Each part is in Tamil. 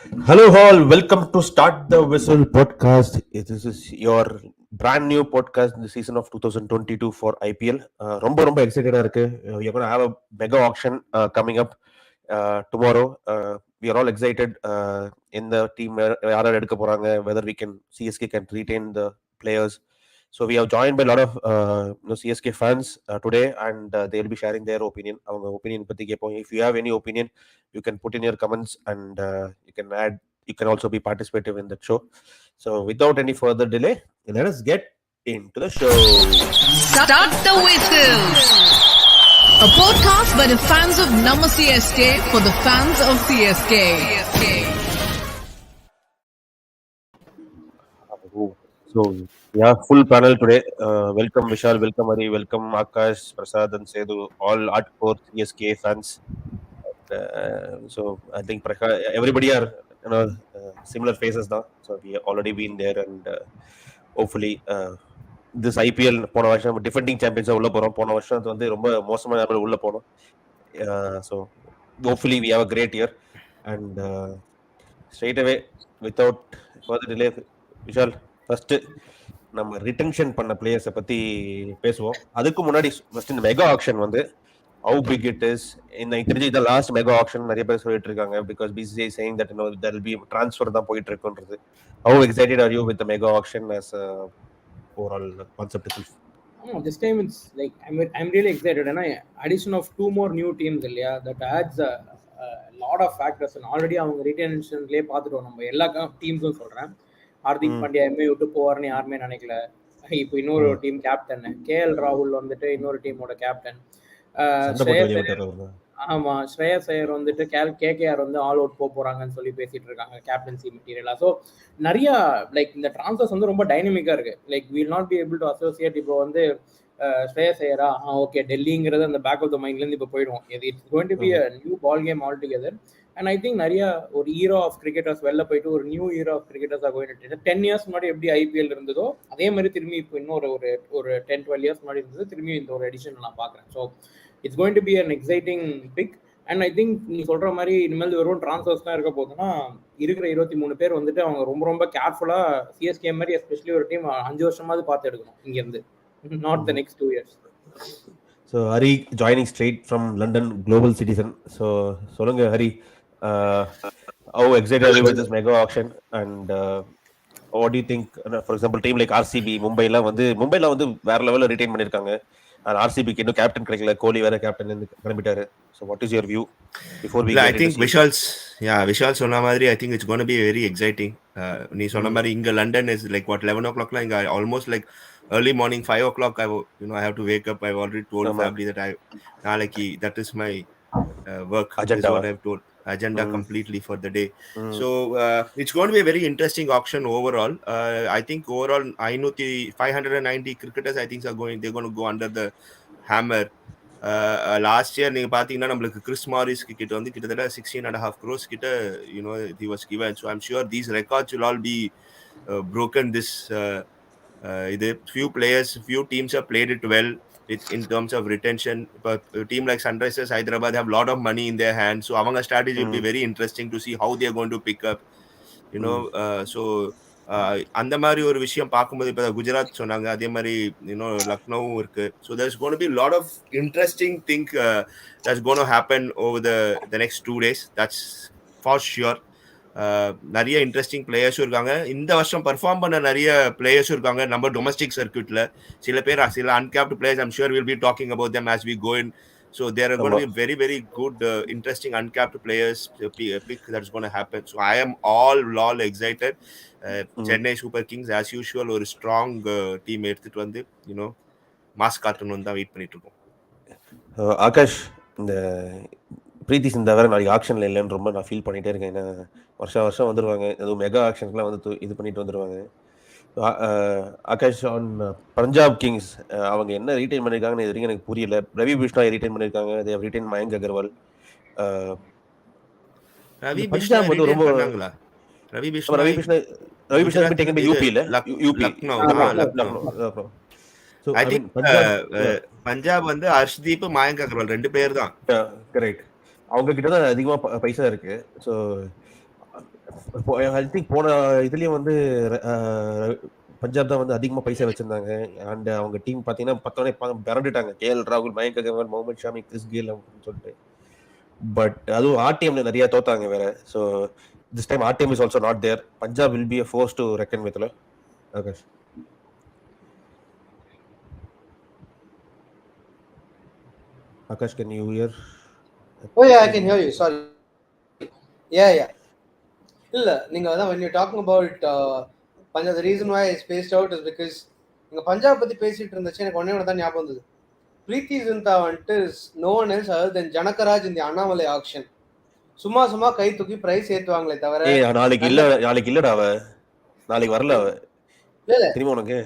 Hello, all. Welcome to Start the Whistle podcast. This is your brand new podcast in the season of 2022 for IPL. ரொம்ப excited இருக்கு. You're going to have a mega auction coming up tomorrow. We are all excited in the team. யார் எடுக்க போறாங்க, whether we can CSK can retain the players. So we have joined by a lot of CSK fans today, and they will be sharing their opinion. அவங்க opinion பத்தி கேட்போம். If you have any opinion, you can put in your comments, and you can add. You can also be participative in the show. So without any further delay, let us get into the show. Start the Whistle, a podcast by the fans of Nama CSK for the fans of CSK. So yeah, full panel today. Welcome Vishal, welcome Hari, welcome Akash, Prasad, and Sedu, all hardcore CSK fans. So I think everybody are similar faces now. So we have already been there, and hopefully this IPL போன வருஷம் டிஃபெண்டிங் சாம்பியன்ஸா உள்ள போறோம். போன வருஷம் அது வந்து ரொம்ப மோசமான நிலைமையில உள்ள போனோம். So hopefully we have a great year, and straight away without further delay, Vishal first நம்ம ரிட்டென்ஷன் பண்ண பிளேயர்ஸை பத்தி பேசுவோம். அதுக்கு முன்னாடி ஃபர்ஸ்ட் இந்த மெகா ஆக்ஷன் வந்து how big it is. எனக்கு தெரிஞ்சு இந்த லாஸ்ட் மெகா ஆக்ஷன் நிறைய பேர் சொல்லிட்டு இருக்காங்க, because BCCI saying that there will be transfer தான் போயிட்டு இருக்குன்றது. How excited are you with the mega auction as a overall concept itself? No, this time it's like I'm really excited, and addition of two more new teams, yeah, that adds a lot of factors. And already அவங்க ரிட்டென்ஷன்லயே பார்த்துட்டோம் நம்ம எல்லா டீம்ஸும் சொல்றேன். ஹார்திக் பாண்டியா எம்ஏ விட்டு போவார்னு யாருமே நினைக்கல. இப்போ இன்னொரு டீம் கேப்டன் கேஎல் ராகுல் வந்துட்டு இன்னொரு டீமோட கேப்டன். ஆமா, ஸ்ரேயஸ் ஐயர் வந்துட்டு கேகேஆர் வந்து ஆல் அவுட் போறாங்கன்னு சொல்லி பேசிட்டு இருக்காங்க கேப்டன்சி மெட்டீரியலா. ஸோ நிறைய லைக் இந்த டிரான்ஸ்ஃபர்ஸ் வந்து ரொம்ப டைனமிக்கா இருக்கு. Like will not be able to associate. இப்போ வந்து ஸ்ரேயஸ் ஐயரா ஓகே டெல்லிங்கிறது அந்த பேக் ஆஃப் த மைண்ட்ல இருந்து இப்போ போயிடும். It's going to be a new ball game all together. And I think நிறைய ஒரு ஹீரோ ஆஃப் கிரிக்கெட்டர்ஸ் வெளில போயிட்டு ஒரு நியூ ஹீரோ ஆஃப் கிரிக்கெட்டர்ஸ் கோயிட்டு 10 இயர்ஸ் முன்னாடி எப்படி ஐபிஎல் இருந்ததோ அதே மாதிரி திரும்பி இப்போ இன்னொரு ஒரு 10-12 இயர்ஸ் முன்னாடி இருந்தது திரும்பி இந்த ஒரு எடிஷன் நான் பார்க்குறேன். So it's going to be an exciting pick. And I think நீ சொல்ற மாதிரி இனிமேல் வெறும் டிரான்ஸ்ஃபர்ஸ் தான் இருக்க போகுதுன்னா இருக்கிற 23 பேர் வந்துட்டு அவங்க ரொம்ப கேர்ஃபுல்லா சிஎஸ்கே மாதிரி எஸ்பெஷலி ஒரு டீம் 5 வருஷமாவது பார்த்து எடுக்கணும் இங்க இருந்து, not the next 2 years. So Hari joining straight from London, global citizen. So சொல்லுங்க Hari, how excited are you with this mega auction, and what do you think? For example, team like RCB, மும்பைல வந்து வேற லெவல்ல ரிட்டைன் பண்ணிருக்காங்க. And RCBக்கு இன்னும் கேப்டன் கிடைக்கல, கோலி வேற கேப்டன் இருந்து கிளம்பிட்டாரு. So what is your view before we I think Vishal சொன்ன மாதிரி I think it's going to be very exciting. நீ சொன்ன மாதிரி இங்க London is like what 11 o'clock இங்க almost like early morning 5 o'clock I have to wake up. I've already told family that நாளைக்கு that is my work agenda. Is what I've told agenda completely for the day. So it's going to be a very interesting auction overall. I think overall 590 cricketers I think they're going to go under the hammer. Last year நீங்க பாத்தீங்கன்னா நம்மளுக்கு கிறிஸ் மாரிஸ் கிட்ட வந்து கிட்டத்தட்ட 16.5 crores கிட்ட he was given. So I'm sure these records will all be broken this few players, few teams have played it well in terms of retention. But a team like Sunrisers Hyderabad have a lot of money in their hands, so our strategy will be very interesting to see how they are going to pick up, so அந்த மாதிரி ஒரு விஷயம் பார்க்கும்போது இப்போ குஜராத் சொன்னாங்க, அதே மாதிரி லக்னோவும் இருக்கு. So there's going to be a lot of interesting thing that's going to happen over the next 2 days. That's for sure. நிறைய இன்ட்ரெஸ்டிங் பிளேயர்ஸும் இருக்காங்க. இந்த வருஷம் பர்ஃபார்ம் பண்ண நிறைய பிளேயர்ஸும் இருக்காங்க நம்ம டொமஸ்டிக் சர்க்கியூட்ல. சில uncapped players I'm sure we'll be talking about them as we go in. So there are going to be very, very good, interesting uncapped players pick that's going to happen. So I am all excited. Chennai Super Kings as usual ஒரு strong team எடுத்துட்டு வந்து மாஸ் காட்டணும் தான் வெயிட் பண்ணிட்டு இருக்கோம். ஆகாஷ், இந்த பிரீத்தி சிந்தா வேற நாளைக்கு ஆக்ஷன்ல இல்லைன்னு ரொம்ப நான் ஃபீல் பண்ணிட்டே இருக்கேன். ஏன்னா வருஷம் வந்துருவாங்க, அதுவும் மெகா ஆக்ஷன்ஸ்லாம் வந்து இது பண்ணிட்டு வந்துருவாங்க. ஆகாஷ், ஆன் பஞ்சாப் கிங்ஸ் அவங்க என்ன ரீட்டைன் பண்ணிருக்காங்கன்னு இது வரைக்கும் எனக்கு புரியல. ரவி பிஷ்ணா ரீட்டைன் பண்ணிருக்காங்க, they have retained Mayank Agarwal. Punjab வந்து ரொம்ப Ravi Bishnoi taken by UP இல்ல Lucknow. So I think Punjab வந்து ஹர்ஷ்தீப் மயங்க் அகர்வால் 2 பேர் தான். கரெக்ட். அவங்க கிட்ட தான் அதிகமா பைசா இருக்கு. ஸோ ஐ திங்க் போன இதுலயும் வந்து பஞ்சாப் தான் வந்து அதிகமா பைசா வச்சிருந்தாங்க. அண்ட் அவங்க டீம் பாத்தீங்கன்னா பத்தோடனே பிறண்டுட்டாங்க. கேஎல் ராகுல், மயங்க் அகர்வால், முகமது ஷாமி, கிறிஸ் கேல் அப்படின்னு சொல்லிட்டு. பட் அதுவும் ஆர்டிஎம்ல நிறைய தோத்தாங்க வேற. So this time RTM is also not there. Punjab will be a force to reckon with. Akash, Akash, can you hear? Oh yeah, I can hear you. Sorry. Yeah. இல்ல நீங்க அதான் when you're talking about Punjab, the reason why I spaced out is because நீங்க பஞ்சாப் பத்தி பேசிட்டு இருந்துச்சு எனக்கு ஒண்ணே ஒன்று தான் ஞாபகம் வந்தது. பிரீத்தி ஜிந்தா வந்துட்டு no one else other than Janagaraj இந்த அண்ணாமலை ஆக்ஷன் சும்மா கை தூக்கி பிரைஸ் ஏத்துவாங்களே தவிர நாளைக்கு இல்லடா அவ, நாளைக்கு வரல அவ. இல்ல தெரியுமா உனக்கு?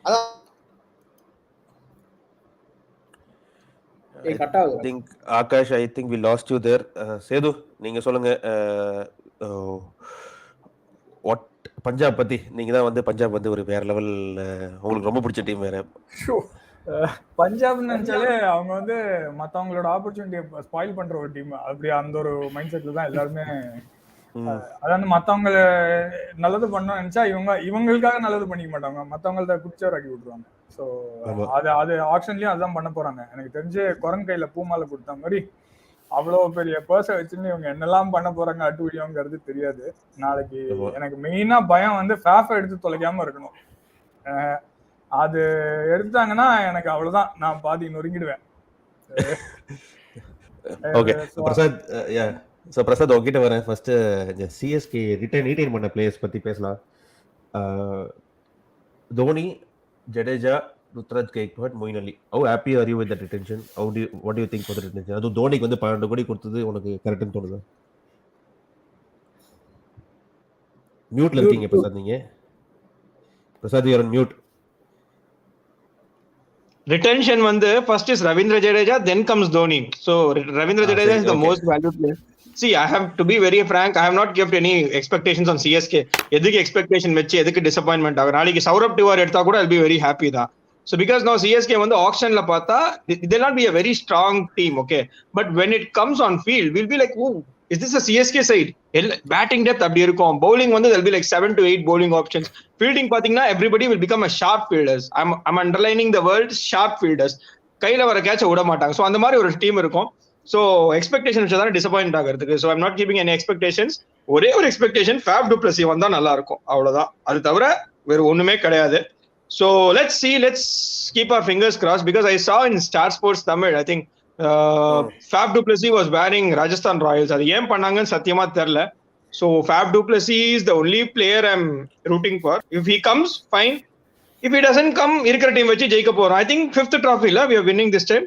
அதான் Akash, I think we lost you there. Sethu, நீங்க சொல்லுங்க. வாட் பஞ்சாப் பத்தி? நீங்க தான் வந்து பஞ்சாப் வந்து ஒரு வேற லெவல், உங்களுக்கு ரொம்ப பிடிச்ச டீம் வேற. பஞ்சாப்னு நினைச்சாலே அவங்க வந்து மத்தவங்களோட ஆப்பர்ச்சுனிட்டியை ஸ்பாயில் பண்ற ஒரு டீம். அப்படி அந்த ஒரு மைண்ட் செட்ல தான் எல்லாருமே. அதாவது மத்தவங்க நல்லது பண்ணணும்னு நினைச்சா இவங்களுக்காக நல்லது பண்ணிக்க மாட்டாங்க, மத்தவங்கள்ட்ட குடிச்சவர் ஆக்கி விட்டுருவாங்க. ஸோ அது ஆப்ஷன்லயும் அதான் பண்ண போறாங்க. எனக்கு தெரிஞ்சு குரங்கு கையில பூமாலை கொடுத்த மாதிரி அவ்வளவு பெரிய பர்ஸை வச்சுன்னு இவங்க என்னெல்லாம் பண்ண போறாங்க அட்டுவடியோங்கிறது தெரியாது. நாளைக்கு எனக்கு மெயினா பயம் வந்து ஃபேஃபை எடுத்து தொலைக்காம இருக்கணும். அது எடுத்தாங்கன்னா எனக்கு அவ்வளவுதான், நான் பாதி நொறுங்கிடுவேன். ஓகே பிரசாத், ஸோ பிரசாத் உங்ககிட்ட வரேன். ஃபர்ஸ்ட் சிஎஸ்கே ரீட்டைன் பண்ண பிளேயர்ஸ் பத்தி பேசலாம். Dhoni, Jadeja, Ruturaj Gaikwad, Moeen Ali. How happy are you with that retention? What do you think for the retention? அதுவும் தோனிக்கு வந்து 12 கோடி கொடுத்தது உனக்கு கரெக்ட்னு தோணுதா? மியூட்ல இருக்கீங்க பிரசாத். நீங்க Prasad, you are on mute. Retention வந்து first is Ravindra Jadeja, then comes Dhoni. So Ravindra Jadeja is the most valued player. See, I have to be very frank, I have not kept any expectations on CSK. எதுக்கு expectation வச்சு எதுக்கு disappointment ஆகும்? நாளைக்கு சௌரப் திவாரி எடுத்தா கூட I'll be very happy தான். So because now CSK வந்து auctionல பார்த்தா they'll not be a very strong team, okay? But when it comes on field, we'll be like, oh, is this a CSK side? Batting depth அப்படி இருக்கும். Bowling வந்து there'll be like 7 to 8 bowling options. Fielding பாத்தீங்கன்னா everybody will become a sharp fielders. I'm underlining the word sharp fielders. கையில வர கேட்ச விட மாட்டாங்க. ஸோ அந்த மாதிரி ஒரு டீம் இருக்கும். ஸோ எக்ஸ்பெக்டேஷன் வச்சு தானே டிசப்பாயிண்ட் ஆகிறதுக்கு. So I'm not keeping any expectations. ஒரே ஒரு எக்ஸ்பெக்டேஷன், ஃபேப் டு பிளஸ் வந்தா நல்லா இருக்கும், அவ்வளவுதான். அது தவிர வேற ஒண்ணுமே கிடையாது. So let's keep our fingers crossed because I saw in Star Sports Tamil, I think Fab du Plessis was wearing Rajasthan Royals. அது ஏன் பண்ணாங்கன்னு சத்தியமா தெரியல. So Fab du Plessis is the only player I'm rooting for. If he comes, fine. If he doesn't come, இருக்கிற டீம் வச்சு ஜெயிக்க போறோம். I think 5th trophy we are winning this time.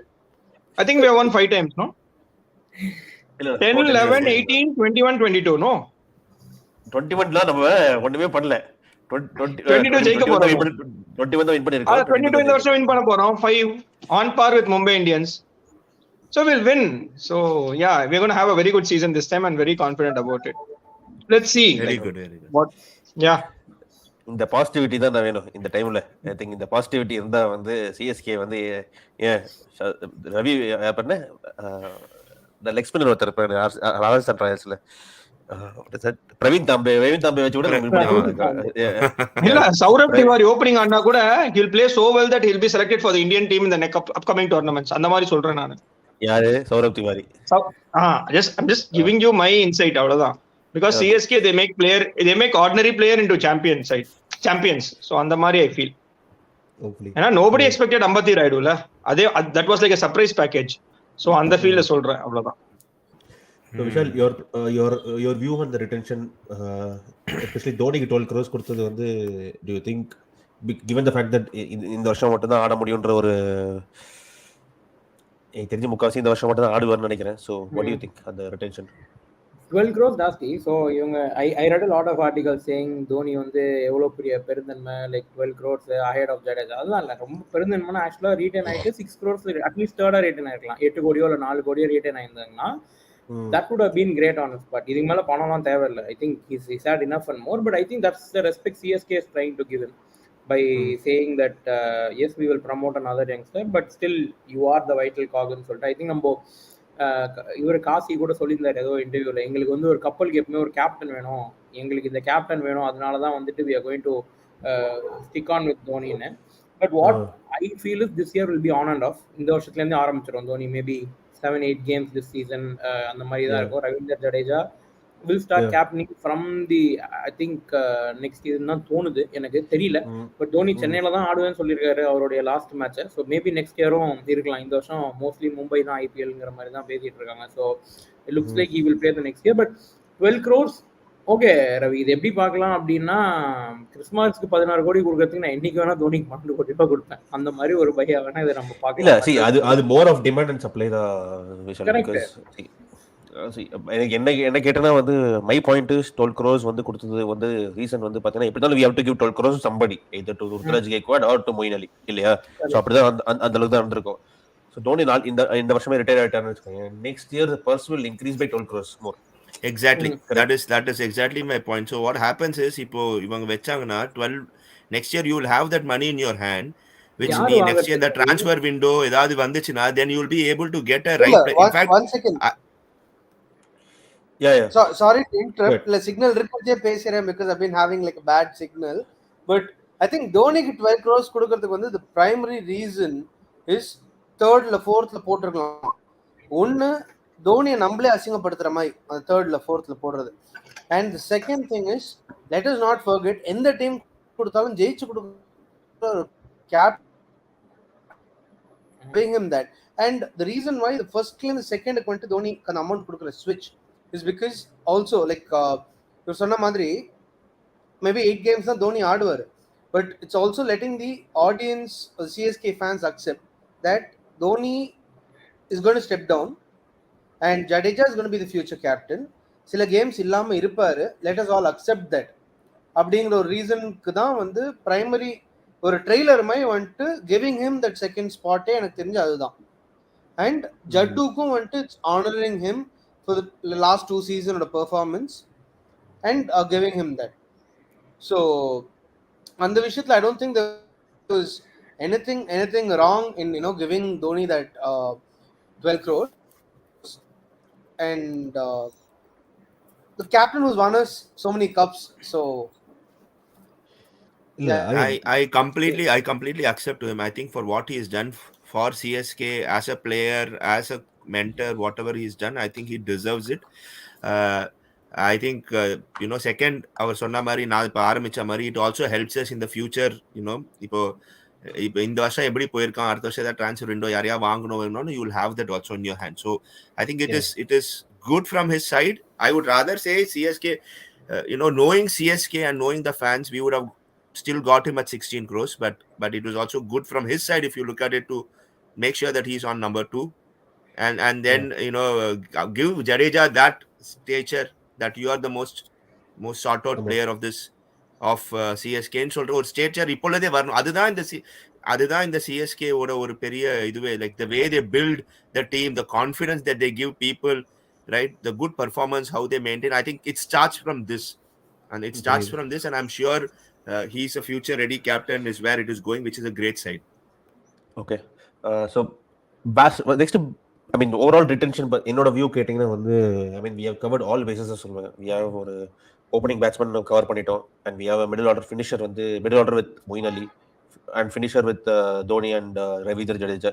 I think we have won 5 times, no? 10, 11, 18, 21, 22, no? 21ல நம்ம ஒண்ணுமே பண்ணல. 22 ஜெயிக்க போறோம். 21 தான் வின் பண்ணிருக்கோம். 22 இந்த வருஷம் வின் பண்ண போறோம். 5 on par with Mumbai Indians. So we'll win. So yeah, we're going to have a very good season this time and very confident about it. Let's see. Very good. What? Yeah. இந்த பாசிட்டிவிட்டி தான் வேணும் இந்த டைம்ல. ஐ திங்க் இந்த பாசிட்டிவிட்டி இருந்தா வந்து சிஎஸ்கே வந்து ரவி பண்ண இந்த லெக் ஸ்பின்னர் ஒருத்தர் இருப்பாரு ராஜஸ்தான் ராயல்ஸ்ல, பிரவீன் தாம்பே வச்சு கூட இல்ல சௌரப் திவாரி ஓபனிங் ஆனா கூட he'll play so well that he'll be selected for the Indian team in the next upcoming tournaments. அந்த மாதிரி சொல்றேன் நான். யாரு? Saurabh Tiwari. I'm just giving you my insight, அவ்வளவுதான். Because CSK they make ordinary player into champions. So அந்த மாதிரி I feel. ஏன்னா nobody expected அம்பத்தி ராயுடுல. அதே that was like a surprise package. So அந்த ஃபீல்ல சொல்றேன், அவ்வளவுதான். So Vishal, your view on the retention, especially Dhoni 12 crores கொடுத்தது வந்து, do you think given the fact that இந்த வருஷம் மட்டும் தான் ஆட முடியும்ன்ற ஒரு தெரிஞ்ச முக்காவாசி இந்த வருஷம் மட்டும் தான் ஆடுவார்னு நினைக்கிறேன். So what do you think on the retention? 12 crores ஜாஸ்தி. ஸோ இவங்க I read a lot of articles saying Dhoni வந்து எவ்வளோ பெரிய பெருந்தன்மை, like 12 crores ahead of Jadeja. அதெல்லாம் இல்லை, ரொம்ப பெருந்தன்மைனா ஆக்சுவலாக ரீட்டைன் ஆகிட்டு 6 crores அட்லீஸ்ட் தேர்டாக ரீட்டைன் ஆகிருக்கலாம். 8 கோடியோ இல்லை 4 கோடியோ retain ஆயிருந்தாங்கன்னா that would have been great on his part. இதுக்கு மேலே பணம்லாம் தேவையில்லை. I think he's had enough and more, but I think that's the respect CSK is trying to give him by saying that yes, we will promote another youngster, but still you are the vital cog ன்னு சொல்லிட்டு I think நம்ம இவர் காசி கூட சொல்லியிருந்தாரு ஏதோ இன்டர்வியூல, எங்களுக்கு வந்து ஒரு கப்பலுக்கு எப்பவுமே ஒரு கேப்டன் வேணும், எங்களுக்கு இந்த கேப்டன் வேணும், அதனால தான் வந்துட்டு we are going to stick on with தோனின்னு. But what I feel is this year will be on and off. இந்த வருஷத்துலேருந்து ஆரம்பிச்சிடும் Dhoni, maybe 7-8 games this season அந்த மாதிரி தான் இருக்கும். Ravinder Jadeja will start captaining from the I think next season தான் தோணுது, எனக்கு தெரியல. பட் தோனி சென்னையில தான் ஆடுவேன்னு சொல்லியிருக்காரு அவருடைய லாஸ்ட் மேட்சை. ஸோ மேபி நெக்ஸ்ட் இயரும் இருக்கலாம். இந்த வருஷம் மோஸ்ட்லி மும்பை தான் ஐபிஎல்ங்கிற மாதிரி தான் பேசிட்டு இருக்காங்க. So it looks like he will play the next year. But 12 crores okay Ravi, இது எப்படி பார்க்கலாம் அப்படின்னா, கிறிஸ்மஸ்க்கு 16 கோடி கொடுக்கறதுக்கு நான் என்னைக்கு வேணா தோனிக்கு 12 கோடி ரூபாய் கொடுப்பேன். அந்த மாதிரி ஒரு பையா வேணா இதை நம்ம பார்க்கலாம். அது more of demand and supply தான் விஷயம். எனக்கு என்ன கேட்டனா வந்து மை பாயிண்ட் இஸ் 12 crores வந்து கொடுத்தது வந்து ரீசன் வந்து பாத்தீங்கன்னா எப்படினாலும் we have to give 12 crores to somebody, either to Ruturaj Gaikwad or to Moeen அலி, இல்லையா? சோ அப்படிதான் அந்த அளவுக்கு தான் இருந்திருக்கும். சோ தோனி இந்த வருஷமே ரிட்டையர் ஆயிட்டாருன்னு வச்சுக்கோங்க, next year the purse will increase by 12 crores more. Exactly. That is exactly my point. So what happens is இப்போ இவங்க வெச்சாங்கன்னா 12 next year you will have that money in your hand, which means next year the transfer window ஏதாவது வந்துச்சுனா then you will be able to get a right play. In fact, one second. Sorry to interrupt. The signal irukadhe pesireen because I've been having like a bad signal. But I think Dhoni ku 12 crores kudukiradhukku vandu the primary reason is third la fourth la போட்டுறலாம். ஒன்னு தோனியை நம்மளே அசிங்கப்படுத்துற மாதிரி அந்த தேர்ட்ல ஃபோர்த்ல போடுறது. And the second thing is let us not forget, எந்த டீம் கொடுத்தாலும் ஜெயிச்சு கொடுக்குற gap him that. And the reason why the first and the second வந்துட்டு தோனி அந்த அமௌண்ட் கொடுக்குற ஸ்விட்ச் is because also like you சொன்ன மாதிரி maybe 8 games தான் தோனி ஆடுவார், but it's also letting the audience or CSK fans accept that Dhoni is going to step down and Jadeja is going to be the future captain. சில கேம்ஸ் இல்லாம இருப்பாரு, let us all accept that. அப்படிங்கிற ஒரு ரீசனுக்கு தான் வந்து பிரைமரி ஒரு ட்ரெய்லர் மாதிரி வந்துட்டு giving him that second spot எனக்கு தெரிஞ்சு அதுதான். அண்ட் ஜட்டுக்கும் வந்துட்டு it's honoring him for the last 2 seasons of performance and giving him that. So அந்த விஷயத்துல I don't think there was anything wrong in giving Dhoni that 12 crores. And the captain who's won us so many cups, so I completely accept him. I think for what he has done for CSK as a player, as a mentor, whatever he's done, I think he deserves it. I think second அவர் சொன்ன மாதிரி நான் இப்போ ஆரம்பிச்ச மாதிரி it also helps us in the future. இப்போ இந்த வருஷம் எப்படி போயிருக்கான், அடுத்த வருஷம் ஏதாவது ட்ரான்ஸ்ஃபர் விண்டோ யாரையா வாங்கணும், you will have that also in your hand. So I think it is good from his side. I would rather say CSK, knowing CSK and knowing the fans, we would have still got him at 16 crores, but it was also good from his side if you look at it to make sure that he's on number 2 and then give Jadeja that stature that you are the most sought out player of this of CSK ன்னு சொல்ற ஒரு ஸ்டேச்சர் இப்பொழுதே வரணும். அதுதான் இந்த CSK ஓட ஒரு பெரிய இதுவே, like the way they build the team, the confidence that they give people, right, the good performance, how they maintain. I think it starts from this, and I'm sure he's a future ready captain is where it is going, which is a great side. Okay, so next, I mean overall retention, but என்னோட வியூ கேட்டிங்கன்னா வந்து I mean we have covered all bases சொல்லுவாங்க. We have ஒரு ஓப்பனிங் பேட்ஸ்மேன் கவர் பண்ணிட்டோம், and we have a middle order finisher வந்து middle order with Moeen Ali and finisher with Dhoni and Ravindra Jadeja.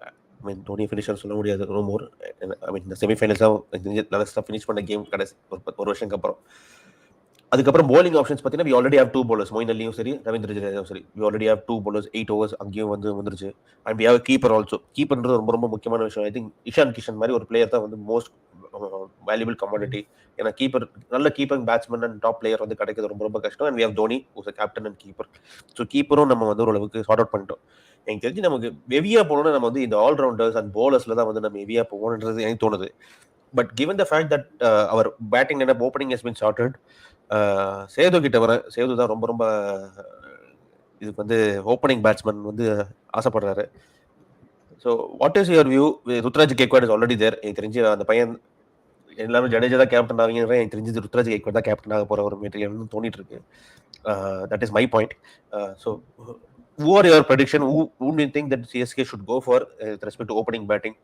I mean Dhoni finisher சொல்ல முடியாது, no more. I mean இந்த செமிஃபைனல்ஸ் தான் ஃபினிஷ் பண்ண கேம் கடைசி ஒரு வருஷத்துக்கு அப்புறம். அதுக்கப்புறம் bowling options பார்த்தீங்கன்னா we already have 2 bowlers, Moeen அலியும் சரி ரவீந்தர் ஜடேஜாவும் சரி, we already have 2 bowlers, 8 overs அங்கேயும் வந்துருச்சு. And we have a keeper also. கீப்பர்ன்றது ரொம்ப ரொம்ப முக்கியமான விஷயம். ஐ திங்க் இஷான் கிஷன் மாதிரி ஒரு பிளேயர் தான் வந்து மோஸ்ட் வேல்யூபிள் கமாடிட்டி. ஏன்னா கீப்பர் நல்ல keeper batsman and top player வந்து கிடைக்கிறது ரொம்ப ரொம்ப கஷ்டம். And we have Dhoni who's a captain and keeper. So கீப்பரும் நம்ம வந்து ஓரளவுக்கு சார்ட் அவுட் பண்ணிட்டோம். எனக்கு தெரிஞ்சு நமக்கு ஹெவியா போகணும்னா நம்ம வந்து இந்த ஆல்ரவுண்டர்ஸ் அண்ட் bowlersல தான் வந்து நம்ம ஹெவியா போகணுன்றது எனக்கு தோணுது. But given the fact that our batting lineup opening has been sorted, Sethu கிட்ட வர சேது தான் ரொம்ப ரொம்ப இதுக்கு வந்து ஓப்பனிங் பேட்ஸ்மேன் வந்து ஆசைப்படுறாரு. So what is your view? Ruturaj Gaikwad is already there. எனக்கு தெரிஞ்சு அந்த பையன் எல்லாரும் ஜடேஜா தான் கேப்டன் ஆகுங்கிற, எனக்கு தெரிஞ்சது ருத்ராஜ் கெய்க்வாட் தான் கேப்டன் ஆக போற ஒரு மெட்டீரியல்னு தோணிட்டு இருக்கு. That is my point. So who are your prediction? Who do you think that CSK should go for with respect to opening batting?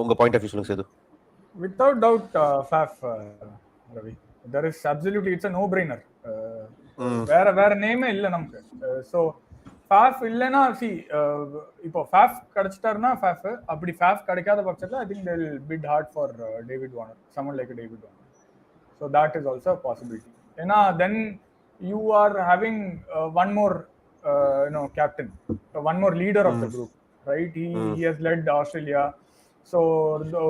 உங்க பாயிண்ட் ஆஃப் வியூ சொல்லுங்க Setu. Without doubt, Faf, Ravi. There is absolutely, it's a no-brainer. வேற நேமே இல்லை நமக்கு. ஸோ ஃபேஃப் இல்லைன்னா இப்போ ஃபேஃப் கிடைச்சிட்டாருன்னா ஃபேஃப், அப்படி ஃபேஃப் கிடைக்காத பட்சத்தில் I think they will bid hard for David Warner, someone like David Warner. So that is also a possibility. ஏன்னா then you are having one more captain, one more leader of the group, right? He has led Australia. So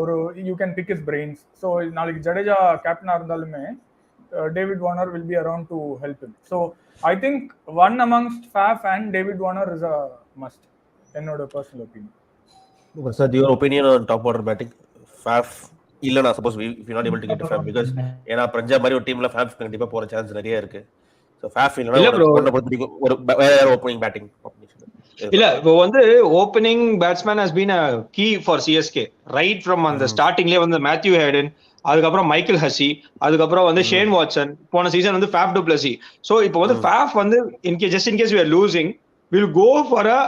ஒரு you can pick his brains. So நாளைக்கு ஜடேஜா கேப்டனாக இருந்தாலுமே David Warner will be around to help him. So I think one amongst Faf and David Warner is a must, என்னோட personal opinion. Sir, your opinion on top order batting? Faf இல்லைனா suppose we not able to get Faf, because ஏன்னா பஞ்சாப் மாதிரி ஒரு டீம்ல ஃபேஃப் கண்டிப்பா போற சான்ஸ் நிறைய இருக்கு. ஸோ ஃபேஃப் இல்லைனா ஒரு வேற ஓப்பனிங் பேட்டிங் இல்ல, இப்போ வந்து opening batsman has been a key for CSK right from அந்த ஸ்டார்டிங்லேயே வந்து மேத்யூ ஹேடன், அதுக்கப்புறம் மைக்கேல் ஹசி, அதுக்கப்புறம் வந்து ஷேன் வாட்சன், போன சீசன் வந்து ஃபேஃப் டு பிளஸி. ஸோ இப்போ வந்து ஃபேஃப் வந்து just in case we are losing will go for a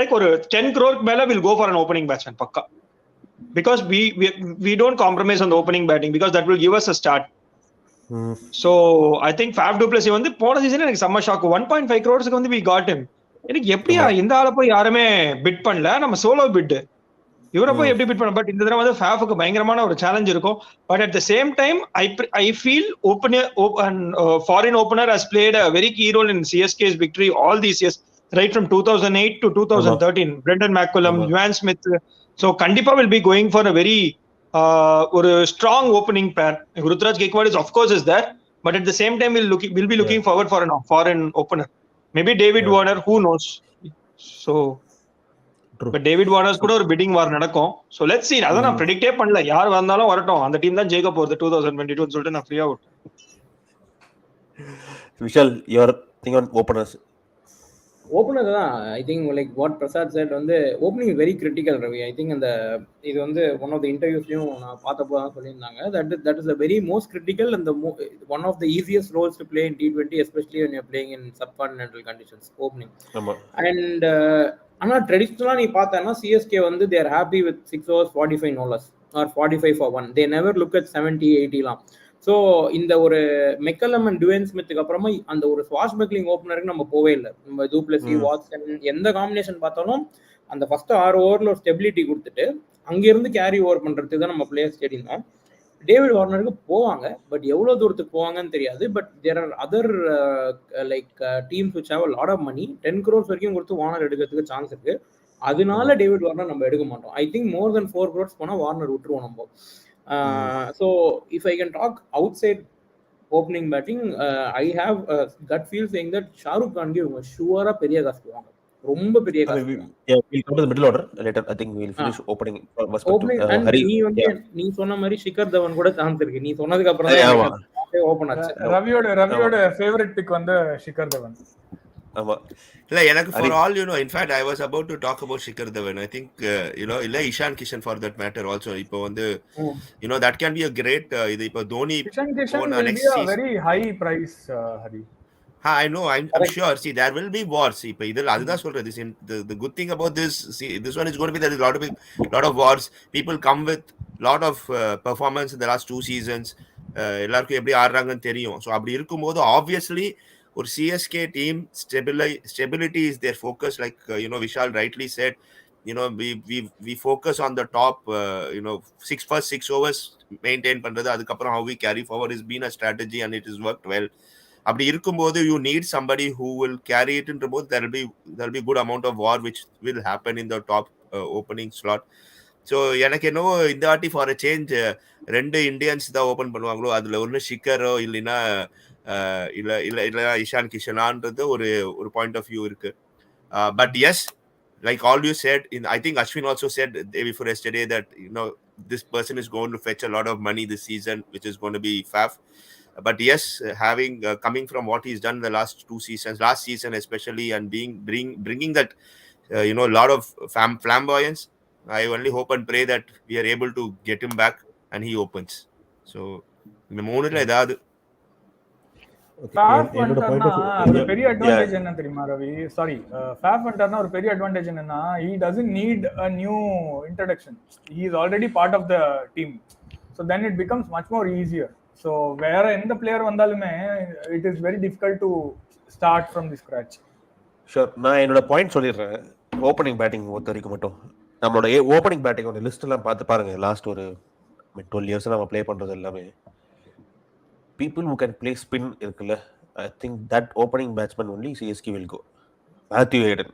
like ஒரு 10 crore மேல will go for an opening batsman பக்கா. Because we don't compromise on the opening batting because that will give us a start. So I think Faf du Plessis வந்து போன சீசன் எனக்கு செம்ம ஷாக். 1.5 crores வந்து we got him. எனக்கு எப்படியா இந்த ஆளை போய் யாருமே பிட் பண்ணல, நம்ம சோலோ பிட் இவரை போய் எப்படி பிட் பண்ண. பட் இந்த தடவை வந்து ஃபேஃபுக்கு பயங்கரமான ஒரு சேலஞ்ச் இருக்கும். But at the same time I feel foreign opener has played a very key role in CSK's victory all these years, right from 2008 to 2013. Brendan McCullum, Juan Smith. So கண்டிப்பா will be going for a very ஒரு strong opening pair. Rutraj Gaikwad is of course is there, but at the same time we'll be looking forward for a foreign opener. Maybe David Warner, who knows. So but David Warner கூட ஒரு bidding war நடக்கும். So let's see. அத நான் predict பண்ணல, யார் வந்தாலும் வரட்டும், அந்த டீம் தான் ஜெயிக்க போறது 2022 ன்னு சொல்லிட்டு நான் ஃப்ரீயா out. Vishal, your thing on openers? Opener தான் I think like what Prasad said வந்து opening very critical Ravi. I think அந்த இது வந்து ஒன் ஆஃப் த இன்டர்வியூஸ்லையும் நான் பார்த்தப்போ தான் சொல்லியிருந்தாங்க that is the very most critical and one of the easiest roles to play in T20, especially when you're playing in subcontinental conditions, opening. And ஆனால் ட்ரெடிஷ்னலாக நீ பார்த்தேன்னா சிஎஸ்கே வந்து they're happy with 6 overs 45 nollas or 45 for 1. They never look at 70-80லாம். ஸோ இந்த ஒரு மெக்கலம் அண்ட் டுவேன் ஸ்மித்துக்கு அப்புறமா அந்த ஒரு ஸ்வாஷ் பேக்லிங் ஓப்பனருக்கு நம்ம போவே இல்லை. நம்ம du Plessis, வாட்சன் எந்த காம்பினேஷன் பார்த்தாலும் அந்த ஃபர்ஸ்ட் 6 overs ஒரு ஸ்டெபிலிட்டி கொடுத்துட்டு அங்கிருந்து கேரி ஓவர் பண்ணுறதுக்கு தான் நம்ம பிளேயர்ஸ் தேடினோம். டேவிட் வார்னருக்கு போவாங்க, பட் எவ்வளோ தூரத்துக்கு போவாங்கன்னு தெரியாது. But there are other like teams which have a lot of money. 10 crores வரைக்கும் கொடுத்து வார்னர் எடுக்கிறதுக்கு சான்ஸ் இருக்கு. அதனால டேவிட் வார்னர் நம்ம எடுக்க மாட்டோம். I think more then 4 crores போனால் வார்னர் விட்டுருவோம் நம்ம. So if I can talk outside opening batting, I have a gut feel saying that Shahrukh Khan இவங்க ஷூரா பெரிய காசு போவாங்க, ரொம்ப பெரிய காசு. We'll come to the middle order later. I think we'll finish opening. நீ சொன்ன மாதிரி ஷிகர் தவன் கூட சான்ஸ் இருக்கு. நீ சொன்னதுக்கு அப்புறம் தான் ஓபன் ஆச்சு. ரவியோட ஃபேவரட் பிக் வந்து ஷிகர் தவன். இல்ல எனக்கு for all in fact I was about to talk about Shikhar Dhawan. I think இல்ல Ishan Kishan for that matter also. இப்போ வந்து that can be a great இது இப்போ Dhoni Ishan Kishan will be a very high price, Hari. I know, I'm sure. See, there will be wars. இப்போ இதுல அதுதான் சொல்றது. The good thing about this one is going to be that there is lot of wars. People come with lot of performance in the last 2 seasons. எல்லாருக்கும் எப்படி ஆடுறாங்கன்னு தெரியும். ஸோ அப்படி இருக்கும்போது obviously ஒரு CSK team stability is their focus, like Vishal rightly said. We focus on the top first 6 overs maintain பண்றது, அதுக்கப்புறம் how we carry forward has been a strategy and it has worked well. அப்படி இருக்கும்போது you need somebody who will carry it into both. There will be good amount of war which will happen in the top opening slot. So எனக்கு என்னவோ இந்த வாட்டி ஃபார் அ சேஞ்ச் 2 இண்டியன்ஸ் தான் ஓப்பன் பண்ணுவாங்களோ, அதுல ஒன்று ஷிக்கரோ இல்லைன்னா இல்ல இஷான் கிஷனான்றது ஒரு பாயிண்ட் ஆஃப் வியூ இருக்கு. But yes, like all you said, I think Ashwin also said day before yesterday that this person is going to fetch a lot of money this season, which is going to be Faf. But yes, having coming from what he's done in the last 2 seasons, last season especially, and bringing that lot of flamboyance, I only hope and pray that we are able to get him back and he opens. So இந்த மூணுல ஏதாவது ஃபேஃப் என்னோட வந்துட்டார்னா பாயிண்ட் ஒரு பெரிய அட்வான்டேஜ் என்ன தெரியுமா ரவி? சாரி, ஃபேஃப் வந்துட்டார்னா ஒரு பெரிய அட்வான்டேஜ் என்னன்னா, he doesn't need a new introduction. He is already part of the team. So then it becomes much more easier. So வேற எந்த பிளேயர் வந்தாலுமே it is very difficult to start from the scratch. Sure, நான் என்னோட பாயிண்ட் சொல்லிடுறேன். ஓப்பனிங் பேட்டிங் பொறுத்த வரைக்கும் மட்டும் நம்மளோட ஓப்பனிங் பேட்டிங்கோட லிஸ்ட் எல்லாம் பார்த்து பாருங்க. லாஸ்ட் ஒரு 12 இயர்ஸ் நம்ம ப்ளே பண்றது எல்லாமே people who can play spin இருக்குல்ல. I think that opening batsman only CSK will go. Matthew Hayden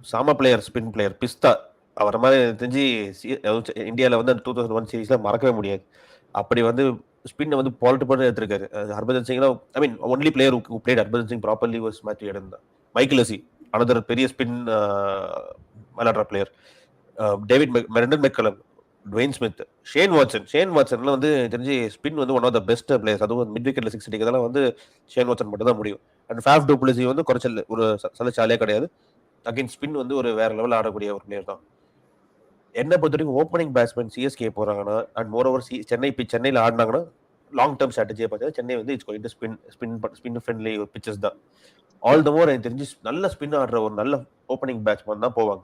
சாம பிளேயர், ஸ்பின் பிளேயர், பிஸ்தா. அவரை மாதிரி தெரிஞ்சு இந்தியாவில் வந்து 2001 சீரீஸ்ல மறக்கவே முடியாது. அப்படி வந்து ஸ்பின்னை வந்து பால்ட் பண்ணி எடுத்திருக்காரு. ஹர்பஜன் சிங்லாம் I mean only player who played Harbhajan Singh properly was Matthew Hayden தான். மைக்கேல் லெசி அனதர் பெரிய ஸ்பின் விளையாடுற பிளேயர். டேவிட் மெரண்டன் மெக்கலம், டுவேன் ஸ்மித், ஷேன் வாட்சன்லாம் வந்து தெரிஞ்சு ஸ்பின் வந்து one of the best players. அதுவும் மிட் விக்கெட்ல 6 அடிக்கிறதெல்லாம் வந்து ஷேன் வாட்சன் மட்டும் தான் முடியும். அண்ட் ஃபேஃப் டு பிளஸி வந்து குறைச்சல் ஒரு சலச்சாலே கிடையாது. அகைன் ஸ்பின் வந்து ஒரு வேற லெவல் ஆடக்கூடிய ஒரு பிளேயர் தான். என்ன பொறுத்த வரைக்கும் ஓப்பனிங் பேட்ஸ்மேன் சிஎஸ்கே போறாங்கன்னா அண்ட் மோர் ஓவர் சென்னையில் ஆடினாங்கன்னா லாங் டேர்ம் ஸ்ட்ராட்டஜியை பார்த்தா சென்னை வந்து it's going to spin friendly pitches தான். ஆல் த மோர் எனக்கு தெரிஞ்சு நல்ல ஸ்பின் ஆடுற ஒரு நல்ல ஓப்பனிங் பேட்ஸ்மேன் தான் போவாங்க.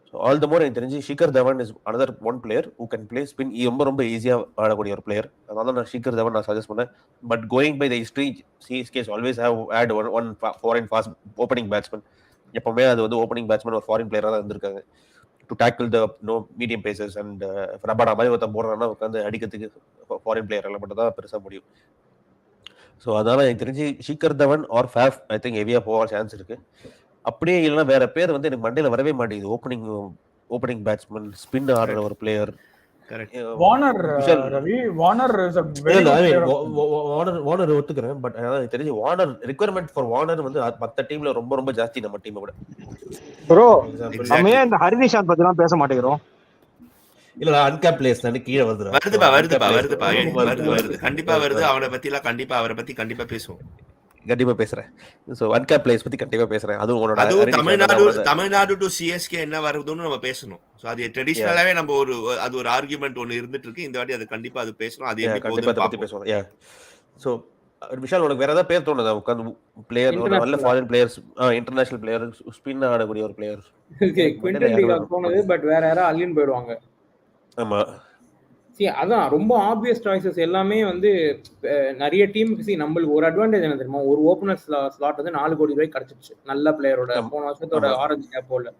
ஸோ ஆல் த மோர் எனக்கு தெரிஞ்சு Shikhar Dhawan is another one player who can play spin. ரொம்ப ஈஸியாக ஆடக்கூடிய ஒரு பிளேயர். அதனால நான் ஷிகர் தவன் நான் சஜஸ்ட் பண்ணேன். But going by the history CSK always have had one foreign fast opening batsman. எப்பவுமே அது வந்து ஓப்பனிங் பேட்ஸ்மேன் ஒரு ஃபாரின் பிளேயராக தான் இருந்திருக்காங்க. To tackle the medium pacers and Rabada மாதிரி ஒருத்தன் போடுறான்னா உட்காந்து அடிக்கிறதுக்கு ஃபாரின் பிளேயர் எல்லாம் மட்டும் தான் பெருசாக முடியும். ஸோ அதனால எனக்கு தெரிஞ்சு ஷிகர் தவன் ஆர் ஃபேஃப் ஐ திங்க் ஹெவியாக போக சான்ஸ் இருக்கு. அப்படியே இல்லைன்னா வேற பேர் வந்து எனக்கு மண்டையில் வரவே மாட்டேங்குது. ஓப்பனிங் பேட்ஸ்மேன் ஸ்பின் ஆடுற ஒரு player. Warner Ravi, Warner is a very good player. Warner ஒத்துக்கிறேன். பட் எனக்கு தெரிஞ்சு வார்னர் ரிக்வயர்மெண்ட் ஃபார் வார்னர் வந்து மற்ற டீம்ல ரொம்ப ஜாஸ்தி நம்ம டீமை விட. ப்ரோ நம்ம ஏன் இந்த ஹரினிஷாந்த் பத்திலாம் பேச மாட்டேங்கிறோம்? இல்ல அன்கேப் பிளேயர்ஸ் தானே கீழே வருது. கண்டிப்பா வருது. அவரை பத்தி கண்டிப்பா பேசுவோம். கண்டிப்பா பேசுறேன். சோ அன்கேப் பிளேயர்ஸ் பத்தி கண்டிப்பா பேசுறேன். அதுவும் தமிழ்நாடு டு சிஎஸ்கே என்ன வருதுன்னு நம்ம பேசணும். சோ அது ட்ரெடிஷனலாவே நம்ம அது ஒரு ஆர்குமெண்ட் ஒன்னு இருந்துட்டு இருக்கு. இந்த வாட்டி அது கண்டிப்பா அது பேசணும். அது கண்டிப்பா பத்தி பேசுவோம். சோ விஷால், உனக்கு வேற ஏதாவது பேர் தோணுதா? உட்காந்து பிளேயர் நல்ல foreign players, international player, spin ஆடக்கூடிய ஒரு பிளேயர் குவிண்டன் டிகாக் போனது. பட் வேற யாரா அள்ளின்னு போயிடுவாங்க. ஆமா, அதான் ரொம்ப ஆப்வியஸ் சாய்ஸஸ் எல்லாமே வந்து நிறைய டீமுக்கு நம்மளுக்கு ஒரு அட்வான்டேஜ் என்ன தெரியுமா? ஒரு ஓப்பனர் ஸ்லாட் வந்து 4 கோடி ரூபாய்க்கு கிடைச்சிருச்சு நல்ல பிளேயரோட போன வருஷத்தோட ஆரஞ்சு கேப்போல.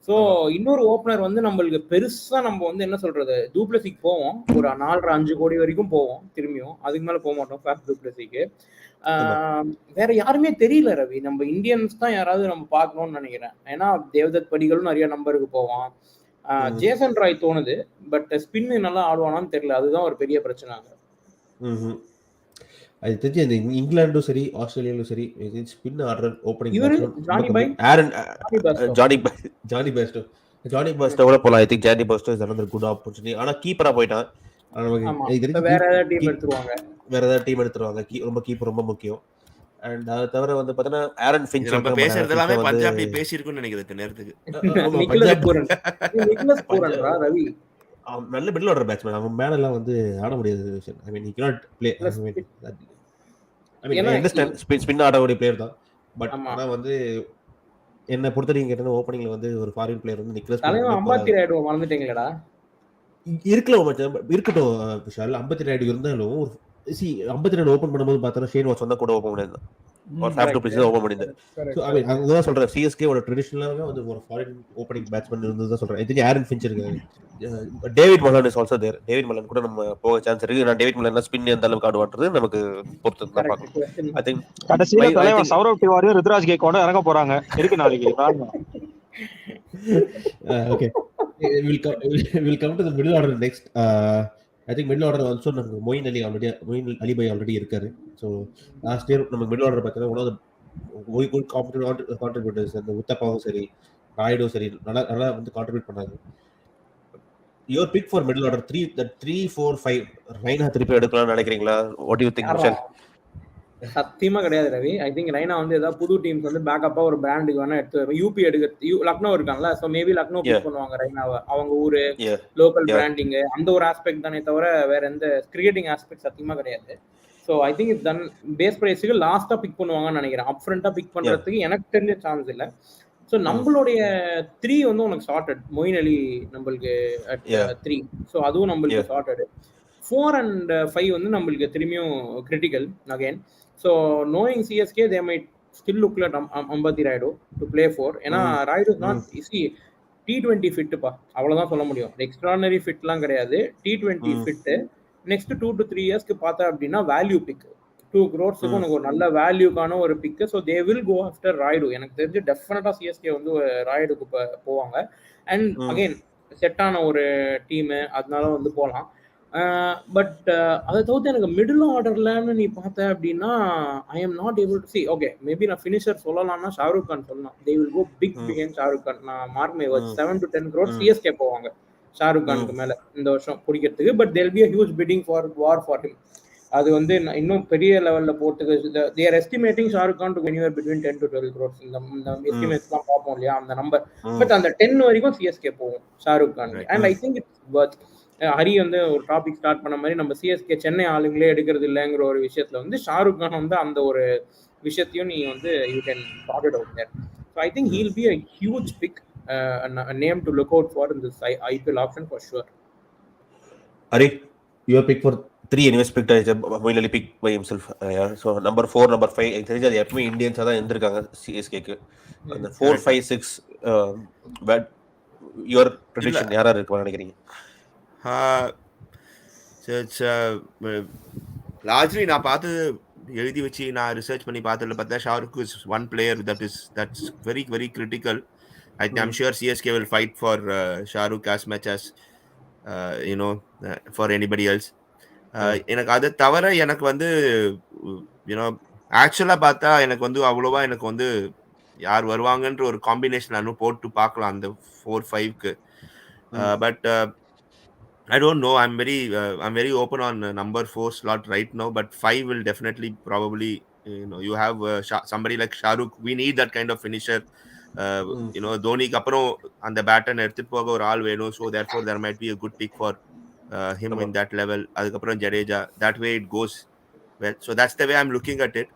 ஸோ இன்னொரு ஓப்பனர் வந்து நம்மளுக்கு பெருசா நம்ம வந்து என்ன சொல்றது, டூப்ளசிக்கு போவோம் ஒரு 4.5 கோடி வரைக்கும் போவோம். திரும்பியும் அதுக்கு மேல போக மாட்டோம் ஃபேஃப் டூப்ளசிக்கு. வேற யாருமே தெரியல ரவி. நம்ம இந்தியன்ஸ் தான் யாராவது நம்ம பார்க்கணும்னு நினைக்கிறேன். ஏன்னா தேவதத் படிகளும் நிறைய நம்பருக்கு போவான். ஜேசன் ராய் தோணுது. பட் ஸ்பின் நல்லா ஆடுவானான்னு தெரியல. அதுதான் ஒரு பெரிய பிரச்சனை. அது தெரிஞ்சு இந்த இங்கிலாண்டும் சரி ஆஸ்திரேலியாலும் சரி ஸ்பின் ஆடுற ஓப்பனிங் ஜானி பாஸ்டோ கூட போலாம். I think Johnny Bairstow is another good opportunity. ஆனா கீப்பரா போயிட்டான். வேற ஏதாவது டீம் எடுத்துருவாங்க. ரொம்ப கீப்பர் ரொம்ப முக்கியம். அண்ட் அது தவிர வந்து பார்த்தீங்கன்னா ஆரன் ஃபின்ச் நம்ம பேசுறது எல்லாமே பஞ்சாபி பேசியிருக்குன்னு நினைக்கிறேன் நேரத்துக்கு. ரவி நல்ல மிடில் ஆர்டர் பேட்ஸ்மேன். அவன் மேலெல்லாம் வந்து ஆட முடியாது. I mean he cannot play. I mean I understand spin ஆடக்கூடிய பிளேயர் தான். பட் ஆனா வந்து என்ன பொறுத்தவரைக்கும் கேட்டா ஓப்பனிங்ல வந்து ஒரு ஃபாரின் பிளேயர் வந்து நிக்லஸ் அம்பத்தி ராய்டு மறந்துட்டீங்களா? இருக்கட்டும் விஷால். அம்பத்தி ராய்டு இருந்தாலும் அம்பத்தி ராய்டு ஓபன் பண்ணும்போது பார்த்தா ஷேன் வாட்சன் தான் கூட ஓபன் பண்ணியிருந்தான். ஒரு ஃபேஃப் டு பிளேஸ் ஓபன் பண்ணியிருந்தாரு. ஸோ ஐ மீன் அதுதான் சொல்றேன். சிஎஸ்கே ஓட ட்ரெடிஷனலாக வந்து ஒரு ஃபாரின் ஓப்பனிங் பேட்ஸ்மேன் இருந்தது தான் சொல்றேன். இதுக்கு ஆரன் ஃபின்ச் இருக்காரு. David Malan is also there. David Malan கூட நம்ம போக சான்ஸ் இருக்கு. நான் டேவிட் மலன் ஸ்பின் எந்த அளவுக்கு ஆடுவான்றது நமக்கு பொறுத்து தான் பார்க்கணும். ஐ திங்க் கடைசில தலைவன் சௌரவ் திவாரியும் ருத்ராஜ் கேக்வாடும் இறங்க போறாங்க. இருக்கு நாளைக்கு. Okay, we'll come to the middle order next. I think middle order also நமக்கு மொயின் அலி பை ஆல்ரெடி இருக்காரு. ஸோ லாஸ்ட் இயர் நமக்கு மிடில் ஆர்டர் பார்த்தீங்கன்னா ஒன் ஆஃப் குட் கான்ட்ரிபியூட்டர்ஸ். அந்த உத்தப்பாவும் சரி ராய்டும் சரி நல்லா வந்து கான்ட்ரிபியூட் பண்ணாங்க. Your pick for middle order 3, 4, 5 Raina திருப்பி எடுக்கலாம்னு நினைக்கிறீங்களா? What do you think Vishal? சத்தியமா கிடையாது ரவி. ஐ திங்க் ரைனா வந்து ஏதாவது புது டீம்ஸ் வந்து பேக்கப்பா ஒரு பிராண்டுக்கு வேணா எடுத்து யூபி லக்னோ இருக்காங்கல்ல. ஸோ மேபி லக்னோ பிக் பண்ணுவாங்க ரைனாவை. அவங்க ஊரு லோக்கல் பிராண்டிங் அந்த ஒரு ஆஸ்பெக்ட் தானே தவிர வேற எந்த கிரிக்கெட்டிங் ஆஸ்பெக்ட் சத்தியமா கிடையாது. So so I think it's done. Base ப்ரைஸுக்கு லாஸ்ட்டாக பிக் பண்ணுவாங்கன்னு நினைக்கிறேன். அப் ஃப்ரண்ட்டாக பிக் பண்ணுறதுக்கு எனக்கு தெரிஞ்ச சான்ஸ் இல்லை. ஸோ நம்மளுடைய 3 வந்து உனக்கு சார்ட்டட். மொயின் அலி நம்மளுக்கு அட் 3. ஸோ அதுவும் நம்மளுக்கு சார்ட்டடு. 4 and 5 வந்து நம்மளுக்கு திரும்பியும் critical again. So knowing CSK they might still look at அம்பத்தி ராய்டு டு பிளே 4. ஏன்னா Rayudu is not easy. T20 ஃபிட்டுப்பா, அவ்வளோதான் சொல்ல முடியும். எக்ஸ்ட்ரானரி ஃபிட்லாம் கிடையாது. T20 fit. நெக்ஸ்ட் 2 to 3 இயர்ஸ்க்கு பார்த்தா அப்படின்னா வேல்யூ பிக் 2 crores உனக்கு ஒரு நல்ல வேல்யூக்கான ஒரு pick. So they will go after Rayudu. எனக்கு தெரிஞ்சு டெஃபினட்டா சிஎஸ்கே வந்து ராய்டுக்கு போவாங்க. அண்ட் அகைன் செட்டான ஒரு டீமு, அதனால வந்து போகலாம். பட் அதை தவிர்த்து எனக்கு மிடில் ஆர்டர்லன்னு நீ பார்த்த அப்படின்னா I am not able to see. Okay, maybe நான் ஃபினிஷர் சொல்லலாம்னா ஷாருக் கான் சொல்லலாம். தே வில் கோ பிக் பிகேன் ஷாருக் கான். நான் mark my words 7 to 10 crores CSK போவாங்க ஷாருக் கானுக்கு மேல இந்த வருஷம் பிடிக்கிறதுக்கு. But there be a huge bidding for war for him. அது வந்து இன்னும் பெரிய லெவல்ல போட்டுக்கு they are estimating Shahrukh Khan to anywhere between 10 to 12 crores. இந்த எஸ்டிமேட்ஸ் தான் பார்ப்போம் இல்லையா அந்த நம்பர். பட் அந்த 10 வரைக்கும் சிஎஸ்கே போகும் Shahrukh Khan. And I think it's worth. Hari வந்து ஒரு டாபிக் ஸ்டார்ட் பண்ண மாதிரி நம்ம சிஎஸ்கே சென்னை ஆளுங்களே எடுக்கிறது இல்லைங்கிற ஒரு விஷயத்துல வந்து ஷாருக் கான் வந்து அந்த ஒரு விஷயத்தையும் நீ வந்து you can sort it out there. So I think he'll be a huge pick, a name to look out for in this IPL option for sure. Ari, your pick for 3 anyways picked Moinali pick by himself. So number 4, number 5 எனக்கு தெரிஞ்சது எப்பவுமே இந்தியன்ஸா தான் இருந்திருக்காங்க சிஎஸ்கேக்கு. அந்த 4, 5, 6 but your prediction யாரா இருக்குன்னு நினைக்கிறீங்க? லார்ஜ்லி நான் பார்த்து எழுதி வச்சு நான் ரிசர்ச் பண்ணி பார்த்தா Shahrukh is one player that's very very critical. I'm sure CSK will fight for Shahrukh as much as for anybody else. எனக்கு அது தவிர எனக்கு வந்து ஆக்சுவலா பார்த்தா எனக்கு வந்து அவ்வளோவா எனக்கு வந்து யார் வருவாங்கன்ற ஒரு காம்பினேஷன் நான் போட்டு பார்க்கலாம் அந்த 4-5க்கு. But I don't know. I'm very open on number 4 slot right now, but 5 will definitely probably you have somebody like Shahrukh. We need that kind of finisher. தோனிக்கு அப்புறம் அந்த பேட்டர்ன் எடுத்துட்டு போக ஒரு ஆள் வேணும். So therefore there might be a good pick for him in that level. அதுக்கப்புறம் Jadeja, that way it goes well. So that's the way I'm looking at it.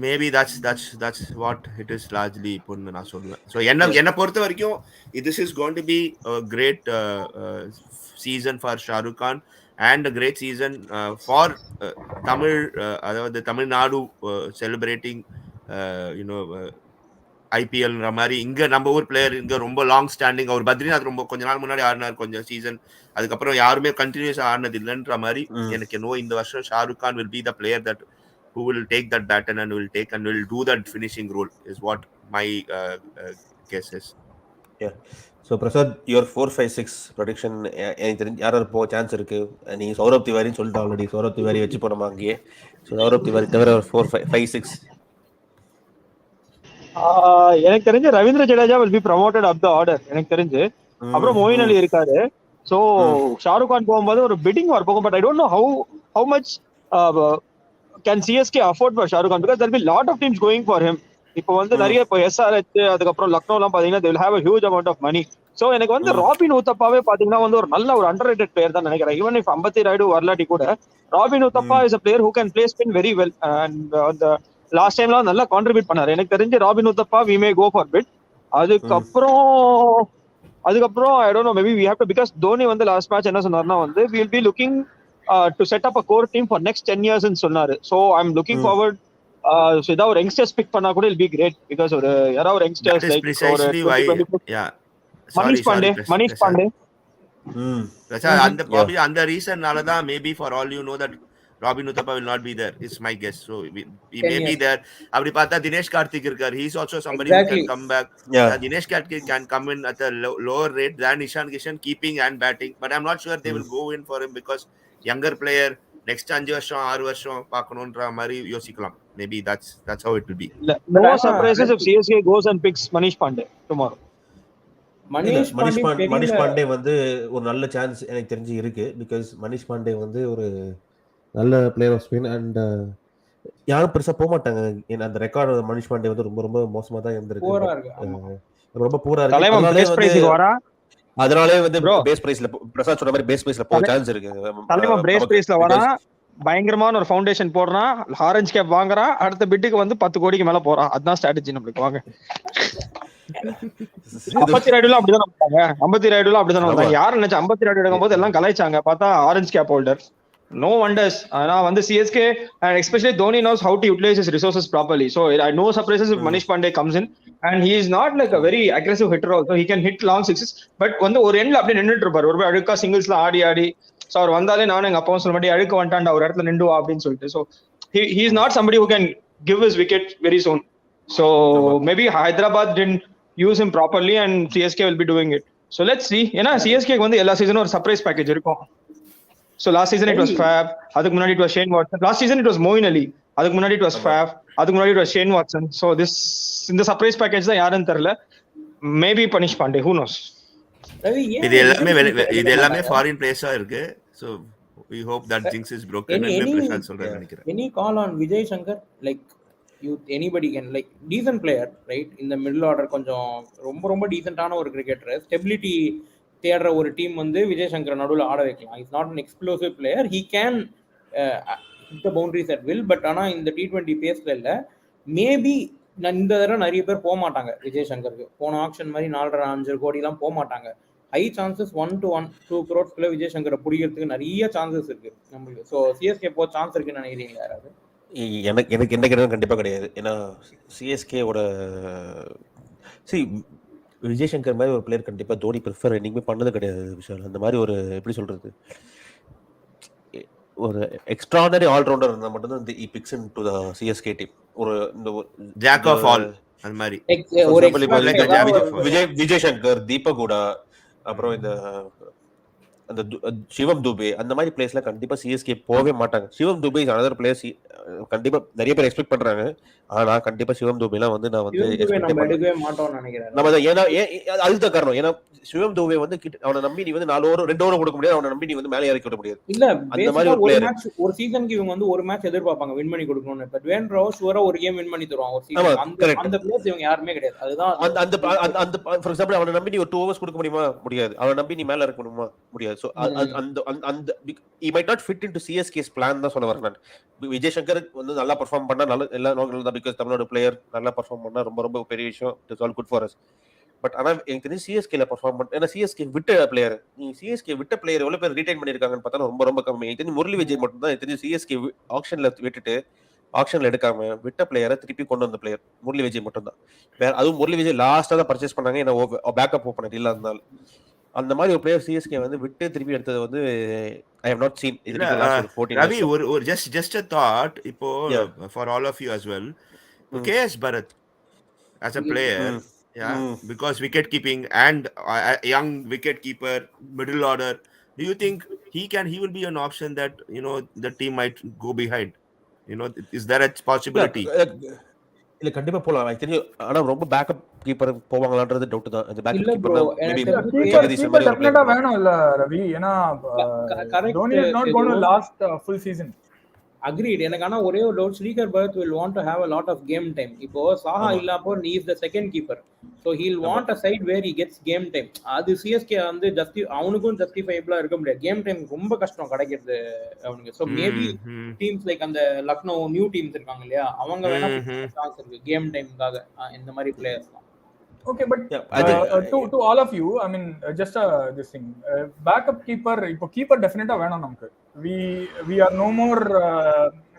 Maybe that's what it is largely இப்போன்னு நான் சொல்லுவேன். ஸோ என்னை பொறுத்த வரைக்கும் this is going to be a great season for Shahrukh Khan and a great season for Tamil, அதாவது தமிழ்நாடு celebrating IPL மாதிரி. இங்க நம்ம ஊர் பிளேயர் இங்க ரொம்ப லாங் ஸ்டாண்டிங். அவர் பத்ரிநாத் ரொம்ப கொஞ்ச நாள் முன்னாடி ஆடினார் கொஞ்சம் சீசன். அதுக்கப்புறம் யாருமே கண்டினியூஸ் ஆடினது இல்லைன்ற மாதிரி எனக்கு இந்த வருஷம் Shahrukh Khan will be the player that who will take that baton and will do that finishing role is what my guess is. Yeah. So Prasad, your 4, 5, 6 prediction எனக்கு தெரிஞ்சு யாராவது போக சான்ஸ் இருக்கு. நீங்க சௌரப் திவாரின்னு சொல்லிட்டு ஆல்ரெடி சௌரப் திவாரி வச்சு போனோமா அங்கேயே. ஸோ சௌரப் திவாரி தவிர 4, 5, 6 எனக்கு தெரிஞ்சு Ravindra Jadeja will be promoted up the order எனக்கு தெரிஞ்சு. அப்புறம் மொயின் அலி இருக்காரு. ஸோ ஷாருக் கான் போகும்போது ஒரு பிட்டிங் வார் போகும். But I don't know how much can CSK afford for Shahrukh Khan because there will be lot of teams going for him. இப்போ வந்து நிறைய இப்போ SRH அதுக்கப்புறம் லக்னோ எல்லாம் பாத்தீங்கன்னா they will have a huge amount of money. So எனக்கு வந்து ராபின் உத்தப்பாவே பாத்தீங்கன்னா வந்து ஒரு நல்ல ஒரு அண்டர் ரேட்டட் பிளேயர் தான் நினைக்கிறேன். ஈவன் இஃப் அம்பத்தி ராய்டு வரலாட்டி கூட robin Uthappa is a player who can play spin very well and அந்த லாஸ்ட் டைம்லாம் நல்லா கான்ட்ரிபியூட் பண்ணாரு. எனக்கு தெரிஞ்சு robin Uthappa we may go for bit. அதுக்கப்புறம் I don't know, maybe we have to because Dhoni வந்து லாஸ்ட் மேட்ச் என்ன சொன்னார்னா வந்து we will be looking to set up a core team for next 10 years ன்னு சொன்னாரு. So I'm looking forward. So இதா ஒரு யங்ஸ்டர்ஸ் பிக் பண்ணா கூட will be great because ஒரு யாரா ஒரு யங்ஸ்டர்ஸ் லைக் மனிஷ் பாண்டே அந்த ரீசன்னால தான் maybe for all you know that Robin Uthappa will not be there is my guess. So he may be there. அப்படி பார்த்தா தினேஷ் கார்த்திக் இருக்கார். He is also somebody who can come back. Dinesh Karthik can come in at a lower rate than Ishan Kishan keeping and batting, but I'm not sure they will go in for him because younger player next 5 வருஷம் 6 வருஷம் பார்க்கணும்ன்ற மாதிரி யோசிக்கலாம். Maybe that's how it will be. No surprises if CSK goes and picks Manish Pandey tomorrow. Manish Pandey வந்து ஒரு நல்ல சான்ஸ் எனக்கு தெரிஞ்சு இருக்கு. பிகாஸ் மனிஷ் பாண்டே வந்து ஒரு நல்ல பிளேயர் ஆஃப் ஸ்பின் அண்ட் யாரும் பெருசா போக மாட்டாங்க. ஏன்னா அந்த ரெக்கார்டு மனிஷ் பாண்டே வந்து ரொம்ப ரொம்ப மோசமா தான் இருந்திருக்கு. ரொம்ப பூரா இருக்கு. அதனாலே வந்து பேஸ் பிரைஸ்ல பிரசாத் சொன்ன மாதிரி பேஸ் பிரைஸ்ல போக சான்ஸ் இருக்கு. தலைவன் பேஸ் பிரைஸ்ல வரா பயங்கரமான ஒரு ஃபவுண்டேஷன் போடுறான், ஆரஞ்சு கேப் வாங்குறான், அடுத்த பிட்டுக்கு வந்து 10 கோடிக்கு மேல போறான். அதுதான் ஸ்ட்ராட்டஜி நம்மளுக்கு. வாங்க. அம்பத்தி ராய்டுலாம் அப்படிதான் வந்தாங்க. அம்பத்தி ராய்டுலாம் அப்படிதான் வந்தாங்க. யாரும் நினைச்சா அம்பத்தி ராய்டு எடுக்கும் போது எல்லாம் கலாய்ச்சாங்க. பார்த்தா orange cap holder. No wonders. ஆனா வந்து CSK and especially Dhoni knows how to utilize his resources properly. So no surprises if Manish Pandey comes in, and he is not like a very aggressive hitter also. He can hit long sixes, but வந்து ஒரு எண்ட்ல அப்படியே நின்னுட்டு இருப்பாரு. ஒரு அழுக்கா சிங்கிள்ஸ்ல ஆடி சோ அவர் வந்தாலே நானும் எங்க அப்பாவும் சொல்ல மாட்டேன், அழுக்க வந்துட்டான்டா ஒரு இடத்துல நின்றுவா அப்படின்னு சொல்லிட்டு. So he is not somebody who can give his wicket very soon. So maybe Hyderabad didn't use him properly and CSK will be doing it. So let's see. ஏன்னா CSK வந்து எல்லா சீசனும் ஒரு சர்ப்ரைஸ் பேக்கேஜ் இருக்கும். So last season it was Fab, அதுக்கு முன்னாடி it was Shane Watson. Last season it was Moeen Ali, அதுக்கு முன்னாடி it was Fab, அதுக்கு முன்னாடி it was Shane Watson. So this இந்த சர்ப்ரைஸ் பேக்கேஜ் தான் யாருன்னு தெரியல. Maybe Manish Pandey, who knows. இது எல்லாமே ஃபாரின் பிளேயர்ஸா இருக்கு. So we hope that jinx is broken. and Prasad சொல்றேன்னு நினைக்கிறேன். Any call on Vijay Shankar, like anybody can, like decent player, right, in the middle order, கொஞ்சம் ரொம்ப டீசென்ட்டான ஒரு கிரிக்கெட்டர், ஸ்டெபிலிட்டி தேடுற ஒரு டீம் வந்து விஜய் சங்கர் நடுவில் ஆட வைக்கலாம். Is not an explosive player, he can hit the boundaries at will. But ஆனால் இந்த T20 பேஸ்ல இல்லை. மேபி இந்த தடவை நிறைய பேர் போக மாட்டாங்க விஜய் சங்கருக்கு. போன ஆக்ஷன் மாதிரி 4.5 கோடிலாம் போக மாட்டாங்க. High chances 1 to 2 crores Vijay சங்கரை பிடிக்கிறதுக்கு நிறைய சான்சஸ் இருக்கு நம்மளுக்கு. ஸோ சிஎஸ்கே போக சான்ஸ் இருக்குன்னு நினைக்கிறீங்களா யாராவது? எனக்கு என்ன கிடையாது, கண்டிப்பாக கிடையாது. ஏன்னா சிஎஸ்கேவோட விஜய் சங்கர் மாதிரி ஒரு பிளேயர் கண்டிப்பாக தோனி ப்ரிஃபர் என்னைக்குமே பண்ணது கிடையாது விஷால். அந்த மாதிரி ஒரு எப்படி சொல்றது, ஒரு எக்ஸ்ட்ராடனரி ஆல்ரவுண்டர் இருந்தால் மட்டும்தான் இந்த picks in to the CSK team. ஒரு இந்த ஜாக் ஆஃப் ஆல் அந்த மாதிரி விஜய் சங்கர், தீபக் ஹூடா, அப்புறம் இந்த அந்த சிவம் துபே, அந்த மாதிரி பிளேஸ்ல கண்டிப்பா சிஎஸ்கே போகவே மாட்டாங்க. சிவம் துபே இஸ் அனதர் பிளேஸ் கண்டிப்பா நிறைய பேர் எக்ஸ்பெக்ட் பண்றாங்க. ஆனா கண்டிப்பா சிவம் துபேலாம் வந்து நான் வந்து எடுக்கவே மாட்டோம்னு நினைக்கிறேன். நம்ம ஏன்னா அதுதான் காரணம். ஏன்னா சிவம் துபே வந்து அவனை நம்பி நீ வந்து 4 ஓவர் 2 ஓவர் கொடுக்க முடியாது, அவனை நம்பி நீ வந்து மேலே இறக்கி விட முடியாது. இல்ல அந்த மாதிரி ஒரு பிளேயர் ஒரு சீசனுக்கு இவங்க வந்து ஒரு மேட்ச் எதிர்பார்ப்பாங்க வின் பண்ணி கொடுக்கணும்னு. பட் டுவேன் ரோஸ் ஒரு கேம் வின் பண்ணி தருவான் ஒரு சீசன். அந்த பிளேயர்ஸ் இவங்க யாருமே கிடையாது. அதுதான் அந்த ஃபார் எக்ஸாம்பிள் அவனை நம்பி நீ ஒரு 2 ஓவர்ஸ் கொடுக்க முடியுமா? முடியாது. அவனை நம்பி நீ மேலே இறக்க முடியுமா? முடியாது. ஸோ அந்த he might not fit into CSK's plan தான் சொல்ல வரேன் நான். விஜய் சங்கர் வந்து நல்லா பெர்ஃபார்ம் பண்ணா நல்ல எல்லா நோக்கங்களும் தான். பிகாஸ் தமிழ்நாடு பிளேயர் நல்லா பெர்ஃபார்ம் பண்ணா ரொம்ப பெரிய விஷயம். It's all good for us. But ஆனா எனக்கு தெரிஞ்சு சிஎஸ்கேல பெர்ஃபார்ம் பண்ண, ஏன்னா சிஎஸ்கே விட்ட பிளேயர், நீ சிஎஸ்கே விட்ட பிளேயர் எவ்வளவு பேர் ரீடைன் பண்ணிருக்காங்கன்னு பார்த்தா ரொம்ப கம்மி. எனக்கு தெரிஞ்சு முரளி விஜய் மட்டும் தான். எனக்கு தெரிஞ்சு சிஎஸ்கே ஆக்ஷன்ல விட்டுட்டு ஆக்ஷன்ல எடுக்காம விட்ட பிளேயரை திருப்பி கொண்டு வந்த பிளேயர் முரளி விஜய் மட்டும் தான். வேற அதுவும் முரளி விஜய் லாஸ்டா தான் பர்ச்சேஸ் பண்ணாங்க. ஏன்னா பேக்கப் ஓப்பனர் இல்ல, அதனால அந்த மாதிரி ஒரு பிளேயர் சிஎஸ்கே வந்து விட்டு திருப்பி எடுத்தது வந்து I have not seen. Ravi, ஒரு just a thought இப்போ for all of you as well. KS Bharat as a player, because wicket keeping and a young wicket keeper, middle order, do you think he will be an option that the team might go behind? Is there a possibility? இல்ல கண்டிப்பா போலாம் எனக்கு தெரியும். ஆனா ரொம்ப பேக்கப் கீப்பர் போவாங்களான்றது டவுட் தான். அந்த பேக்கப் கீப்பர் மேபி கீப்பர் டெஃபினட்டா வேணும் இல்ல ரவி? ஏனா Dhoni is not going to last full season. Agreed. எனக்கு ஆனா ஒரே ஒரு doubt, Srikar Bharat will want to have a lot of game time. இப்போ Saha இல்லாப்போ he is the second keeper, so he'll want a side where he gets game time. அது சிஎஸ்கே வந்து அவனுக்கும் ஜஸ்டிஃபைபிளா இருக்க முடியாது. கேம் டைம் ரொம்ப கஷ்டம் கிடைக்கிறது அவனுக்கு. so maybe teams like அந்த லக்னோ நியூ டீம்ஸ் இருக்காங்க இல்லையா, அவங்க வேணா சான்ஸ் இருக்கு கேம் டைம்காக இந்த மாதிரி பிளேயர்ஸ்லாம். Okay, but to all of you, I mean, just this thing, backup keeper, ipo keeper definitely வேணும் நமக்கு. We are no more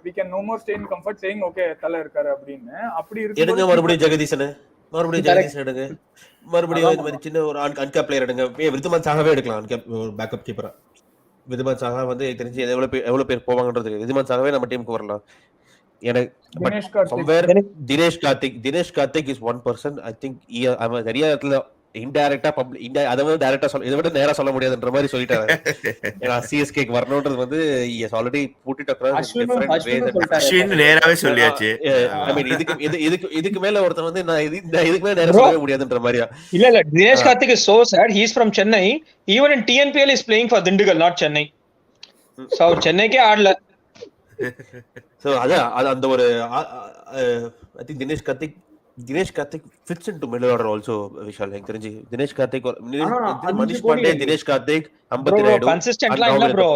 we can no more stay in comfort saying okay தல இருக்காரு அப்படினு. அப்படி இருக்கு எடுங்க மறுபடியும் ஜெகதீசன் எடுங்க, மறுபடியும் இந்த மாதிரி சின்ன ஒரு அன்கேப் பிளேயர் எடுங்க. விருதுமான் சாகாவே எடுக்கலாம் அன்கேப் பேக்கப் கீப்பரா. விருதுமான் சாகா வந்து தெரிஞ்சு எவ்வளவு பேர் போவாங்கன்றது. விருதுமான் சாகாவே நம்ம டீமுக்கு வரலாம். Dinesh Karthik is one person. I think நிறைய இடத்துல இன்டைரக்டா அதை வந்து டைரக்டா இதை விட நேரா சொல்ல முடியாதுன்ற மாதிரி சொல்லிட்டாங்க. ஏன்னா சிஎஸ்கேக்கு வரணும்ன்றது வந்து ஆல்ரெடி பூட்டிட்டு அஸ்வின் நேராவே சொல்லியாச்சு. ஐ மீன் இதுக்கு மேல ஒருத்தர் வந்து நான் இதுக்கு மேல நேரா சொல்லவே முடியாதுன்ற மாதிரியா. இல்ல Dinesh Karthik is so sad. He is from Chennai. Even in TNPL is playing for Dindigul, not Chennai. So சென்னைக்கே ஆடல. So அந்த ஒரு I think Dinesh Karthik fits into middle order also. Vishal, எனக்கு தெரிஞ்சு Dinesh Karthik Manish Pandey, Dinesh Karthik, அம்பத்தி ராயுடு கன்சிஸ்டன்ட்லாம் இல்ல bro.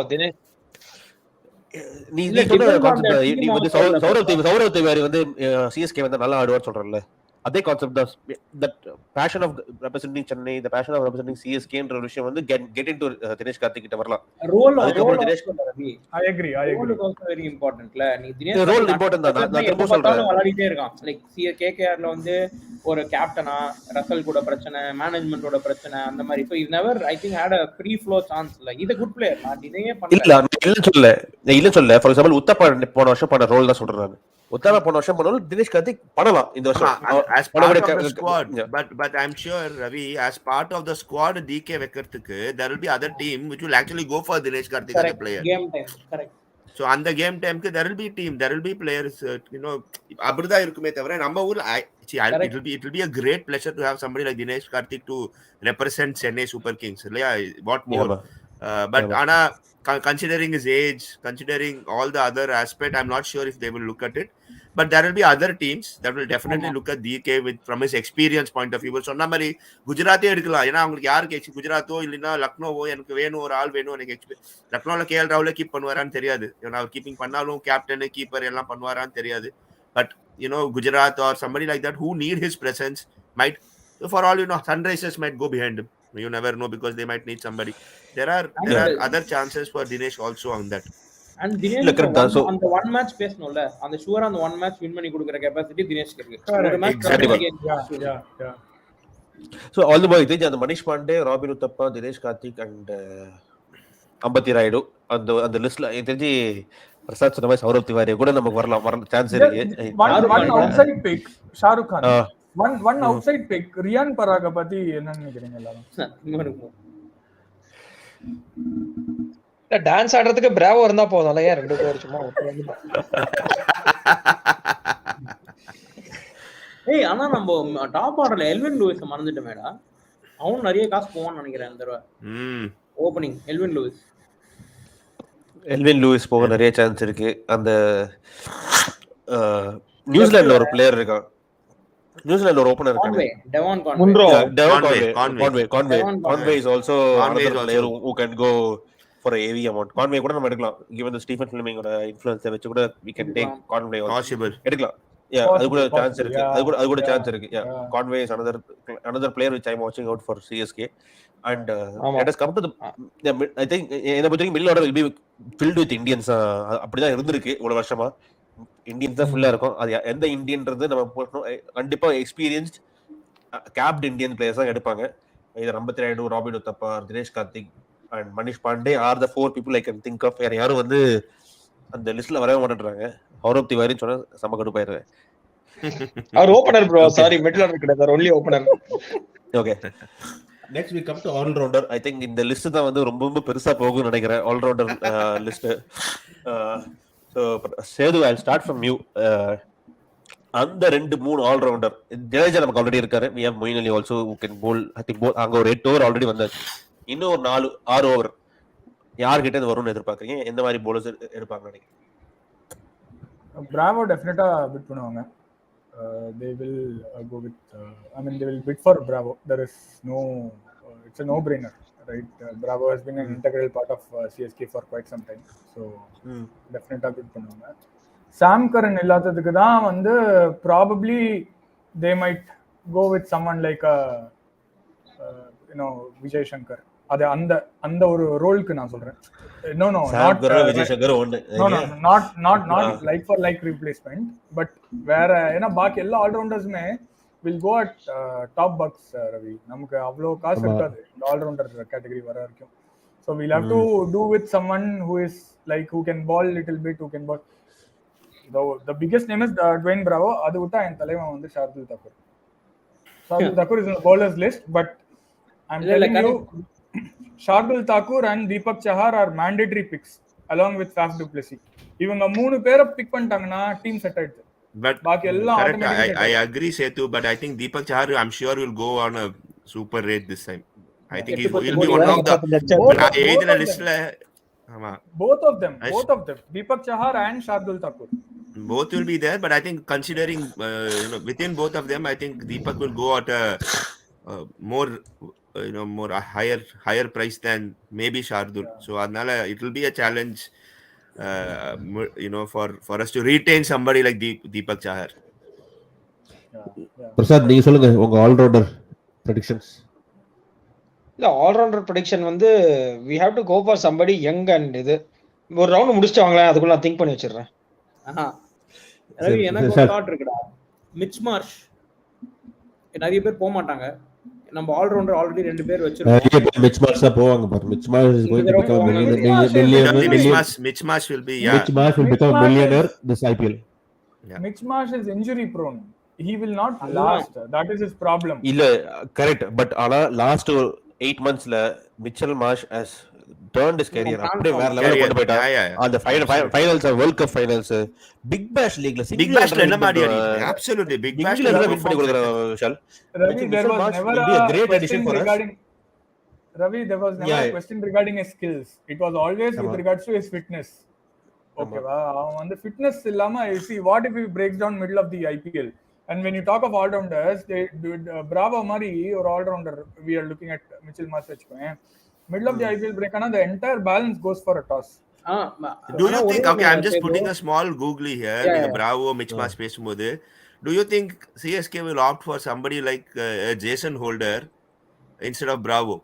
நீ இல்ல நீ சொன்ன depends on the concept, team நீ வந்து also இல்ல சௌரவ் திவாரி வந்து சிஎஸ்கே வந்து நல்லா ஆடுவார் சொல்றல, அதே கான்செப்ட் தான். That passion of representing Chennai, the passion of representing சிஎஸ்கேன்ற விஷயம் வந்து கெட் இன்டு தினேஷ் கார்த்திக் கிட்ட வரலாம். ரோல் அதுக்கப்புறம் Dinesh Ravi I agree role is also very இம்பார்ட்டன்ட்ல. நீ தினேஷ் ரோல் கார்த்திக் இம்பார்ட்டன்ட் தான். நான் எப்ப திரும்ப சொல்றேன். பார்த்தாலும் விளையாடிட்டே இருக்கான். லைக் கேகேஆர்ல வந்து ஒரு கேப்டனா ரசல் கூட பிரச்சனை, மேனேஜ்மெண்டோட பிரச்சனை, அந்த மாதிரி. ஸோ இது never I think had a free flow chance. இல்ல இது குட் பிளேயர், நான் இதையே இல்ல பண்ணல. இல்ல சொல்ல. ஃபார் எக்ஸாம்பிள் உத்தப்பா போன வருஷம் பண்ண ரோல் தான் சொல்றேன் நான். உத்தப்பா போன வருஷம் பண்ண தினேஷ் கார்த்திக் பண்ணலாம் இந்த வருஷம். as part of the squad, but I'm sure Ravi, as part of the squad DK வைக்கிறதுக்கு there will be other team which will actually go for Dinesh Karthik as a player. Game time, correct. So on the game time there will be team, there will be players, அப்படிதான் இருக்குமே தவிர நம்ம ஊர்ல it will be a great pleasure to have somebody like Dinesh Karthik to represent Chennai Super Kings. இல்லையா? What more? But ஆனா considering his age, considering all the other aspect, I'm not sure if they will look at it. But there will be other teams that will definitely look at DK from his experience point of view. சொன்ன மாதிரி குஜராத்தே எடுக்கலாம். ஏன்னா அவங்களுக்கு யாருக்கு குஜராத்தோ இல்லைன்னா லக்னோவோ எனக்கு வேணும், ஒரு ஆள் வேணும், எனக்கு லக்னோல கேஎல் ராகுலே கீப் பண்ணுவாரான்னு தெரியாது. அவர் கீப்பிங் பண்ணாலும் கேப்டன் கீப்பர் எல்லாம் பண்ணுவாரான்னு தெரியாது. But Gujarat or somebody like that who need his presence might, for all Sunrisers might go behind him. You never know, because they might need somebody. There are other chances for Dinesh also on that. And Dinesh அந்த one match பேசணும்ல, அந்த ஷூரா அந்த one match வின் பண்ணி கொடுக்கிற கெபாசிட்டி தினேஷ்க்கு இருக்கு. ஒரு match So all the boys, the Manish Pandey, Robin Uthappa, Dinesh Karthik and Ambati Rayudu அந்த லிஸ்ட்ல தெரிஞ்சு பிரசாத் சொன்ன மாதிரி சௌரவ் திவாரி கூட நமக்கு வரலாம் சான்ஸ் இருக்கு. One outside pick Shahrukh Khan, one outside pick Riyan Parag பத்தி என்ன நினைக்கிறீங்க எல்லாரும்? டான்ஸ் ஆடுறதுக்கு பிராவோ இருந்தா போதும்ல, ஏன் ரெண்டு பேர் சும்மா ஆனா நம்ம டாப் ஆர்டர்ல எல்வின் லூயிஸ் மறந்துட்டோமேடா. அவன் நிறைய காசு போவான்னு நினைக்கிறேன் இந்த தடவை ஓபனிங். எல்வின் லூயிஸ் போக நிறைய சான்ஸ் இருக்கு. அந்த நியூசிலாந்துல ஒரு பிளேயர் இருக்கான், நியூசிலாந்து ஒரு ஓபனர் இருக்காங்க, Devon Conway is also another player who can go for a heavy amount. Conway கூட நம்ம எடுக்கலாம், given the ஸ்டீஃபன் ஃபிலிமிங்கோட இன்ஃப்ளூயன்ஸ் வச்சு கூட we can take Conway possible எடுக்கலாம். அது கூட சான்ஸ் இருக்கு, அது கூட சான்ஸ் இருக்கு. Conway is another player which I'm watching out for CSK. And let us come to the I think என்ன பொறுத்தவரைக்கும் middle order will be filled with Indians. அப்படிதான் இருந்திருக்கு இவ்வளவு வருஷமா. இந்தியன்ஸ் தான் ஃபுல்லா இருக்கும். அது எந்த இந்தியன்றது நம்ம கண்டிப்பா எக்ஸ்பீரியன்ஸ்ட் கேப்ட் இந்தியன் பிளேயர்ஸ் தான் எடுப்பாங்க. இது அம்பத்தி Rayudu, robin Uthappa, Dinesh Karthik and Manish Pandey R the 4 people I can think of. வேற யாரும் வந்து அந்த லிஸ்ட்ல வரவே மாட்டேன்றாங்க. சௌரவ் திவாரின்னு சொன்னா செம கடுப்பாயிருவேன். அவர் opener bro, sorry middle order கிடையாது, only opener. Okay, next we come to all rounder. I think இந்த லிஸ்ட் தான் வந்து ரொம்ப ரொம்ப பெருசா போகும்னு நினைக்கிறேன், all rounder list. So Sedu, I'll start from you. அந்த 2-3 ஆல் ரவுண்டர் ஜடேஜா நமக்கு ஆல்ரெடி இருக்காரு. we have Moeen Ali also who can bowl. I think அங்க ஒரு 8 ஓவர் ஆல்ரெடி வந்தாச்சு. இன்னும் ஒரு 4-6 ஓவர் யார்கிட்ட இது வரும்னு எதிர்பார்க்கறீங்க? எந்த மாதிரி bowlers எடுப்பாங்கன்னு நினைக்கிறீங்க? Bravo டெஃபினட்டா பிட் பண்ணுவாங்க. They will go with I mean they will bid for Bravo. There is no it's a no brainer, right? Bravo has been an integral part of CSK for quite some time, so definitely bid பண்ணுவாங்க. Sam Curran இல்லாததுக்கு தான் வந்து probably they might go with someone like Vijay Shankar. அது அந்த ஒரு ரோலுக்கு நான் சொல்றேன். No, not Vijay Shankar only. not like for like replacement, but வேற ஏன்னா பாக்கி எல்லா ஆல்ரவுண்டர்ஸுமே will go at top bucks. Ravi, நமக்கு அவ்வளோ காசு இருக்காது இந்த ஆல்ரவுண்டர் கேட்டகரி வர வரைக்கும். So we'll have to do with someone who is like who can ball little bit, who can ball. The biggest name is Dwayne Bravo. அது விட்டா என் தலைவன் வந்து Shardul Thakur. Shardul Thakur is on the bowlers list, but I'm telling you Shardul Thakur and Deepak Chahar are mandatory picks along with Faf du Plessis. இவங்க 3 பேரை பிக் பண்ணிட்டாங்கன்னா டீம் செட் ஆயிடுது. But I agree Setu, but I think Deepak Chahar I'm sure will go on a super rate this time. I think he will be one of the list. Both of them Deepak Chahar and Shardul Thakur, both will be there, but I think considering within both of them, I think Deepak will go at a more more higher price than maybe Shardul. So adnala it will be a challenge for us to retain somebody like Deepak Chahar. Prasad நீங்க சொல்லுங்க உங்க ஆல்ரவுண்டர் ப்ரெடிக்ஷன்ஸ். இல்ல ஆல்ரவுண்டர் ப்ரெடிக்ஷன் வந்து we have to go for somebody young and இது ஒரு ரவுண்ட் முடிச்சிட்டு வாங்களேன், அதுக்குள்ள நான் திங்க் பண்ணி வச்சிடுறேன். ரவி எனக்கு ஒரு தாட் இருக்குடா. மிச் மார்ஷ் நிறைய பேர் போக மாட்டாங்க. நம்ம ஆல்ரவுண்டர் ஆல்ரெடி 2 பேர் வச்சிருக்கோம். மிச் மார்ஷ் போவாங்க பாரு. மிச் Marsh is going to become a millionaire. Mitch Marsh will be Mitch Marsh will become a millionaire this IPL. Mitch Marsh is injury prone. He will not last. That is his problem. இல்ல கரெக்ட். பட் ஆனா லாஸ்ட் 8 monthsல Mitchell Marsh has turned his career அப்படியே வேற லெவல்ல கொண்டு போயிட்டான். அந்த finals world cup finals big bash லீக்ல பிக் பேஷ்ல என்ன மாதிரி ஆடி absolutely big bashல வின் பண்ணி கொடுக்கறாங்க Vishal. Ravi, there was never a great addition regarding Ravi, there was never a question regarding his skills. It was always with regards to his fitness. Okay va, அவன் வந்து fitness இல்லாம see what if he breaks down middle of the IPL. And when you talk of all rounders, Bravo Mari or all rounder we are looking at Mitchell Marsh vechukone middle of the IPL break ana the entire balance goes for a toss. Do you think, okay, I'm just putting a small googly here, the Bravo Mitch Marsh pesumbodu, do you think CSK will opt for somebody like Jason Holder instead of Bravo?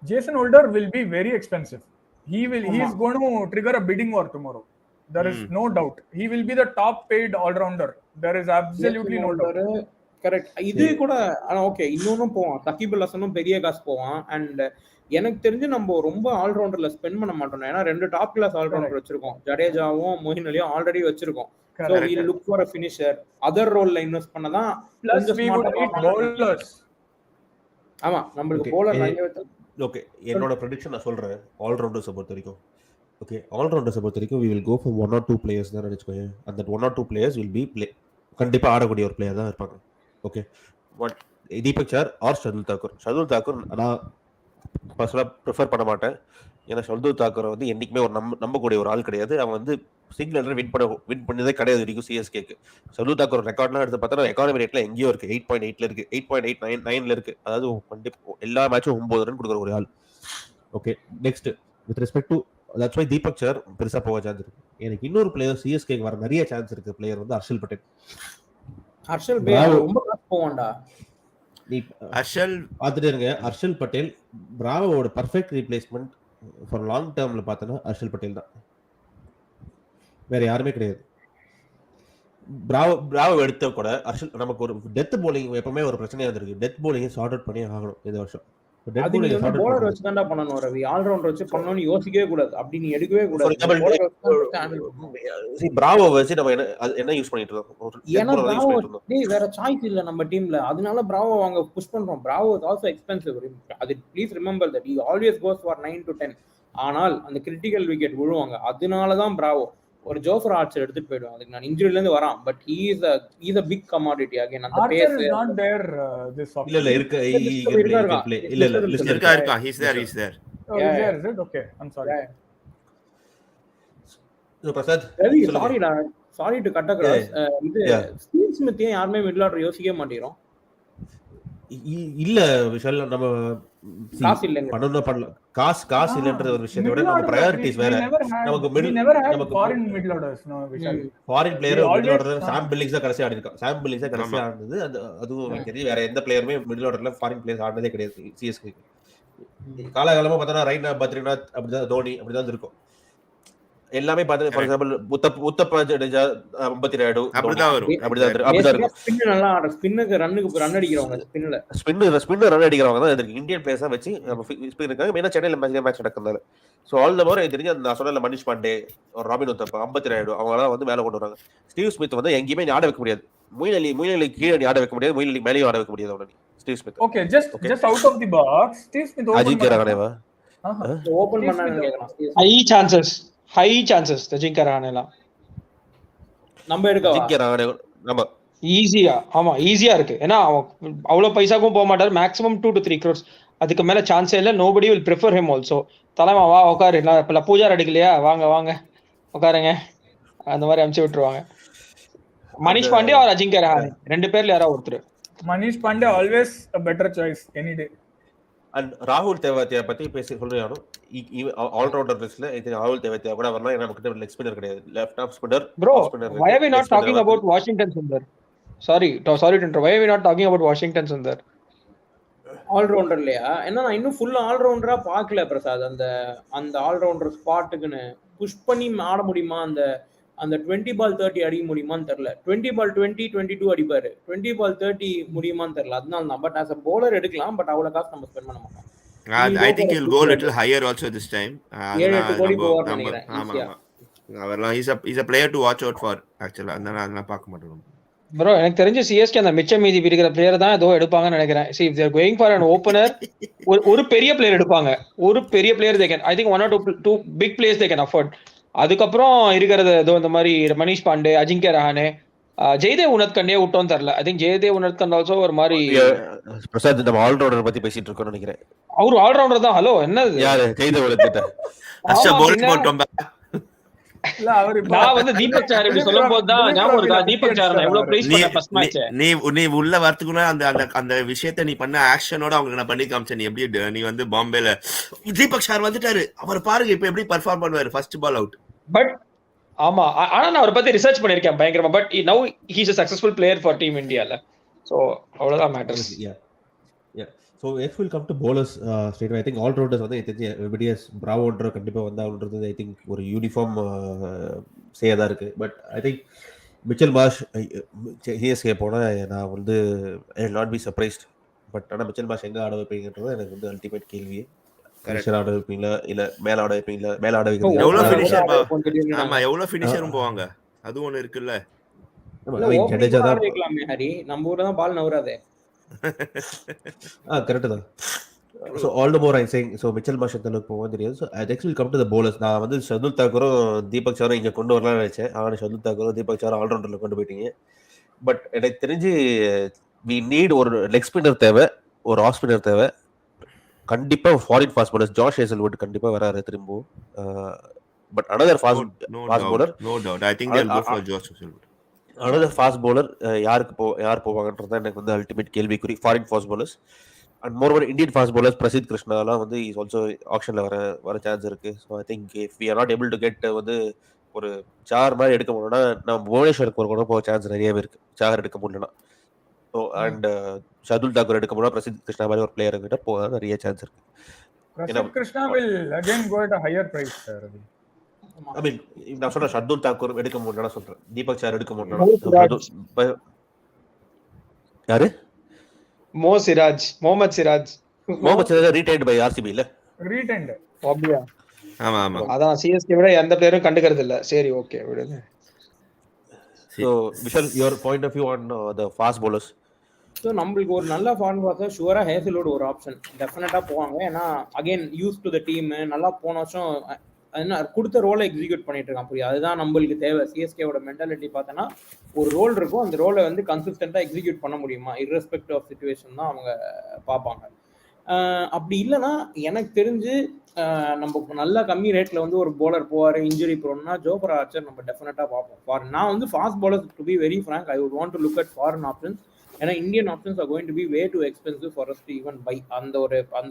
Jason Holder will be very expensive. He is going to trigger a bidding war tomorrow. There is no doubt. He will be the top paid all-rounder. There is absolutely no doubt. Correct. இது கூட ஆனா ஓகே இன்னொன்னும் போவான். சகிப் அல் ஹசனும் பெரிய காசு போவான். அண்ட் எனக்கு தெரிஞ்சு நம்ம ரொம்ப ஆல்ரவுண்டர்ல ஸ்பெண்ட் பண்ண மாட்டோம். ஏன்னா 2 டாப் கிளாஸ் ஆல்ரவுண்டர் வச்சிருக்கோம். ஜடேஜாவும் மொயின் அலியும் ஆல்ரெடி வச்சிருக்கோம். So we'll look for a finisher. Other ரோல்ல இன்வெஸ்ட் பண்ணதான் plus we would need bowlers. ஆமா நமக்கு bowler நிறைய வெச்சு. ஓகே என்னோட ப்ரெடிக்ஷன் நான் சொல்றேன். ஆல்ரவுண்டர்ஸ் பொறுத்த வரைக்கும் ஓகே ஆல்ரவுண்டர்ஸ் பொறுத்த வரைக்கும் we will go for 1 or 2 players தான் நினைச்சுக்கோங்க. அந்த 1 or 2 players will be கண்டிப்பா ஆடக்கூடிய ஒரு பிளேயர் தான் இருப்பாங்க. Okay but Deepak Chahar or Shardul Thakur நான் பர்சனலா ப்ரிஃபர் பண்ண மாட்டேன். ஏன்னா ஷர்துல் தாக்கூர் வந்து என்னைக்குமே ஒரு நம்பக்கூடிய ஒரு ஆள் கிடையாது. அவன் வந்து சிங்கிள் வின் பண்ணதே கிடையாது வரைக்கும் சிஎஸ்கேக்கு. ஷர்துல் தாக்கூர் ரெக்கார்ட்லாம் எடுத்து பார்த்தா எக்கானமி ரேட்ல எங்கேயோ இருக்கு 8.8ல இருக்கு 8.89ல இருக்கு. அதாவது எல்லா மேட்சும் 9 ரன் கொடுக்குற ஒரு ஆள். Okay next with respect to that's why Deepak sir பெருசா போக சான்ஸ் இருக்கு. எனக்கு இன்னொரு பிளேயர் சிஎஸ்கேக்கு வர நிறைய சான்ஸ் இருக்கு. பிளேயர் வந்து ஹர்ஷல் பட்டேல். ஹர்ஷல் பே ரொம்ப காசு போவான்டா. நீ ஹர்ஷல் பார்த்துட்டே இருங்க. ஹர்ஷல் பட்டேல் பிராவோட பெர்ஃபெக்ட் ரீப்ளேஸ்மெண்ட் ஃபார் லாங் டேர்ம்ல பார்த்தனா ஹர்ஷல் பட்டேல் தான். வேற யாருமே கிடையாது. பிராவோ எடுத்த கூட ஹர்ஷல் நமக்கு ஒரு டெத் போலிங் எப்பவுமே ஒரு பிரச்சனையா இருக்கு. டெத் போலிங் சார்ட் அவுட் பண்ணி ஆகணும் இந்த வருஷம். bowler வச்சு தான்டா பண்ணனும் ரவி. ஆல்ரவுண்டர் வச்சு பண்ணனும்னு யோசிக்கவே கூடாது. அப்படி நீ எடுக்கவே கூடாது. பிராவோ வச்சு நம்ம என்ன யூஸ் பண்ணிட்டு இருக்கோம்? ஏன்னா பிராவோ டேய் வேற சாய்ஸ் இல்ல நம்ம டீம்ல. அதனால பிராவோ வாங்க புஷ் பண்றோம். Bravo is also expensive. அது please remember that he always goes for 9 to 10. ஆனால் அந்த கிரிட்டிக்கல் விக்கெட் விழுவாங்க. அதனால தான் பிராவோ ஒரு ஜோஃபர் ஆர்ச்சர் எடுத்துட்டு போய்டுவான். அதுக்கு நான் இன்ஜுரில இருந்து வரான். But he is a big commodity again. அந்த base is not there this option. இல்ல இருக்கு இருக்கா he's there oh yeah. There is it okay I'm sorry so Prasad sorry to cut across. இது ஸ்டீவ் ஸ்மித் யாருமே மிடில் ஆர்டர் யோசிக்கவே மாட்டேங்கிறோம். இல்ல விஷால் நம்ம காசு இல்லங்க பண்ணனும் பண்ணலாம். காசு இல்லன்ற ஒரு விஷயத்தை விட நம்ம பிரையாரிட்டிஸ் வேற. நமக்கு foreign middle orders no Vishal foreign player middle order Sam Billings தான் கடைசி ஆடி இருக்கான். சாம் பில்லிங்ஸ் தான் கடைசி ஆடுனது. அதுவும் எனக்கு தெரியும் வேற எந்த பிளேயருமே மிடில் ஆர்டர்ல ஃபாரின் பிளேயர்ஸ் ஆடுனதே கிடையாது சிஎஸ்கே. காலகாலமா பார்த்தா ரைனா பத்ரிநாத் அப்படிதான் தோனி அப்படிதான் இருக்கும். எல்லாமே பார்த்தா ஃபார் எக்ஸாம்பிள் உத்தப்பா ஜடேஜா 52 அப்படிதான் இருக்கும். ஸ்பின் நல்லா ஆடுற ஸ்பின்னுக்கு ரன் அடிக்கிறவங்க ஸ்பின்னர் ரன் அடிக்கிறவங்க தான் இருக்கு. இந்தியன் பிளேயர்ஸா வச்சு நம்ம ஸ்பின் இருக்காங்க. மெயினா சென்னையில match நடக்கிறதால so all the more எனக்கு தெரிஞ்சு நான் சொன்ன மனிஷ் பாண்டே ஒரு ராபின் உத்தப்பா 52 அவங்களாம் வந்து மேலே கொண்டு வராங்க. ஸ்டீவ் ஸ்மித் வந்து எங்கேயுமே ஆட வைக்க முடியாது. மொயின் அலி கீழே ஆட வைக்க முடியாது. மொயின் அலி மேலேயும் ஆட வைக்க முடியாது. அவனை Steve Smith okay just out of the box Steve Smith Ajinkya ரஹானேவா ஓபன் பண்ணான்னு கேக்குறான். ஹை சான்சஸ் அஜிங்கிய ரஹானேலாம் நம்ம எடுக்கவா? அஜிங்கிய ரஹானே நம்ம ஈஸியா இருக்கு. ஏன்னா அவன் அவ்வளவு பைசாக்கும் போக மாட்டாரு. Maximum 2 to 3 crores. அதுக்கு மேல சான்ஸே இல்ல. Nobody will prefer him also. தலைமா வா உட்காரு. இப்ப பூஜா அடிக்கலையா வாங்க உட்காருங்க அந்த மாதிரி அனுப்பிச்சு விட்டுருவாங்க. மனிஷ் பாண்டே ஆர் அஜிங்கிய ரஹானே 2 பேர்ல யாராவது ஒருத்தர். Manish Pandey always a better choice any day. And ராகுல் தேவாத்தியா பத்தி சொல்றியானோ ஆல்ரவுண்டர் லிஸ்ட்ல இது ராகுல் தேவாத்தியா கூட வரலாம். ஏன்னா நமக்கு லெக் ஸ்பின்னர் கிடையாது, left off spinner, Bro, off spinner why இருக்கு, are we leg not spinner talking about வரல. Washington Sundar? Sorry to interrupt. Why are we not talking about Washington Sundar? ஆல்ரவுண்டர்லையா? ஏன்னா நான் இன்னும் ஃபுல் ஆல்ரவுண்டரா பார்க்கல பிரசாத். அந்த அந்த ஆல்ரவுண்டர் ஸ்பாட்டுக்குன்னு புஷ் பண்ணி ஆட முடியுமா? அந்த அந்த 20 பால் 30 அடிக்க முடியுமான்னு தெரியல. 20 பால் 20 22 அடிப்பாரு, 20 பால் 30 முடியுமான்னு தெரியல. அதனால தான். பட் ஆஸ் அ bowler எடுக்கலாம், பட் அவ்வளவு காசு நம்ம ஸ்பெண்ட் பண்ண மாட்டோம். I think he'll go a little higher also this time. 7-8 கோடி நம்ம போவார்னு நம்ம நினைக்கிறேன் ஆமா ஈஸியா. ஆமா அவர்லாம் is a player to watch out for actually. அதெல்லாம் பார்க்க மாட்டோம். ப்ரோ எனக்கு தெரிஞ்சு சிஎஸ்கே அந்த மிச்சம் மீதி இருக்கிற பிளேயர் தான் ஏதோ எடுப்பாங்கன்னு நினைக்கிறேன். See, if they are going for an opener, ஒரு பெரிய பிளேயர் எடுப்பாங்க. ஒரு பெரிய player they can, I think 1 or 2 big players they can afford. அதுக்கப்புறம் இருக்கிறது ஏதோ இந்த மாதிரி மணிஷ் பாண்டே, அஜிங்கே ரஹானே, ஜெயதேவ் உனத்கண்டே விட்டோன்னு தெரியல. ஐ திங்க் ஜெயதேவ் உனத்கண்ட் ஆல்சோ ஒரு மாதிரி. பிரசாத் நம்ம ஆல்ரவுண்டர் பத்தி பேசிட்டு இருக்கோம்னு நினைக்கிறேன். அவரு ஆல்ரவுண்டர் தான். ஹலோ என்னது யாரு ஜெயதேவ் உனத்கண்ட? இல்ல அவர் நான் வந்து தீபக் சார் இப்படி சொல்லும் போது தான் ஞாபகம் இருக்கா, தீபக் சார் நான் எவ்வளவு பிரைஸ் பண்ண ஃபர்ஸ்ட் மேட்ச். நீ உள்ள வரதுக்குன்னா அந்த அந்த விஷயத்தை நீ பண்ண ஆக்ஷனோட அவங்களுக்கு நான் பண்ணி காமிச்சேன். நீ எப்படி நீ வந்து பாம்பேல தீபக் சார் வந்துட்டாரு, அவர் பாருங்க இப்ப எப்படி பெர்ஃபார்ம் பண்ணுவாரு ஃபர்ஸ்ட் பால் அவுட். பட் ஆமா, ஆனா நான் அவரை பத்தி ரிசர்ச் பண்ணிருக்கேன் பயங்கரமா. But now he is a successful player for team Indiaல. So அவ்வளவுதான் matters. So next we'll come to bowlers straight away. I think all rounders வந்து everybody has bravoன்ற கண்டிப்பா வந்தான்றது I think ஒரு யூனிஃபார்ம் சேதா இருக்கு. But I think Mitchell Marsh CSK போனா நான் வந்து I will not be surprised. But ஆனா மிச்சல் மார்ஷ் எங்க ஆட வைப்பீங்கன்றது எனக்கு வந்து அல்டிமேட் கேள்வி. கரெக்ட் ஆட வைப்பீங்களா இல்ல மேல ஆட வைப்பீங்களா? மேல ஆட வைக்கிறீங்க. எவ்வளவு ஃபினிஷர் ஆமா எவ்வளவு ஃபினிஷரும் போவாங்க, அது ஒன்னு இருக்குல்ல. ஜடேஜா தான் வைக்கலாமே ஹரி, நம்ம ஊர்ல தான் பால் நவராதே. கரெக்ட் தான். So all the more I'm saying, so Mitchell Marsh அந்த அளவுக்கு போக தெரியாது. So next will come to the bowlers. நான் வந்து ஷர்துல் தாக்கூரும் தீபக் சாரும் இங்க கொண்டு வரலாம்னு நினைச்சேன். ஆனால் ஷர்துல் தாக்கூரும் தீபக் சாரும் ஆல்ரவுண்டர்ல கொண்டு போயிட்டீங்க. பட் எனக்கு தெரிஞ்சு we need ஒரு லெக் ஸ்பின்னர் தேவை, ஒரு ஆஃப் ஸ்பின்னர் தேவை. கண்டிப்பா foreign fast bowlers Josh Hazlewood கண்டிப்பா வராரு திரும்ப. But another fast bowler, no doubt I think they'll go for Josh Hazelwood. another fast bowler யார் போவாங்கன்றது எனக்கு வந்து அல்டிமேட் கேள்விக்குறி. Foreign fast bowlers and moreover Indian fast bowlers Prasidh கிருஷ்ணாலாம் வந்து இஸ் ஆல்சோ ஆக்ஷன்ல வர சான்ஸ் இருக்கு. So I think if we are not able to get வந்து ஒரு சார் மாதிரி எடுக்க முடியலன்னா நம்ம புவனேஸ்வருக்கு கூட போக சான்ஸ் நிறையவே இருக்கு. சார் எடுக்க முடியலன்னா அண்ட் ஷர்துல் தாக்கூர் எடுக்க முடியல, பிரசித் கிருஷ்ணா மாதிரி ஒரு பிளேயர் கிட்ட போக நிறைய சான்ஸ் இருக்கு. Prasidh Krishna will again go at a higher price sir. I mean நான் சொல்றேன் ஷர்துல் தாக்கூர் எடுக்க முடியலன்னா சொல்றேன், தீபக் சார் எடுக்க முடியலன்னா யாரு? Mohammed Siraj retained by RCB இல்ல ரீடைன்ட். அப்படியா? ஆமா ஆமா அதான் சிஎஸ்கே விட எந்த பிளேயரும் கண்டுக்கிறது இல்ல. சரி ஓகே விடுங்க. So Vishal, your point of view on the fast bowlers. So நம்மளுக்கு ஒரு நல்ல ஃபார்ம் பார்த்தா ஷுவரா ஹேசலோட ஒரு ஆப்ஷன் டெஃபினட்டா போவாங்க. ஏன்னா again use to the team, நல்லா போன வருஷம் என்ன கொடுத்த ரோலை எக்ஸிக்யூட் பண்ணிட்டு இருக்கான். புரியுது, அதுதான் நம்மளுக்கு தேவை. சிஎஸ்கேவோட மென்டாலிட்டி பார்த்தோன்னா ஒரு ரோல் இருக்கும், அந்த ரோலை வந்து கன்சிஸ்டண்டா எக்ஸிக்யூட் பண்ண முடியுமா இர்ரெஸ்பெக்ட் ஆஃப் சிச்சுவேஷன் தான் அவங்க பார்ப்பாங்க. அப்படி இல்லைன்னா எனக்கு தெரிஞ்சு நம்ம நல்லா கம்மி ரேட்ல வந்து ஒரு போலர் போவார் இன்ஜுரி ப்ரோன்னா ஜோஃப்ரா ஆர்ச்சர் நம்ம டெஃபினட்டா பார்ப்போம். ஃபாரின் நான் வந்து fast bowlers to be very frank I would want to look at foreign options. ஏன்னா Indian options are going to be way too expensive for us to even buy. அந்த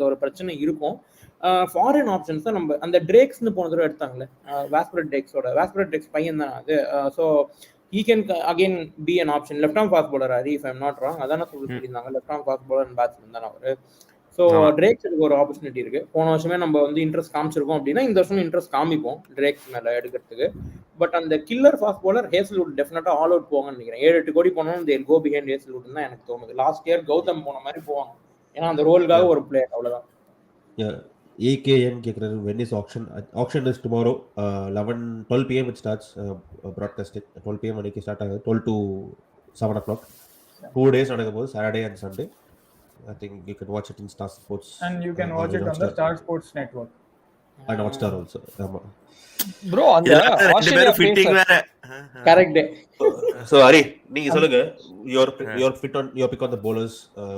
ஒரு பிரச்சனை இருக்கும். ஃபாரின் ஆப்ஷன்ஸ் தான் நம்ம அந்த ட்ரேக்ஸ்னு போன தடவை எடுத்தாங்களே, வாஸ்பரட் டெக்ஸ் பையன் தான் அது. So he can again be an option. left arm fast bowler if I'm not wrong, அதான சொல்லியிருந்தாங்க. left arm fast bowler and batsman தான் அவரு. ஸோ ட்ரேக்ஸுக்கு ஒரு ஆப்பர்ச்சுனிட்டி இருக்கு. போன வருஷமே நம்ம வந்து இன்ட்ரெஸ்ட் காமிச்சிருக்கோம் அப்படின்னா இந்த வருஷம் இன்ட்ரெஸ்ட் காமிப்போம் ட்ரேக்ஸ் மேல எடுக்கிறதுக்கு. பட் அந்த கில்லர் ஃபாஸ்ட் பவுலர் ஹேசல்வுட் டெஃபினட்டா ஆல் அவுட் போவாங்கன்னு நினைக்கிறேன். 7-8 கோடி போனாலும் தேல் கோ பிஹைண்ட் ஹேசல்வுட் தான் எனக்கு தோணுது. லாஸ்ட் இயர் கௌதம் போன மாதிரி போவாங்க, ஏன்னா அந்த ரோலுக்காக ஒரு பிளேயர், அவ்வளவுதான். AKN கேக்குறாரு when is auction is tomorrow 12 pm it starts broadcasting 12 pm அன்னைக்கு ஸ்டார்ட் ஆகுது. 12 to 7 o'clock 2 days நடக்க போகுது, Saturday and Sunday. I think you can watch it in Star Sports and you can watch it on the Star Sports network and Hotstar also. bro அந்த ஆஸ்திரேலியா ஃபிட்டிங் வேற கரெக்ட். So Ari, நீங்க சொல்லுங்க your pick on the bowlers.